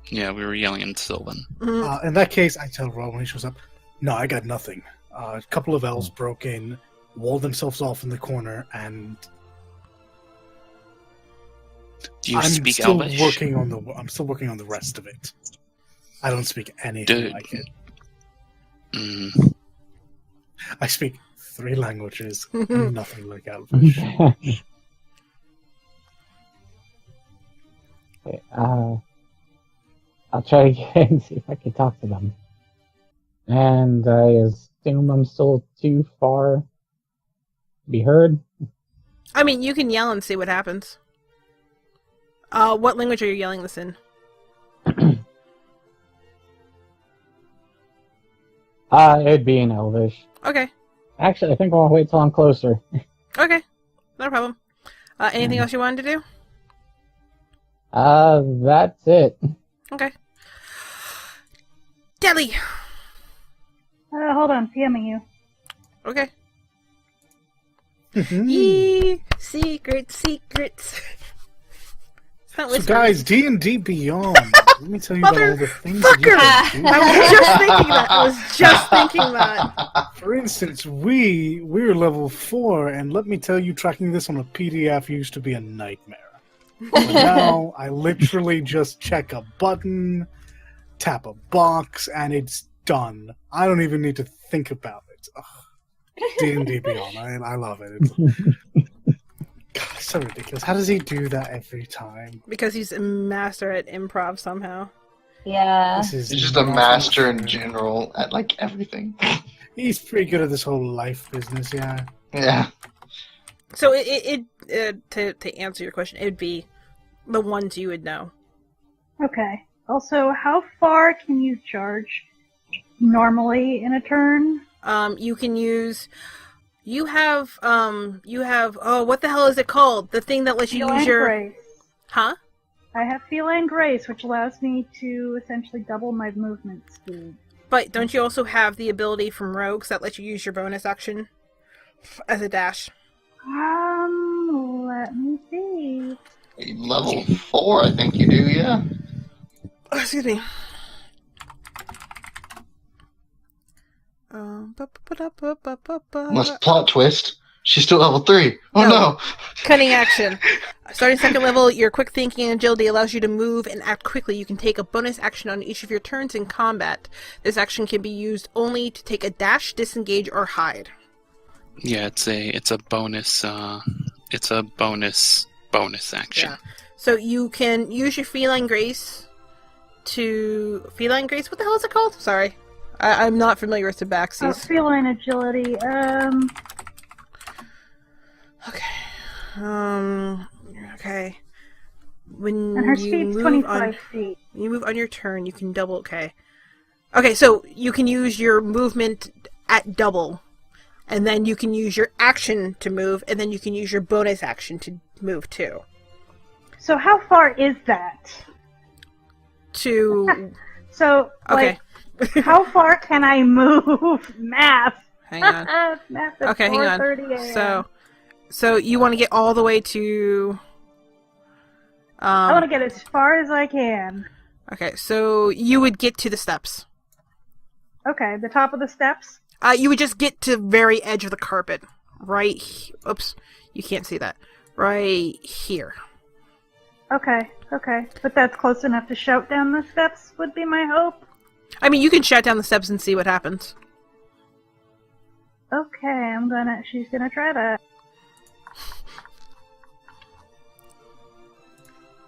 Yeah, we were yelling at Sylvan. In that case, I tell Ro when he shows up, no, I got nothing. A couple of elves broke in, walled themselves off in the corner, and Do you I'm speak still Elvish? I'm still working on the rest of it. I don't speak anything like it. Mm, I speak 3 languages, and nothing like Elvish. Okay, I'll try again and see if I can talk to them. And I assume I'm still too far to be heard. I mean, you can yell and see what happens. What language are you yelling this in? It'd be in Elvish. Okay. Actually, I think I'll wait till I'm closer. Okay. Not a problem. Anything else you wanted to do? That's it. Okay. Deli! Hold on, PMing you. Okay. Mhm. Yee! Secrets! It's not So whispering. guys, D&D Beyond. Let me tell you about all the things that you can do. I was just thinking that. For instance, we're level 4, and let me tell you, tracking this on a PDF used to be a nightmare. But now I literally just check a button, tap a box, and it's done. I don't even need to think about it. D&D Beyond, I love it. God, it's so ridiculous. How does he do that every time? Because he's a master at improv somehow. Yeah. This is He's just a master in nonsense. general at like everything. He's pretty good at this whole life business, yeah. Yeah. So to answer your question, it'd be the ones you would know. Okay. Also, how far can you charge normally in a turn? You can use. You have. Oh, what the hell is it called? The thing that lets you Feline use your. Grace. Huh? I have Feline Grace, which allows me to essentially double my movement speed. But don't you also have the ability from rogues that lets you use your bonus action as a dash? Let me see. Level 4, I think you do, yeah. Oh, excuse me. Unless plot twist, she's still level 3. Oh no! Cunning action. Starting second level, your quick thinking and agility allows you to move and act quickly. You can take a bonus action on each of your turns in combat. This action can be used only to take a dash, disengage, or hide. yeah, it's a bonus. It's a bonus action. Yeah. So you can use your Feline Grace to... Feline Grace? What the hell is it called? Sorry. I'm not familiar with Oh, tabaxis. feline agility. Okay. Okay. When And her you speed's move 25 feet. when you move on your turn, you can double. Okay. Okay, so you can use your movement at double, and then you can use your action to move, and then you can use your bonus action to move too. So how far is that? To So, okay. how far can I move? Math. Hang on. Math at Okay, hang on. 4:30 a.m. So you want to get all the way to. I want to get as far as I can. Okay, so you would get to the steps. Okay, the top of the steps. You would just get to very edge of the carpet, right? Oops, you can't see that. Right here. Okay, but that's close enough to shout down the steps. Would be my hope. I mean, you can shout down the steps and see what happens. Okay, she's gonna try that.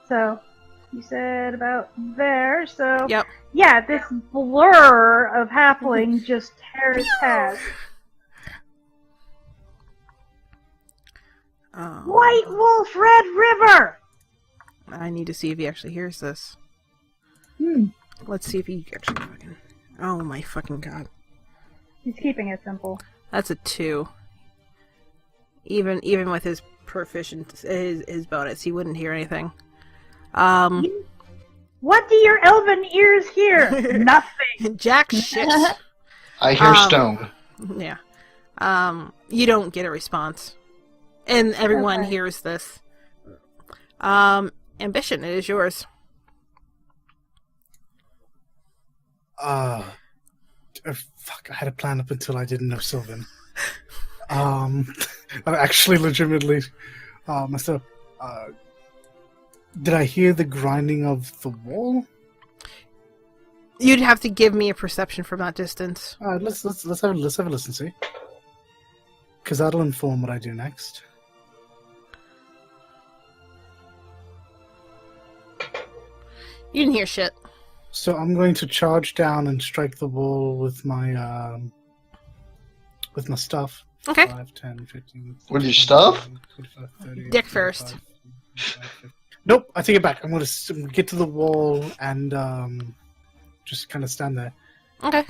So, you said about there, so... Yep. Yeah, this blur of halfling just tears past. White Wolf Red River! I need to see if he actually hears this. Let's see if he actually fucking... Oh my fucking god. He's keeping it simple. That's a 2. Even with his his bonus, he wouldn't hear anything. What do your elven ears hear? Nothing. Jack shit. I hear stone. Yeah. You don't get a response. And everyone Okay. hears this. Ambition, it is yours. Fuck, I had a plan up until I didn't know Sylvan. I actually legitimately messed up. Did I hear the grinding of the wall? You'd have to give me a perception from that distance. Let's have a listen, see, because that'll inform what I do next. You didn't hear shit. So I'm going to charge down and strike the wall with my stuff. Okay. 5, 10, 15... With your stuff? 25, 30, Dick 35, first. 45, 50. Nope, I take it back. I'm going to get to the wall and just kind of stand there. Okay.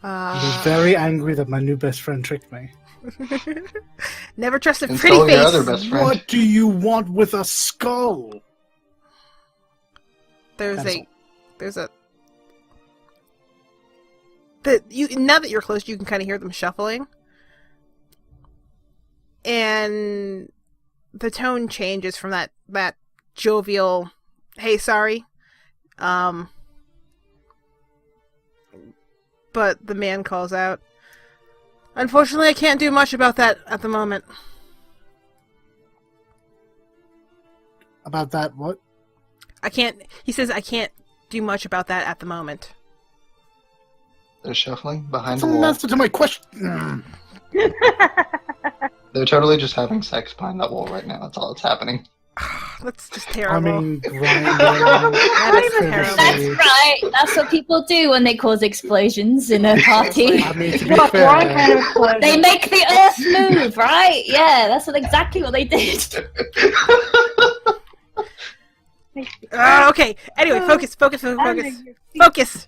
I'm very angry that my new best friend tricked me. Never trust a And pretty so face. your other best friend. What do you want with a skull? There's a. Now that you're close, you can kind of hear them shuffling, and the tone changes from that jovial, "Hey, sorry," but the man calls out, "Unfortunately, I can't do much about that at the moment." About that, what? He says, "I can't do much about that at the moment." They're shuffling behind That's the an wall. answer to my question. They're totally just having sex behind that wall right now. That's all that's happening. That's just I terrible. mean, grinding. That is terrible. That's right. That's what people do when they cause explosions in a party. I mean, to be Look, wrong kind fair, of explosion. They make the earth move, right? Yeah, that's exactly what they did. Okay. Anyway, focus.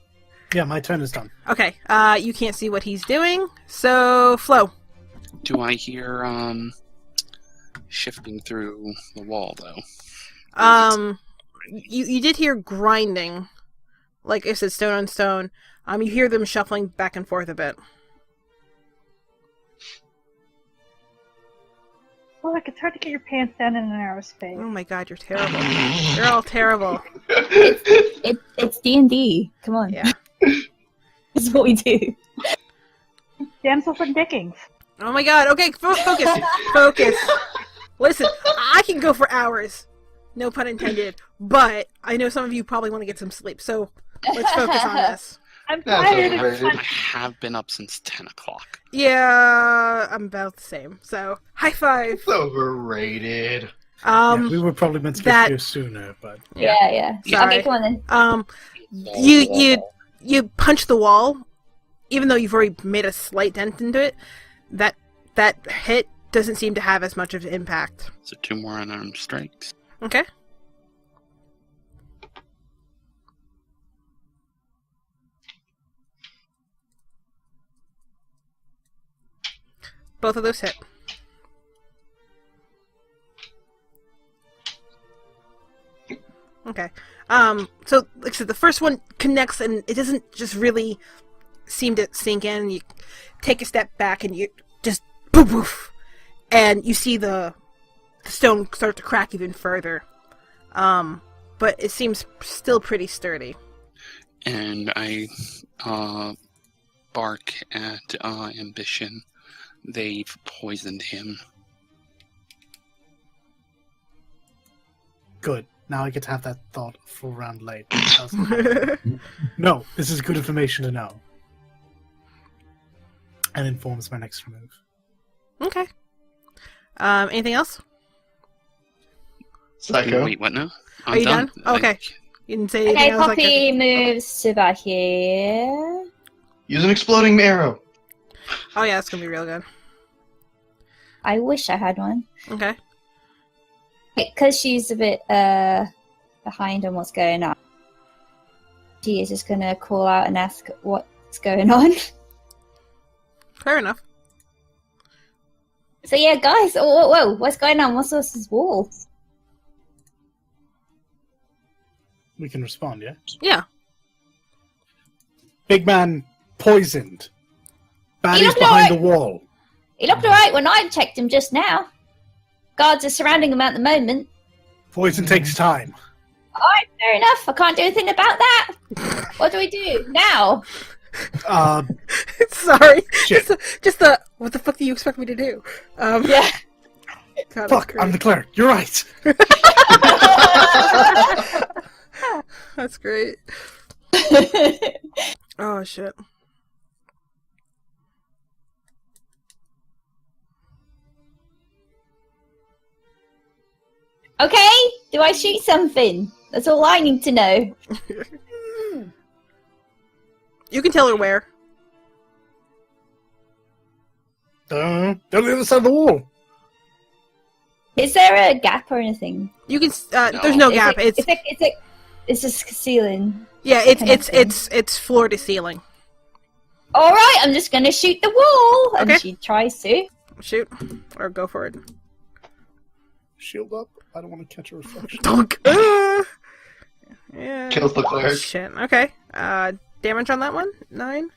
yeah, my turn is done. Okay. You can't see what he's doing, so Flo. Do I hear shifting through the wall though? You did hear grinding, like I said, stone on stone. You hear them shuffling back and forth a bit. Well, look, it's hard to get your pants down in a narrow space. Oh my god, you're terrible. You're all terrible. It's D&D. Come on. Yeah. This is what we do. Damsels and Dickens. Oh my god. Okay, focus. Listen, I can go for hours. No pun intended. But I know some of you probably want to get some sleep, so let's focus on this. I'm That's tired. overrated. I have been up since 10 o'clock. Yeah, I'm about the same. So, high five. It's overrated. Yeah, we were probably meant to that- get here sooner, but Yeah. Sorry. Okay, come on then. You punch the wall, even though you've already made a slight dent into it. That hit doesn't seem to have as much of an impact. So 2 more unarmed strikes. Okay. Both of those hit. Okay. So, like I said, the first one connects, and it doesn't just really seem to sink in. You take a step back, and you just poof, poof, and you see the stone start to crack even further. But it seems still pretty sturdy. And I bark at Ambition. They've poisoned him. Good. Now I get to have that thought a full round late. No, this is good information to know. And informs my next move. Okay. Anything else? Psycho. Wait, what now? Are you done? Okay. You didn't say anything Okay, else. Poppy moves to about here. Use an exploding arrow. Oh yeah, that's gonna be real good. I wish I had one. Okay. Because she's a bit behind on what's going on. She is just going to call out and ask what's going on. Fair enough. So yeah, guys, whoa, what's going on? What's this wall? We can respond, yeah? Yeah. Big man poisoned. He Baddies looked behind the alright. wall. He looked alright when I checked him just now. Guards are surrounding him at the moment. Poison takes time. Alright, fair enough. I can't do anything about that. What do we do now? Sorry. Shit. Just the what the fuck do you expect me to do? Yeah. God, Fuck, I'm the cleric. You're right. That's great. Oh shit. Okay, do I shoot something? That's all I need to know. You can tell her where. Down the other side of the wall. Is there a gap or anything? You can. There's no gap. It's just ceiling. Yeah. It's floor to ceiling. All right, I'm just gonna shoot the wall, Okay. and she tries to. Shoot or go for it. Shield up. I don't want to catch a reflection. Dunk. Yeah. Kills the cleric. Shit. Okay. Damage on that one. 9.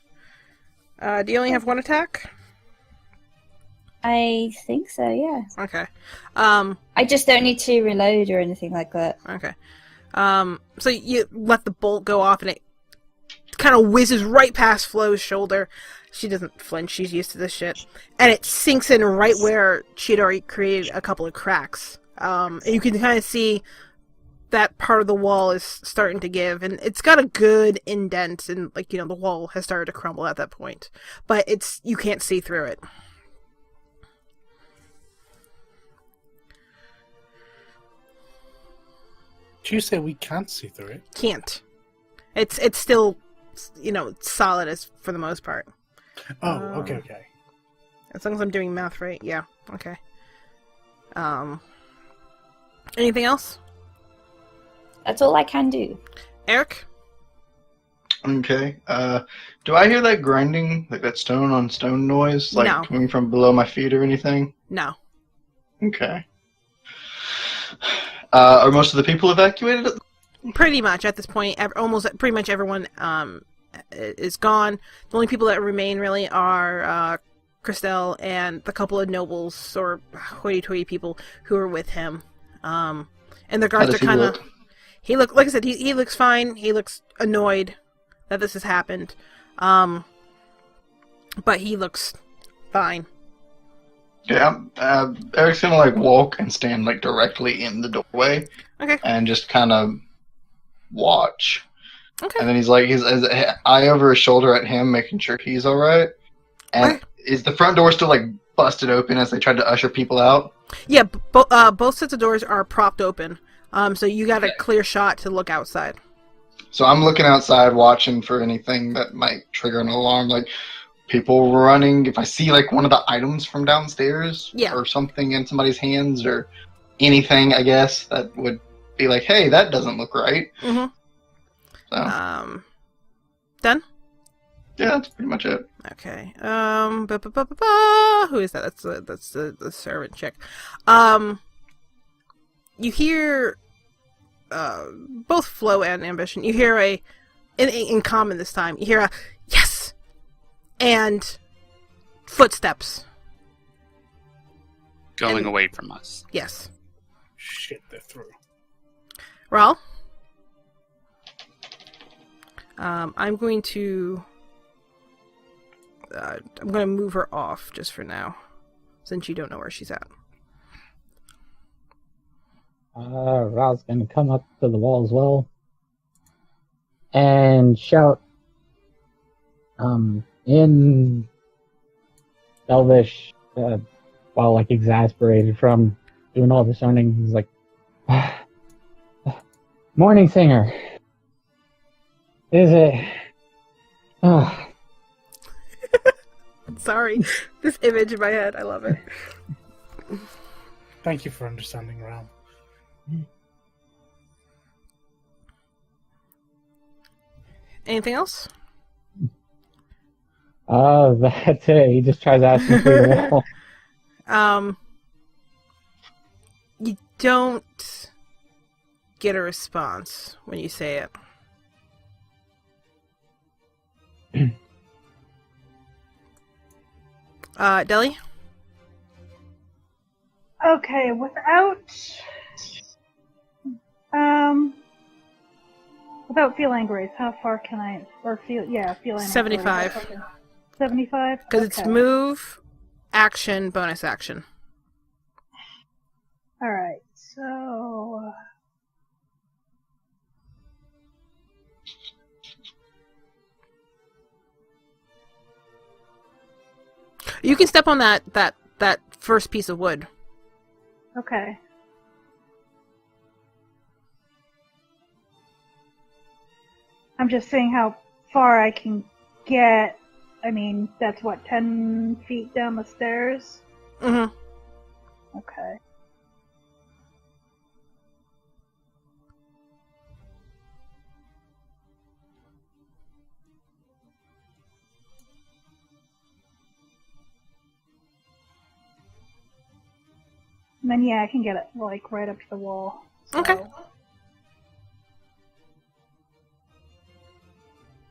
Do you only have 1 attack? I think so. Yeah. Okay. I just don't need to reload or anything like that. Okay. So you let the bolt go off, and it kind of whizzes right past Flo's shoulder. She doesn't flinch. She's used to this shit. And it sinks in right where she'd already created a couple of cracks. And you can kind of see that part of the wall is starting to give. And it's got a good indent. And, the wall has started to crumble at that point. But you can't see through it. Did you say we can't see through it? Can't. It's still, solid as for the most part. Oh, okay. As long as I'm doing math right, yeah. Okay. Anything else? That's all I can do. Eric? Okay. Do I hear that grinding, like that stone on stone noise, No. coming from below my feet or anything? No. Okay. Are most of the people evacuated? Pretty much at this point, pretty much everyone is gone. The only people that remain really are Christelle and the couple of nobles or hoity-toity people who are with him. And the guards are kind of. He like I said, he looks fine. He looks annoyed that this has happened, but he looks fine. Yeah. Eric's gonna walk and stand directly in the doorway. Okay. And just kind of watch. Okay. And then he's his eye over his shoulder at him, making sure he's all right. And is the front door still busted open as they tried to usher people out? Yeah, both sets of doors are propped open. So you got a clear shot to look outside. So I'm looking outside, watching for anything that might trigger an alarm, like people running. If I see like one of the items from downstairs Yeah. or something in somebody's hands or anything, I guess that would be like, hey, that doesn't look right. Mm-hmm. So Done? yeah, that's pretty much it. Okay. Who is that? That's the servant chick. You hear both Flow and Ambition. You hear in common this time. You hear a yes and footsteps. Going And- away from us. Yes. Shit, they're through. Raul? I'm going to move her off just for now, since you don't know where she's at. Ra's gonna come up to the wall as well and shout in Elvish, while like exasperated from doing all this running. He's like, "Morning, Singer. Is it? Sorry, this image in my head, I love it. Thank you for understanding, Ram. Anything else? That's it. He just tries asking through the wall. You don't get a response when you say it. Deli? Okay, without feel angry, how far can I, or feel angry. 75. Okay. 75? Because it's move, action, bonus action. Alright, so... You can step on that first piece of wood. Okay. I'm just seeing how far I can get. I mean, that's what, 10 feet down the stairs? Mm-hmm. Okay. And then, yeah, I can get it, like, right up to the wall. So. Okay.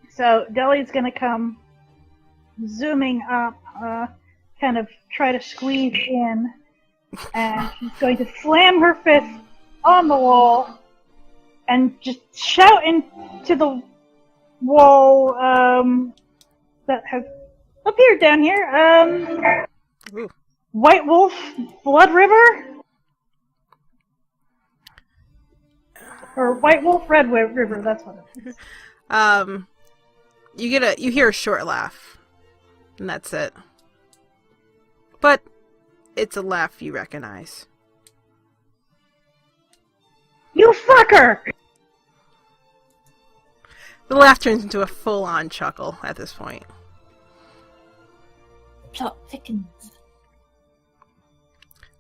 So, Deli's gonna come zooming up, kind of try to squeeze in, and she's going to slam her fist on the wall and just shout into the wall that has appeared down here. Ooh. White Wolf Blood River? Or White Wolf Red River, that's what it is. You hear a short laugh, and that's it. But it's a laugh you recognize. You fucker! The laugh turns into a full-on chuckle at this point. Plot thickens.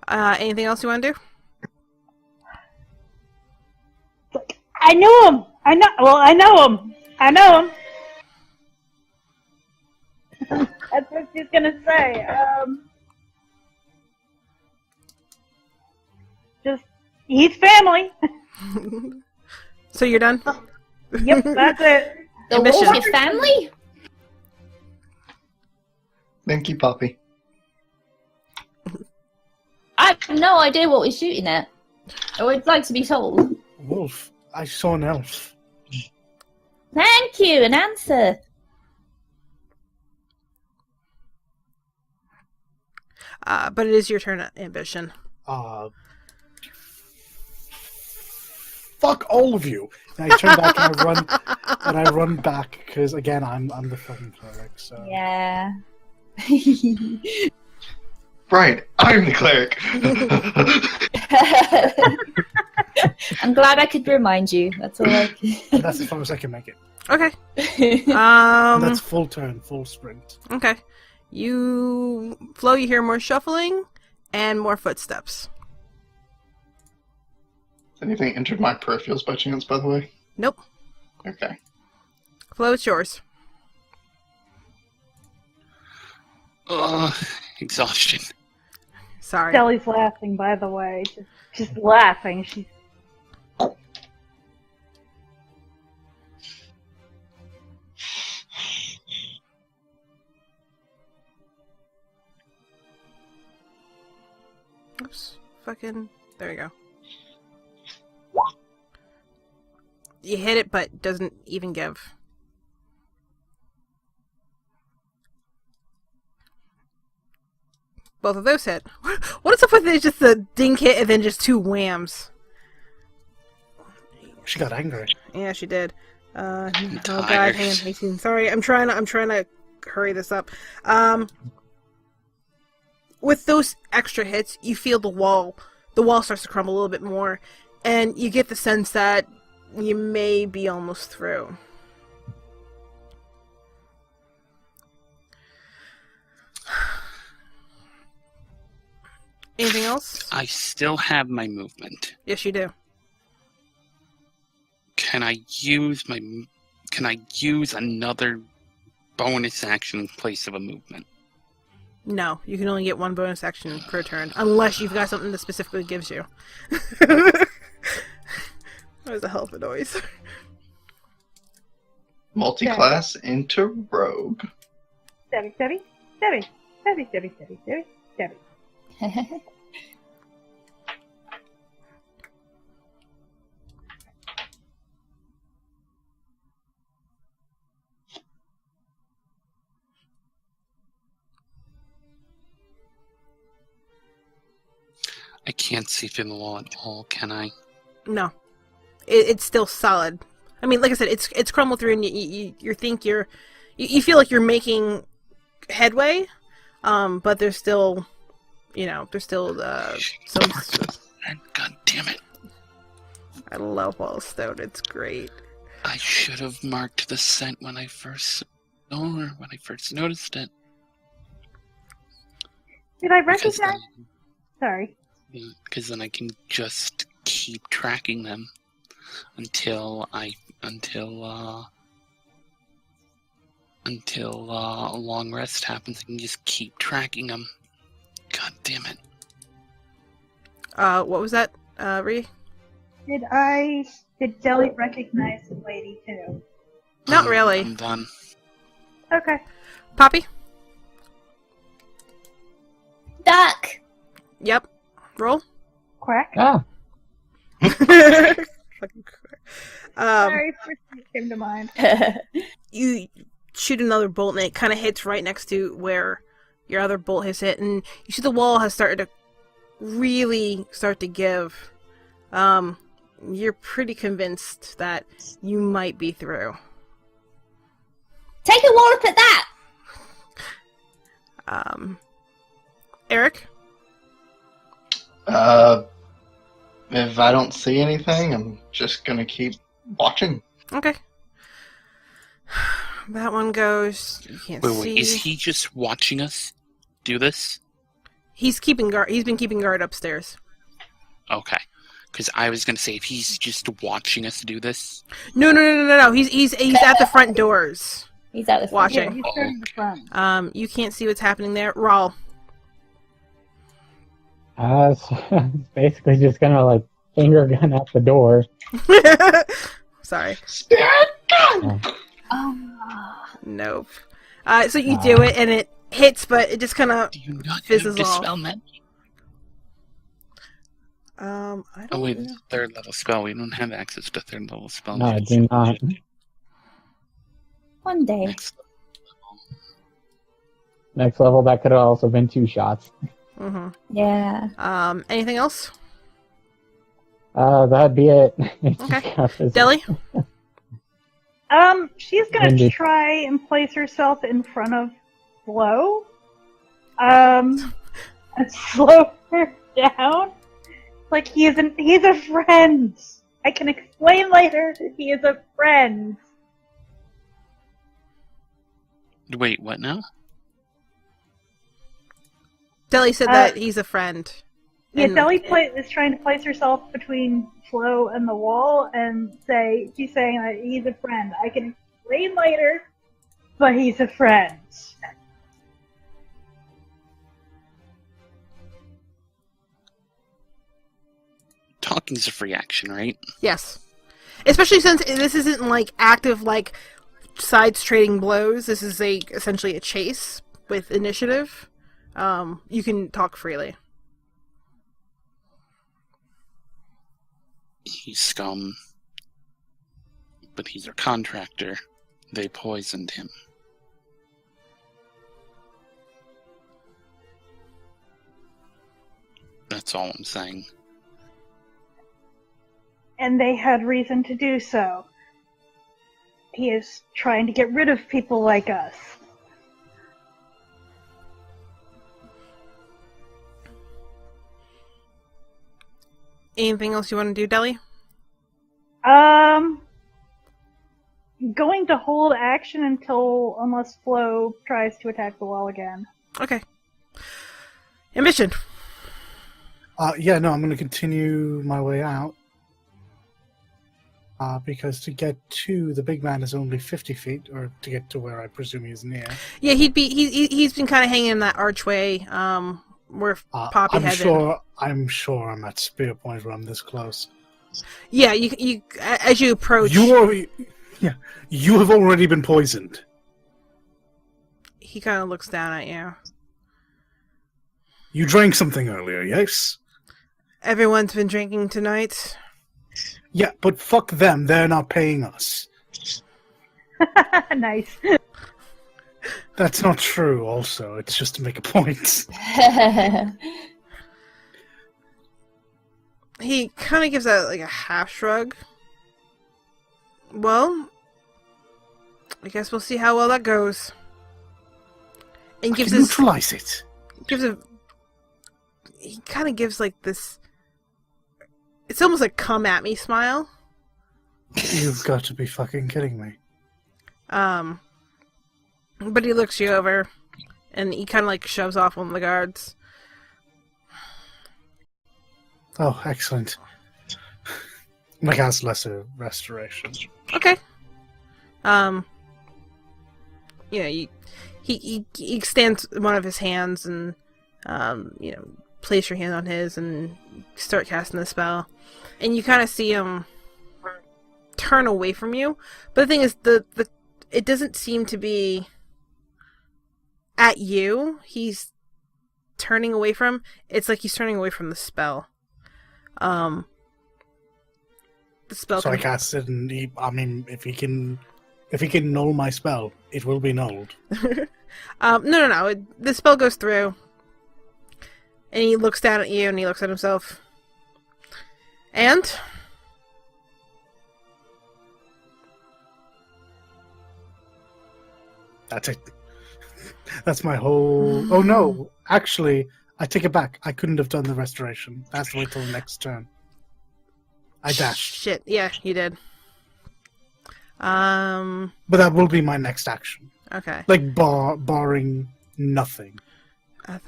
Anything else you want to do? I knew him! I know him! That's what she's gonna say. Just, he's family. So you're done? Yep, that's it. The Ambition. wolf, your family? Thank you, Poppy. I have no idea what we're shooting at. I would like to be told. Wolf, I saw an elf. Thank you, an answer. But it is your turn at Ambition. Fuck all of you! And I turn back and I run back because again I'm the fucking cleric. So Yeah. Right, I'm the cleric. I'm glad I could remind you. That's all I can. That's as far as I can make it. Okay. That's full turn, full sprint. Okay. Flo, you hear more shuffling and more footsteps. Has anything entered my peripherals by chance, by the way? Nope. Okay. Flo, it's yours. Exhaustion. Sorry. Deli's laughing, by the way. Just laughing. She's Oops. Fucking. There we go. You hit it, but doesn't even give. Both of those hit. What is up with it? Just a dink hit and then just two whams. She got angry. Yeah, she did. Oh god, hang on, 18. Sorry, I'm trying to hurry this up. With those extra hits, you feel the wall starts to crumble a little bit more, and you get the sense that you may be almost through. Anything else? I still have my movement. Yes, you do. Can I use another bonus action in place of a movement? No, you can only get one bonus action per turn, unless you've got something that specifically gives you. That was a hell of a noise. Multi-class into rogue. Debbie. I can't see through the wall at all, can I? No, it's still solid. I mean, like I said, it's crumbled through, and you feel like you're making headway, but there's still, some. God damn it! I love Wallstone. It's great. I should have marked the scent when I first noticed it. Did I recognize? Sorry. Because then I can just keep tracking them until a long rest happens. I can just keep tracking them. God damn it! What was that, Ree? Did Deli recognize the lady too? Not really. I'm done. Okay. Poppy? Duck! Yep. Roll. Quack. Ah, Fucking crap. Sorry, first thing that came to mind. You shoot another bolt, and it kind of hits right next to where your other bolt has hit, and you see the wall has started to really start to give. You're pretty convinced that you might be through. Take a wallop at that! Eric? If I don't see anything, I'm just gonna keep watching. Okay. That one goes. You can't see. Wait, is he just watching us do this? He's keeping guard. He's been keeping guard upstairs. Okay. Because I was going to say, if he's just watching us do this... No. He's at the front doors. He's out the front. Watching. Yeah, he's turning the front. You can't see what's happening there. Rawl. so it's basically just gonna finger gun out the door. Sorry. Oh. Nope. So you do it, and it hits, but it just kind of Do you not fizzles have off. Dispel Magic? I don't Oh wait, know. it's a third level spell. We don't have access to third level spell. No, I magic. do not. One day. Next Next level, that could have also been 2 shots. Mm-hmm. Yeah. Anything else? That'd be it. Okay. Deli? She's gonna Wendy. try and place herself in front of Flo. and slow her down. Like he's a friend. I can explain later that he is a friend. Wait, what now? Deli said that he's a friend. Yeah, And- Deli is trying to place herself between Flo and the wall and she's saying that he's a friend. I can explain later, but he's a friend. Talking's a free action, right? Yes. Especially since this isn't like active like sides trading blows. This is essentially a chase with initiative. You can talk freely. He's scum. But he's our contractor. They poisoned him. That's all I'm saying. And they had reason to do so. He is trying to get rid of people like us. Anything else you want to do, Deli? Going to hold action unless Flo tries to attack the wall again. Okay. Ambition. I'm going to continue my way out. Because to get to the big man is only 50 feet, or to get to where I presume he is near. Yeah, he's been kind of hanging in that archway, where Poppy had been. I'm sure I'm at spear point where I'm this close. Yeah, you as you approach. You have already been poisoned. He kind of looks down at you. You drank something earlier, yes? Everyone's been drinking tonight. Yeah, but fuck them. They're not paying us. Nice. That's not true, also. It's just to make a point. He kind of gives out like a half shrug. Well, I guess we'll see how well that goes. And gives neutralize it. He kind of gives like this. It's almost like come at me smile. You've got to be fucking kidding me. But he looks you over, and he kind of like shoves off one of the guards. Oh, excellent. Like has lesser restoration. Okay. He extends one of his hands and, place your hand on his and start casting the spell. And you kind of see him turn away from you. But the thing is, it doesn't seem to be at you. He's turning away from. It's like he's turning away from the spell. The spell. So I cast it, and if he can null my spell, it will be nulled. No. The spell goes through, and he looks down at you, and he looks at himself, and that's it. That's my whole. Oh no! Actually, I take it back. I couldn't have done the restoration. I have to wait till the next turn. I dashed. Shit, yeah, you did. But that will be my next action. Okay. Like, barring nothing. At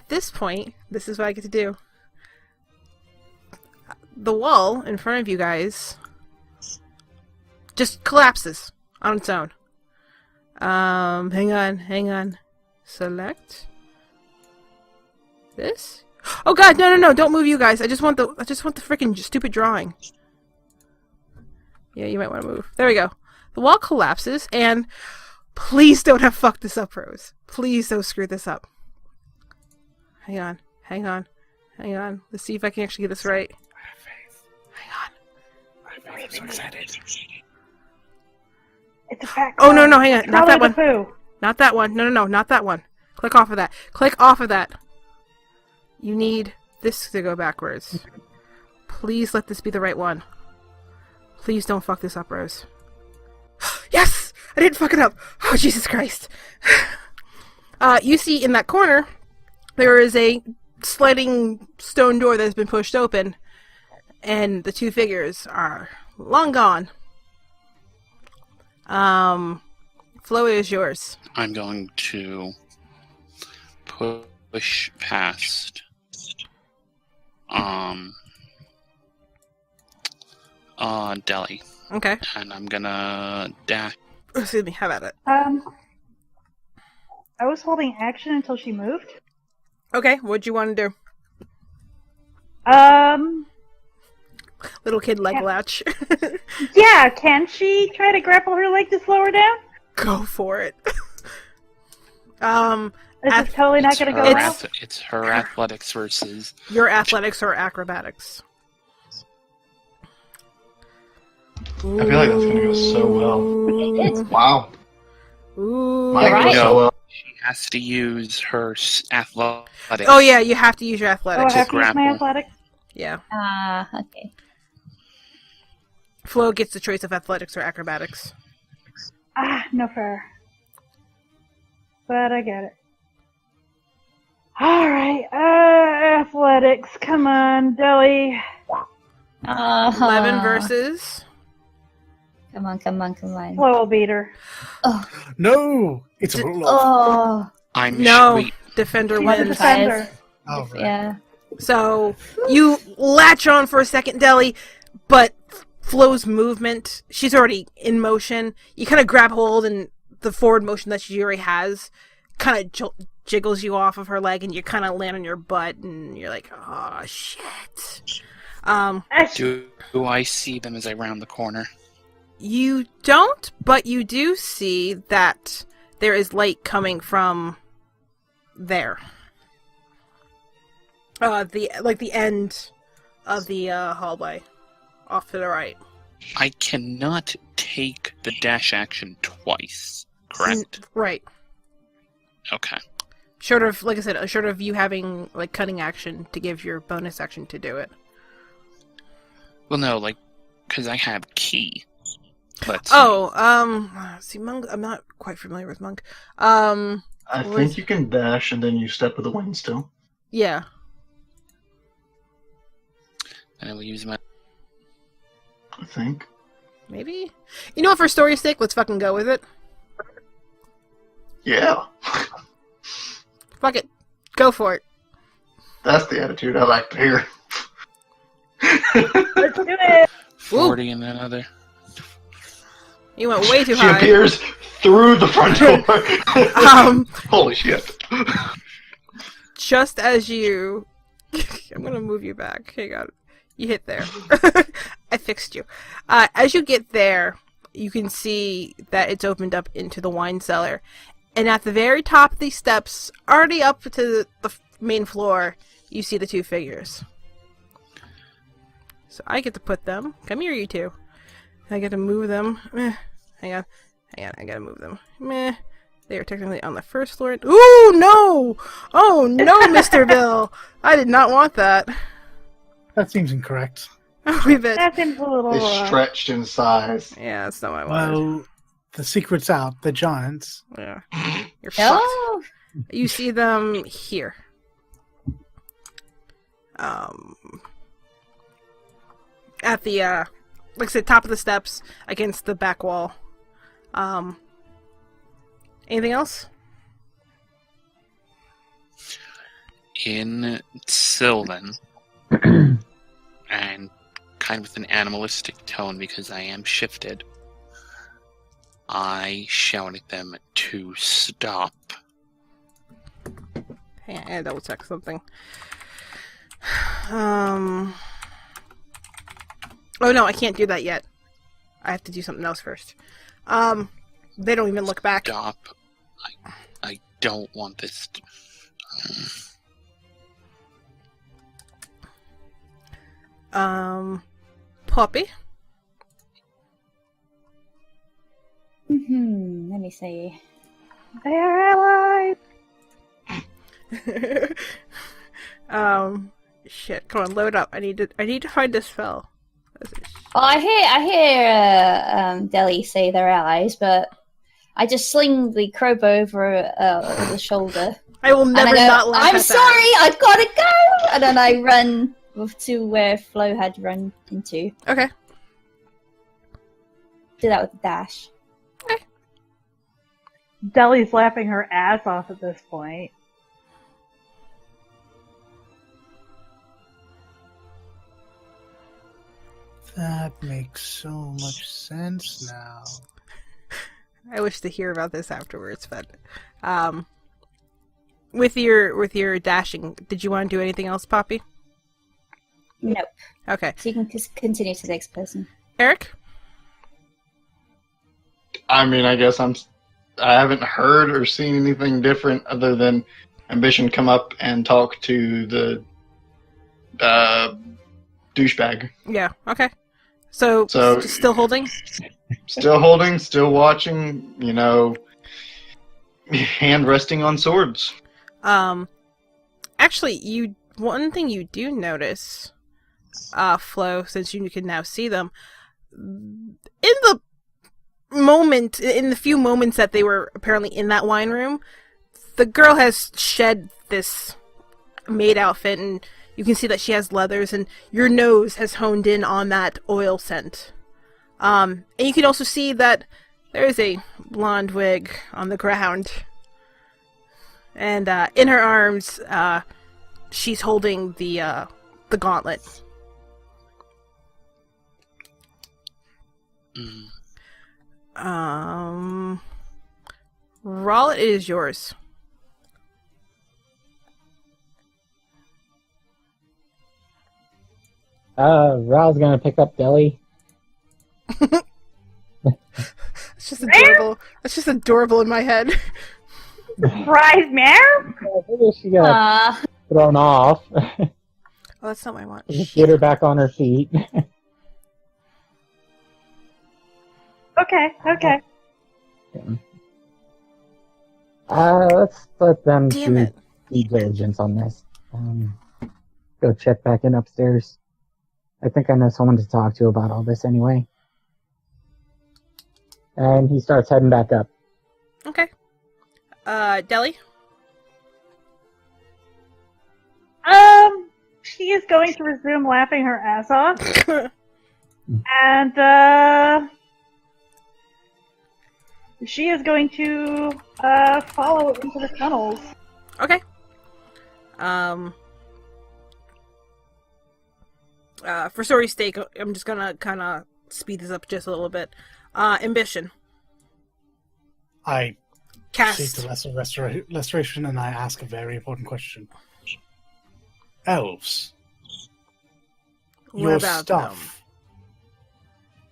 this point, this is what I get to do. The wall in front of you guys just collapses on its own. Hang on. Select this. Oh god, no, don't move you guys. I just want the freaking stupid drawing. Yeah, you might want to move. There we go. The wall collapses, and please don't have fucked this up, Rose. Please don't screw this up. Hang on. Let's see if I can actually get this right. I have faith. Hang on. I'm so excited. It's a fact. Oh, no, hang on. Not that one. Poo. Not that one. No, not that one. Click off of that. Click off of that. You need this to go backwards. Please let this be the right one. Please don't fuck this up, Rose. Yes! I didn't fuck it up! Oh, Jesus Christ. You see in that corner, there is a sliding stone door that has been pushed open, and the two figures are long gone. Flo is yours. I'm going to push past. Deli. Okay. And I'm gonna dash. Excuse me, have at it. I was holding action until she moved. Okay, what'd you want to do? Little kid leg latch. Yeah, can she try to grapple her leg to slow her down? Go for it. This is totally not going to go well. It's her athletics versus your athletics or acrobatics. I feel like that's going to go so well. Wow. Ooh. Mine Right. goes so well. She has to use her athletics. Oh yeah, you have to use your Oh, I athletics. have to use my grapple. athletics? Yeah. Okay. Flo gets the choice of athletics or acrobatics. No fair. But I get it. Alright, athletics. Come on, Deli. 11 versus. Come on. Flo will beat her. Oh. No! It's a roll off. Oh. I'm No, wait. defender She's a wins. defender. Oh, right. Yeah. So you latch on for a second, Deli, but Flo's movement, she's already in motion. You kind of grab hold, and the forward motion that she already has kind of jiggles you off of her leg, and you kind of land on your butt, and you're like, oh, shit. Do I see them as I round the corner? You don't, but you do see that there is light coming from there. The end of the hallway, off to the right. I cannot take the dash action twice, correct? Right. Okay. Short of, like I said, short of you having like cutting action to give your bonus action to do it. Well, no, because I have key. Let's See, Monk. I'm not quite familiar with Monk. I think you can dash and then you step with the wind still. Yeah. And I will use my. I think. Maybe. You know what? For story's sake, let's fucking go with it. Yeah. Fuck it. Go for it. That's the attitude I like to hear. Let's do it! 40 and another. You went way too She high. appears through the front door. Holy shit. Just as you... I'm gonna move you back. Hang on. You hit there. I fixed you. As you get there, you can see that it's opened up into the wine cellar. And at the very top of these steps, already up to the main floor, you see the two figures. So I get to put them. Come here, you two. I get to move them. Hang on. I gotta move them. Meh. They are technically on the first floor. Ooh, no! Oh, no, Mr. Bill! I did not want that. That seems incorrect. We bet. That seems a little... They stretched in size. Yeah, that's not what I wanted. Well, the secret's out. They're giants. Yeah. You're fucked. Oh. You see them here. At the, like I said, top of the steps against the back wall. Anything else? In Sylvan, and kind of with an animalistic tone because I am shifted, I shout at them to stop. Hang on, I gotta double check something. Oh no, I can't do that yet. I have to do something else first. They don't even look back. Stop. I don't want this to... Poppy? Let me see. They're allies! Shit, come on, load up. I need to find this spell. Well, I hear Deli say they're allies, but I just sling the crowbar over the shoulder. I will And I never go, not laugh I'm at sorry, that. I've got to go! And then I run to where Flo had run into. Okay. Do that with a dash. Deli's laughing her ass off at this point. That makes so much sense now. I wish to hear about this afterwards, but with your dashing, did you want to do anything else, Poppy? Nope. Okay. So you can continue to the next person. Eric? I mean, I guess I haven't heard or seen anything different other than Ambition come up and talk to the douchebag. Yeah, okay. So just still holding? Still holding, still watching, hand resting on swords. Actually, one thing you do notice, Flo, since you can now see them, in the few moments that they were apparently in that wine room, the girl has shed this maid outfit, and you can see that she has leathers, and your nose has honed in on that oil scent. And you can also see that there is a blonde wig on the ground. And in her arms, she's holding the gauntlet. Rollet is yours. Raul's gonna pick up Deli. It's just adorable. It's just adorable in my head. Surprise, mare? Maybe she got thrown off. Oh, that's not what I want. Get her back on her feet. Okay. Let's let them Damn do it. due diligence on this. Go check back in upstairs. I think I know someone to talk to about all this anyway. And he starts heading back up. Okay. Deli? She is going to resume laughing her ass off. And, she is going to, follow into the tunnels. Okay. For story's sake, I'm just gonna kind of speed this up just a little bit. Ambition. I Cast. see the restoration and I ask a very important question. Elves. What Your about stuff.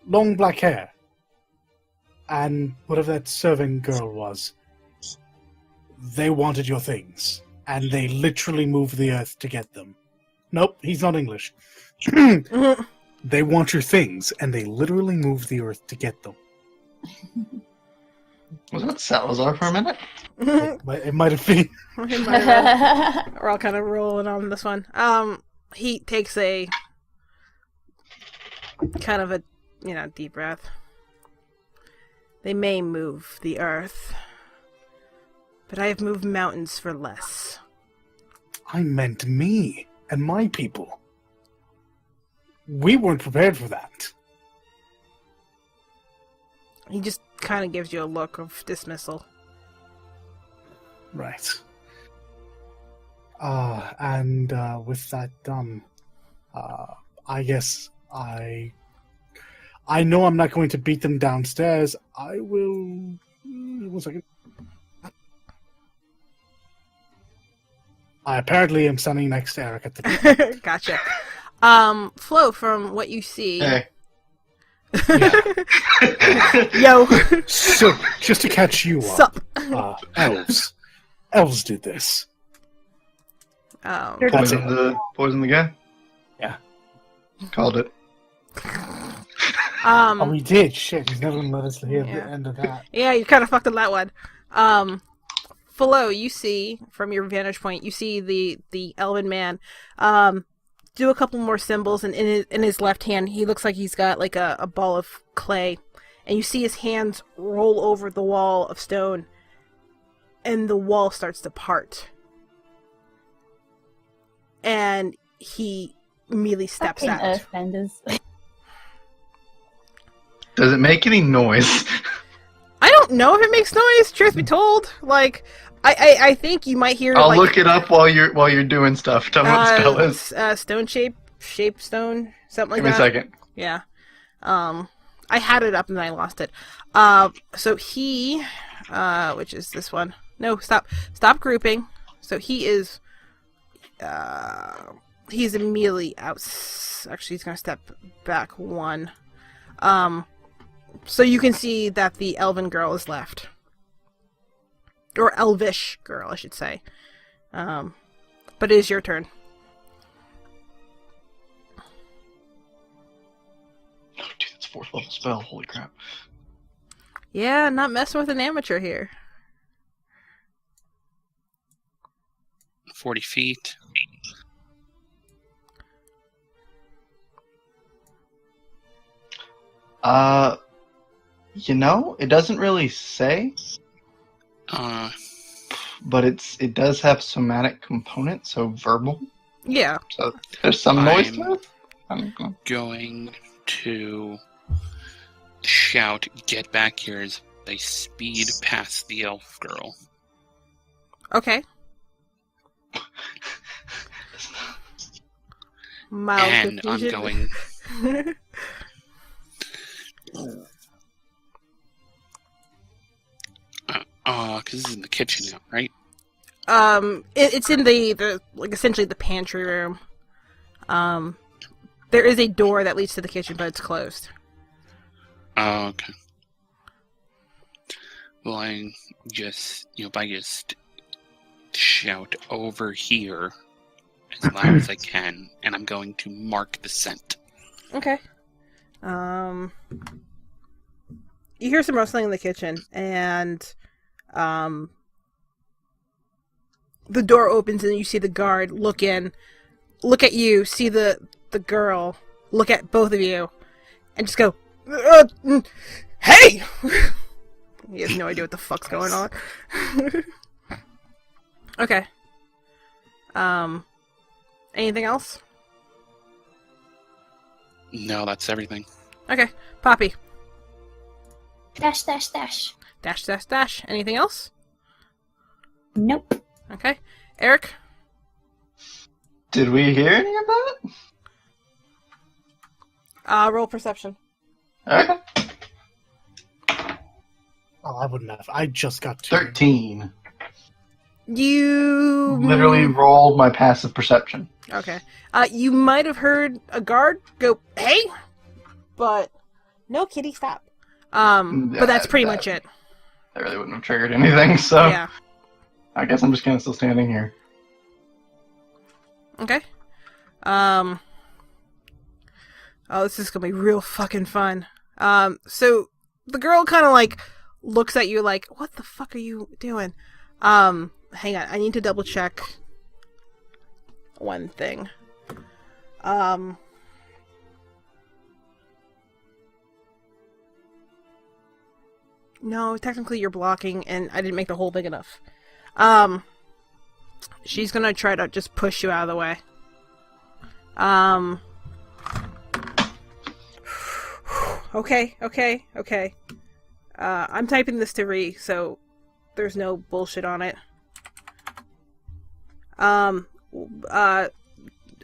Long black hair. And whatever that serving girl was. They wanted your things. And they literally moved the earth to get them. Nope, he's not English. They want your things, and they literally moved the earth to get them. Was that Salazar for a minute? It might have been. We're all kind of rolling on this one. He takes a kind of a deep breath. They may move the earth, but I have moved mountains for less. I meant me and my people. We weren't prepared for that. He just kind of gives you a look of dismissal. Right. And with that done, I guess I know I'm not going to beat them downstairs. I will... 1 second. I apparently am standing next to Eric at the Gotcha. Flo, from what you see... Hey. Yo! So, just to catch you Sup? up, elves. Elves did this. They're That's Poison the guy? Yeah. Called it. Oh, we did. Shit, he's never gonna let us hear Yeah. the end of that. Yeah, you kind of fucked on that one. Flo, you see, from your vantage point, you see the elven man do a couple more symbols, and in his left hand, he looks like he's got like a ball of clay, and you see his hands roll over the wall of stone, and the wall starts to part. And he immediately steps Fucking out. earthbenders. Does it make any noise? I don't know if it makes noise, truth be told. Like, I think you might hear I'll like, look it up while you're doing stuff. Tell me what the spell is. Stone shape stone, something like Give me that. a second. Yeah. I had it up and then I lost it. So he, which is this one. No, stop grouping. So he is, he's immediately out. Actually, he's gonna step back one. So you can see that the elven girl is left. Or elvish girl, I should say. But it is your turn. Oh, dude, that's 4th level spell. Holy crap. Yeah, not messing with an amateur here. 40 feet. It doesn't really say, but it does have somatic component, so verbal. Yeah. So there's some noise I'm to it. I'm going to shout, "Get back here," as they speed past the elf girl. Okay. Mild And I'm confusion. going... because this is in the kitchen now, right? It's in the like essentially the pantry room. There is a door that leads to the kitchen, but it's closed. Oh, okay. Well, I just shout over here as loud as I can, and I'm going to mark the scent. Okay. You hear some rustling in the kitchen, and the door opens, and you see the guard look in, look at you, see the girl, look at both of you, and just go, "Hey!" He has no idea what the fuck's going on. Okay. Anything else? No, that's everything. Okay. Poppy. Dash, dash, dash. Dash, dash, dash. Anything else? Nope. Okay. Eric? Did we hear any of that? Roll perception. Okay. Oh, I wouldn't have. I just got 13. You... Literally rolled my passive perception. Okay. You might have heard a guard go, "Hey!" But, no, kitty, stop. But that's pretty much it. That really wouldn't have triggered anything, so... Yeah. I guess I'm just kind of still standing here. Okay. Oh, this is gonna be real fucking fun. So, the girl kind of, like, looks at you like, "What the fuck are you doing?" Hang on, I need to double check one thing. No, technically you're blocking, and I didn't make the hole big enough. She's gonna try to just push you out of the way. Okay. I'm typing this to Ree, so there's no bullshit on it.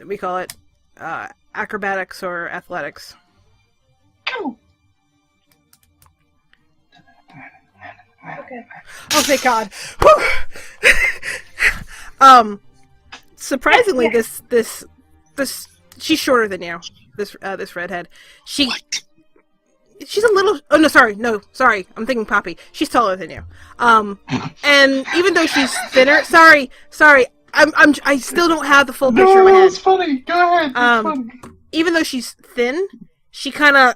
We call it, acrobatics or athletics. Okay. Oh, thank God. Surprisingly, this she's shorter than you. This redhead. She's a little. Oh no, sorry. I'm thinking Poppy. She's taller than you. And even though she's thinner, sorry. I still don't have the full picture in my No, head. it's funny. Go ahead. It's funny. Even though she's thin, she kind of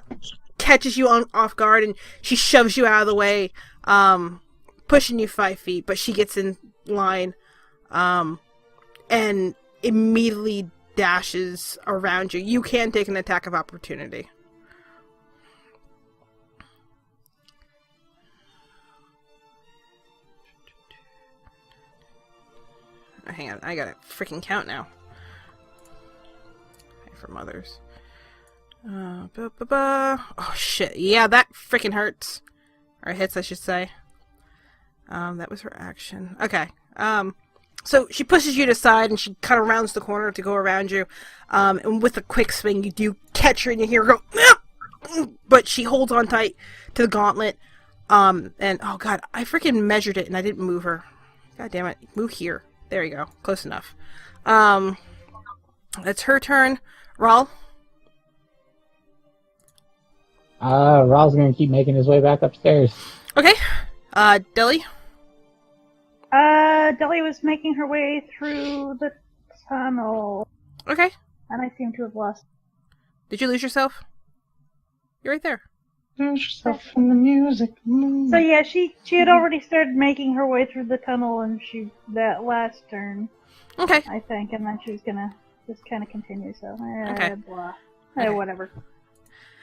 catches you off guard and she shoves you out of the way, pushing you 5 feet. But she gets in line, and immediately dashes around you. You can take an attack of opportunity. hang on, I gotta freaking count now. For mothers. Oh shit, yeah, that freaking hurts. Or hits, I should say. That was her action. Okay. So she pushes you to the side and she kind of rounds the corner to go around you. And with a quick swing, you do catch her and you hear her go, "Ah!" But she holds on tight to the gauntlet. And oh god, I freaking measured it and I didn't move her. God damn it. Move here. There you go. Close enough. That's her turn. Rawl? Raw's gonna keep making his way back upstairs. Okay. Deli? Deli was making her way through the tunnel, Okay. and I seem to have lost. Did you lose yourself? You're right there. Lose yourself in the music. So yeah, she had already started making her way through the tunnel, and that last turn, Okay. I think, and then she was gonna just kind of continue. So Okay. blah, Okay. whatever.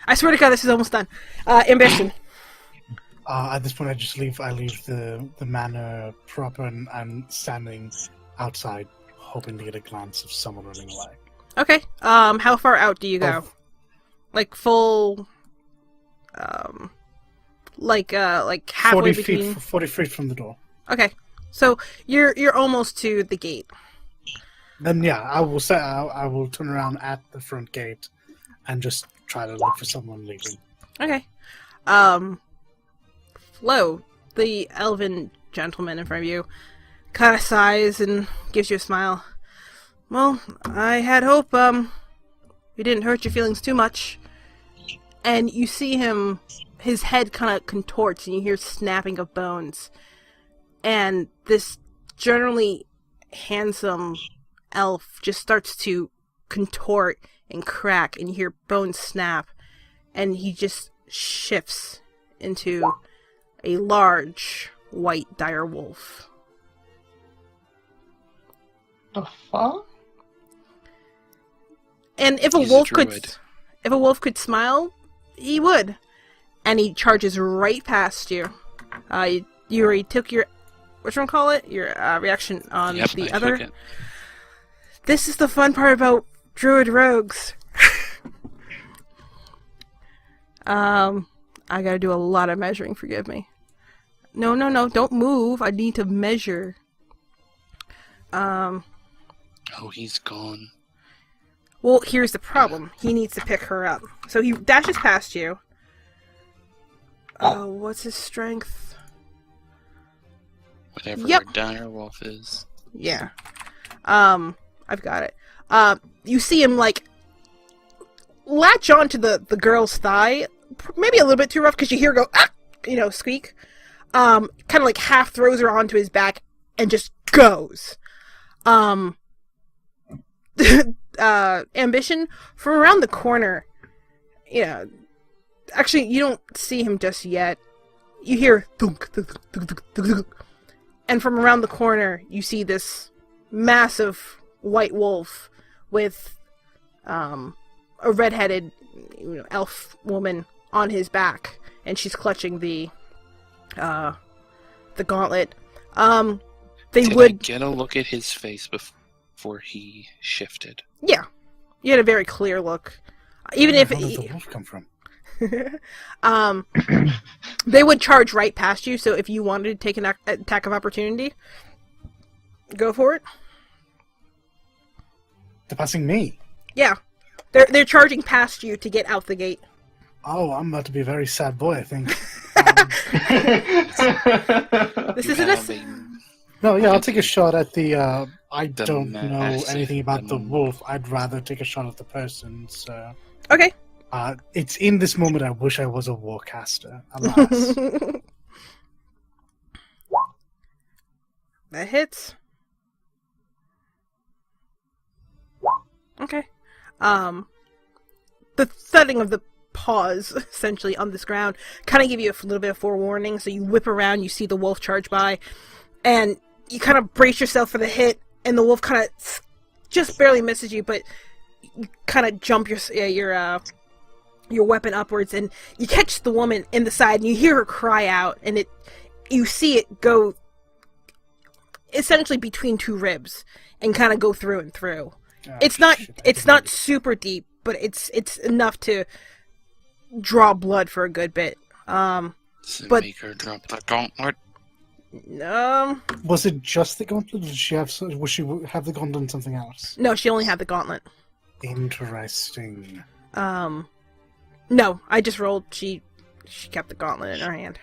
I swear to God, this is almost done. Ambition. At this point, I leave the manor proper and I'm standing outside, hoping to get a glance of someone running away. Okay. How far out do you go? Oh. Like full. Like halfway 40 between. 40 feet from the door. Okay. So you're almost to the gate. Then yeah, I will turn around at the front gate and just try to look for someone leaving. Okay. Flo, the elven gentleman in front of you, kind of sighs and gives you a smile. Well, I had hope, we didn't hurt your feelings too much. And you see him, his head kind of contorts and you hear snapping of bones. And this generally handsome elf just starts to contort and crack and you hear bones snap. And he just shifts into a large white dire wolf. The fuck? And if a He's a wolf druid. could smile, he would. And he charges right past you. You already took your your reaction on Yep, the I other. took it. This is the fun part about druid rogues. I gotta do a lot of measuring, forgive me. No, don't move. I need to measure. Oh, he's gone. Well, here's the problem. He needs to pick her up. So he dashes past you. Oh, what's his strength? Whatever Yep. a dire wolf is. Yeah. I've got it. You see him, like, latch onto the girl's thigh. Maybe a little bit too rough, because you hear her go, ah! Squeak. Kind of like half throws her onto his back and just goes. Ambition, from around the corner, actually, you don't see him just yet. You hear thunk, thunk, thunk, thunk, thunk, thunk. And from around the corner, you see this massive white wolf with a redheaded elf woman on his back, and she's clutching the gauntlet. Did I get a look at his face before he shifted? Yeah, you had a very clear look. Even Where if the hell did the wolf come from? they would charge right past you, so if you wanted to take an attack of opportunity, go for it. They're passing me. Yeah, they're charging past you to get out the gate. Oh, I'm about to be a very sad boy, I think. This You isn't have a... No, yeah, I'll take a shot at the, I The don't know massive anything about the demon. wolf. I'd rather take a shot at the person, so... Okay. It's in this moment I wish I was a warcaster. Alas. That hits. Okay. The thudding of the paws, essentially, on this ground, kind of give you a little bit of forewarning, so you whip around, you see the wolf charge by, and you kind of brace yourself for the hit, and the wolf kind of just barely misses you, but you kind of jump your weapon upwards, and you catch the woman in the side, and you hear her cry out, and you see it go essentially between two ribs and kind of go through and through. Oh, It's not super deep, but it's enough to draw blood for a good bit. Does it But- make her drop the gauntlet? Was it just the gauntlet? Or did she have? Was she have the gauntlet and something else? No, she only had the gauntlet. Interesting. No, I just rolled. She kept the gauntlet in her hand,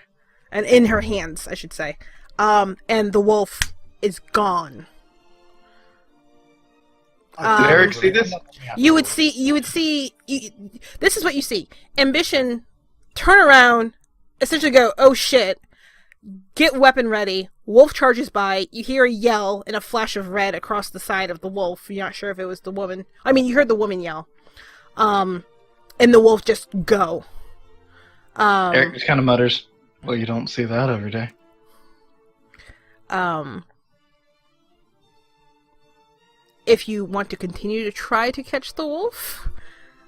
and in her hands, I should say. And the wolf is gone. Did Eric see this? You would see. This is what you see. Ambition turn around, essentially go, oh shit, get weapon ready. Wolf charges by. You hear a yell and a flash of red across the side of the wolf. You're not sure if it was the woman. I mean, you heard the woman yell. And the wolf just go. Eric just kind of mutters, well, you don't see that every day. If you want to continue to try to catch the wolf,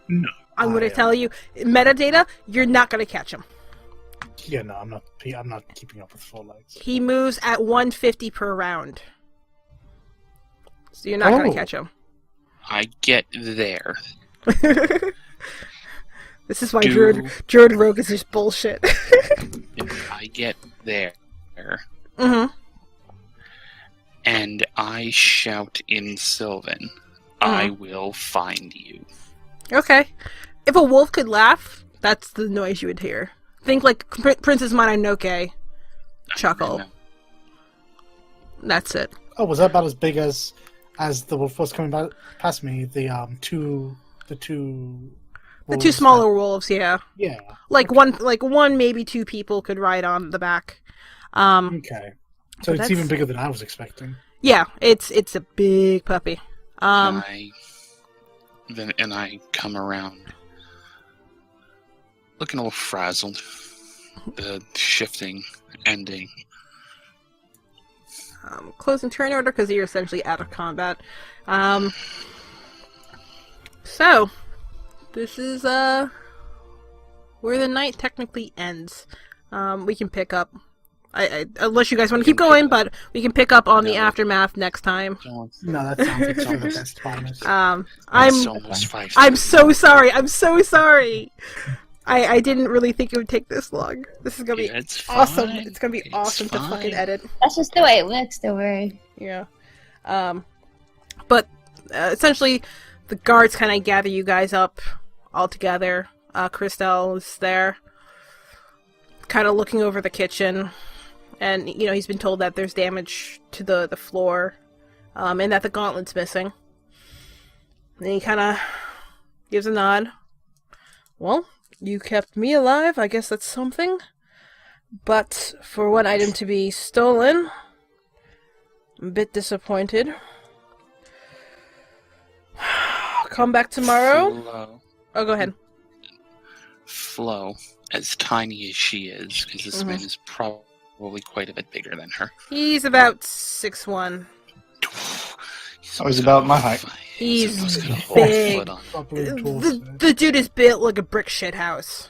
No. I'm going to tell you, metadata, you're not going to catch him. Yeah, no, I'm not. I'm not keeping up with 4 lights. He moves at 150 per round. So you're not going to catch him. I get there. This is why Druid Rogue is just bullshit. If I get there, Mm-hmm. and I shout in Sylvan, I will find you. Okay. If a wolf could laugh, that's the noise you would hear. Think like Princess Mononoke chuckle. That's it. Oh, was that about as big as the wolf was coming past me? The two The two smaller wolves, yeah. Yeah. Like one, maybe two people could ride on the back. Okay. So it's that's- even bigger than I was expecting. Yeah, it's a big puppy. I come around looking a little frazzled. The shifting ending. Closing turn order because you're essentially out of combat. So this is where the night technically ends. We can pick up. Unless you guys want to keep going, but we can pick up on the aftermath next time. No, that sounds like some of the best finals. It's I'm almost 5. so sorry. I'm so sorry. I didn't really think it would take this long. This is gonna be It's awesome. fine. It's gonna be awesome to fucking edit. That's just the way it works, don't worry. Yeah. But essentially, the guards kind of gather you guys up all together. Christelle is there, kind of looking over the kitchen. And, he's been told that there's damage to the floor, and that the gauntlet's missing. And he kind of gives a nod. Well, you kept me alive, I guess that's something. But for one item to be stolen, I'm a bit disappointed. Come back tomorrow. Oh, go ahead. Flo, as tiny as she is, because this man is probably quite a bit bigger than her. He's about 6'1". I was about my height. He's almost got a whole big. foot on. Probably tall, The dude is built like a brick shit house.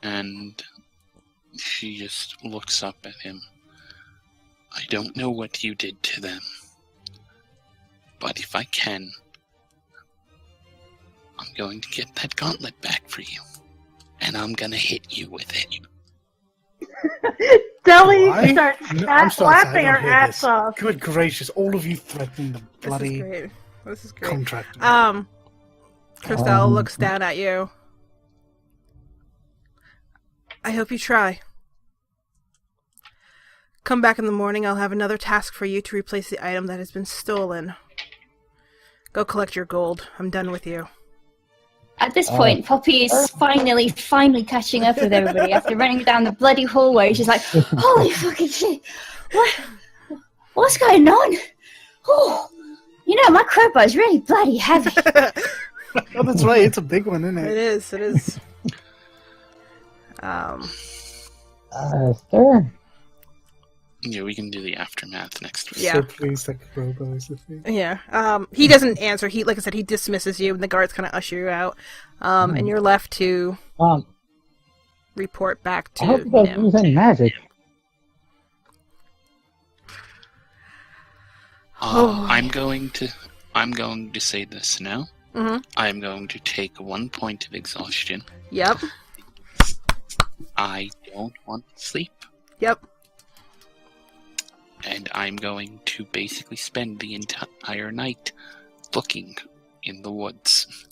And she just looks up at him. I don't know what you did to them, but if I can, I'm going to get that gauntlet back for you, and I'm gonna hit you with it. Deli Why? starts No, I'm sorry, laughing I her don't hear ass this. off. Good gracious, all of you threatening the This is bloody great. This is great. contract. Christelle looks down at you. I hope you try. Come back in the morning, I'll have another task for you to replace the item that has been stolen. Go collect your gold. I'm done with you. At this point, Poppy is finally catching up with everybody after running down the bloody hallway. She's like, holy fucking shit. What's going on? Oh, my crowbar is really bloody heavy. Oh, that's right. It's a big one, isn't It it? is, it is. Sir? Yeah, we can do the aftermath next week. Yeah. So pleased that Robo is the thing. Yeah. He doesn't answer. He, like I said, he dismisses you, and the guards kind of usher you out. And you're left to report back to I hope you guys him. use any magic. I'm going to say this now. Mm-hmm. I'm going to take 1 point of exhaustion. Yep. I don't want to sleep. Yep. And I'm going to basically spend the entire night looking in the woods.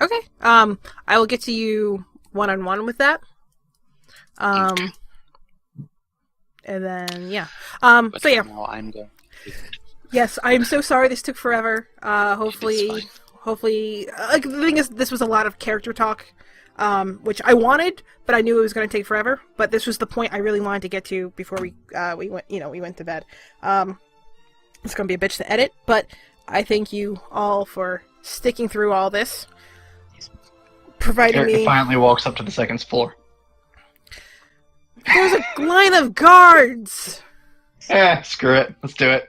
Okay. I will get to you one-on-one with that. Okay. And then, yeah. But So, yeah. now I'm going to... Yes, I'm so sorry this took forever. It is Hopefully, fine. the thing is, this was a lot of character talk, which I wanted, but I knew it was going to take forever. But this was the point I really wanted to get to before we went to bed. It's going to be a bitch to edit, but I thank you all for sticking through all this, providing Eric me. finally walks up to the second floor. There's a line of guards. Screw it. Let's do it.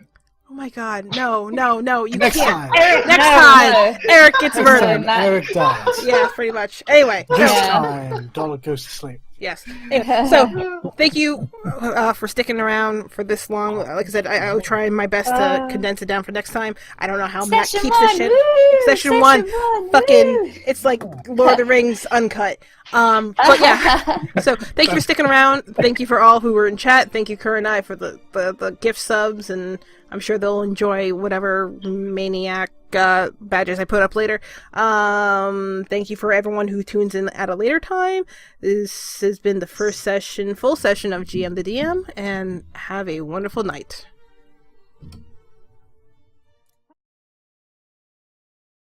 Oh my god, no, you Next can't. time. Eric, Next no, time, no. Eric gets Next murdered. time, Eric dies. Yeah, pretty much. Anyway, This Yeah. time, Dollar goes to sleep. yes. Anyway, so, thank you for sticking around for this long. Like I said, I'll try my best to condense it down for next time. I don't know how Matt Session keeps this one, shit. woo! Session one, fucking, woo! it's like Lord of the Rings uncut. But yeah. So, thank you for sticking around. Thank you for all who were in chat. Thank you, Kerr and I, for the gift subs, and I'm sure they'll enjoy whatever maniac badges I put up later. Thank you for everyone who tunes in at a later time. This has been the first full session of GM the DM, and have a wonderful night.